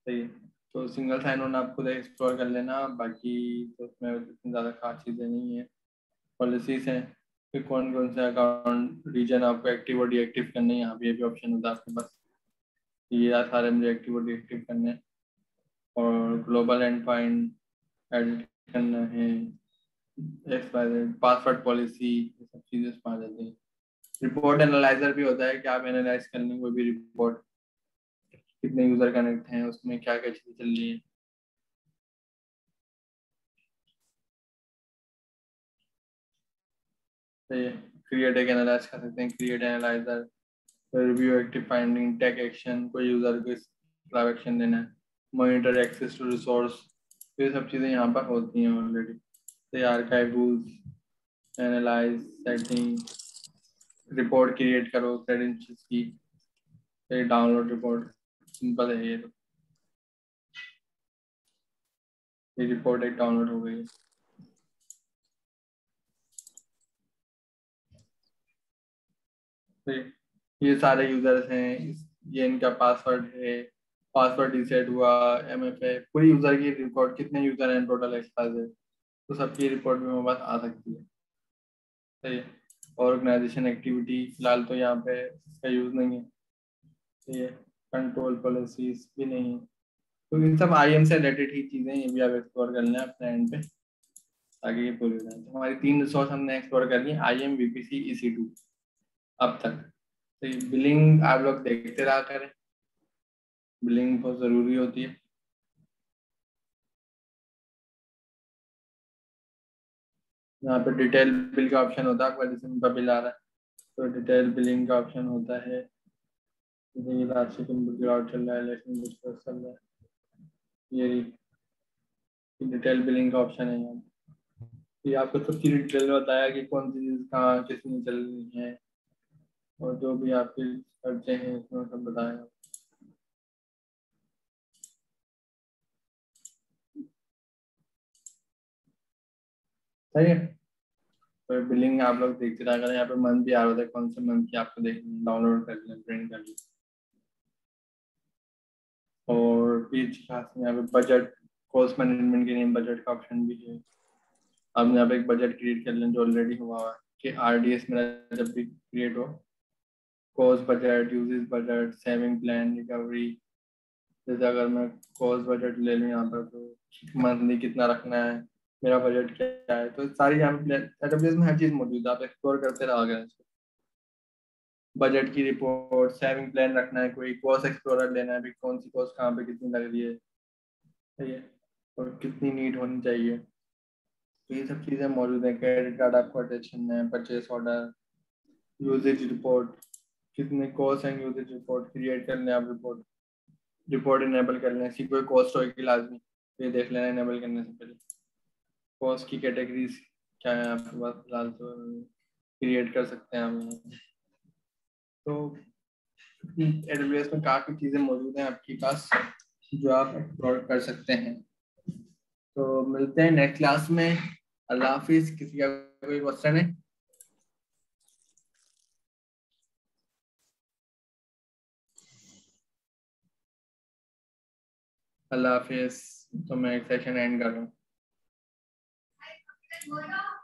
सही है। तो सिंगल साइन ऑन आप खुद एक्सप्लोर कर लेना, बाकी तो उसमें इतनी ज़्यादा खास चीज़ें नहीं है। पॉलिसीज हैं कि कौन कौन से अकाउंट रीजन आपको एक्टिव और डीएक्टिव करने हैं, यहाँ पे ये भी ऑप्शन होता है आपके पास, ये सारे मुझे एक्टिव और डीएक्टिव करने हैं। और ग्लोबल एंड फाइंड एडिट करना है, पासवर्ड पॉलिसी, ये सब चीज़ें इसमें आ जाती हैं। रिपोर्ट एनालाइजर भी होता है कि आप एनालाइज कर लें कोई भी रिपोर्ट, कितने यूज़र कनेक्ट हैं, उसमें क्या क्या चीज़ें चल रही हैं। क्रिएट एक एनालाइज कर सकते हैं, create analyser, review active finding, take action, कोई यूजर को क्लाब एक्शन देना है, मॉनिटर एक्सेस टू रिसोर्स, ये सब चीज़ें यहाँ पर होती हैं ऑलरेडी। तो archive rules, analyse, setting, report create करो क्रेडेंशियल्स की, फिर डाउनलोड रिपोर्ट, सिंपल है ये। तो ये रिपोर्ट एक डाउनलोड हो गई। फिर ये सारे यूजर्स हैं, ये इनका पासवर्ड है, पासवर्ड रीसेट हुआ, MFA, पूरी यूजर की रिपोर्ट, कितने यूजर हैं टोटल एक्सपायर है, तो सबकी रिपोर्ट भी मेरे पास आ सकती है। सही है। ऑर्गेनाइजेशन एक्टिविटी फिलहाल तो यहाँ पे इसका यूज नहीं है। सही है। कंट्रोल पॉलिसीज भी नहीं है। तो इन सब IM से रिलेटेड ही चीजें, ये भी आप एक्सप्लोर कर लें अपने एंड पे ताकि ये पूरी हो जाए। तो हमारी 3 रिसोर्स हमने एक्सप्लोर कर ली, IM, VPC, EC2 अब तक। तो बिलिंग आप लोग देखते रहा करें, बिलिंग बहुत ज़रूरी होती है। यहाँ पे डिटेल बिल का ऑप्शन होता है, आपका जैसे उनका बिल आ रहा है तो डिटेल बिलिंग का ऑप्शन होता है। जैसे ये लास्ट से कंप्यूटर आउट चल रहा है, इलेक्शन डिस्कस चल रहा है, ये डिटेल बिलिंग का ऑप्शन है यहाँ। ये आपको सब चीज़ डिटेल में बताया कि कौन सी चीज़ कहाँ कितनी चल रही है और जो भी आपके खर्चे हैं उसमें सब बताया। सही है। तो बिलिंग आप लोग देखते रहा करें, यहाँ पे मंथ भी आ रहा था, कौन से मंथ की आपको देख डाउनलोड कर लें, प्रिंट कर लें। और पेज खास यहाँ पे बजट कॉस्ट मैनेजमेंट के लिए बजट का ऑप्शन भी है। आप यहाँ पे एक बजट क्रिएट कर लें जो ऑलरेडी हुआ हुआ है कि RDS मेरा जब भी क्रिएट हो, cost budget, uses budget, saving plan, recovery. जैसे अगर मैं कॉस्ट बजट ले लूँ यहाँ पर तो मंथली कितना रखना है, मेरा बजट क्या है, तो सारी यहाँ पे AWS में हर चीज़ मौजूद है, आप एक्सप्लोर करते रहोगे। बजट की रिपोर्ट, सेविंग प्लान रखना है, कोई कॉस्ट एक्सप्लोरर लेना है भी, कौन सी कॉस्ट कहाँ पे कितनी लग रही है, सही है, और कितनी नीड होनी चाहिए, तो ये सब चीज़ें मौजूद हैं। क्रेडिट कार्ड आपको अटेंशन है, परचेस ऑर्डर, यूजेज रिपोर्ट, कितने कॉस्ट हैं, यूजेज रिपोर्ट क्रिएट कर लें आप, रिपोर्ट इनेबल कर लें। ऐसी कोई कॉस्ट होगी लाजमी तो ये देख लेना इनेबल करने से पहले। कॉस्ट की कैटेगरीज क्या है आपके पास फिलहाल, तो क्रिएट कर सकते हैं हम। तो AWS में काफ़ी चीज़ें मौजूद हैं आपके पास जो आप एक्सप्लोर कर सकते हैं। तो मिलते हैं नेक्स्ट क्लास में। अल्लाह हाफिज़। किसी का कोई क्वेश्चन है? अल्लाह हाफिज़। तो मैं सेशन एंड कर रहा हूँ।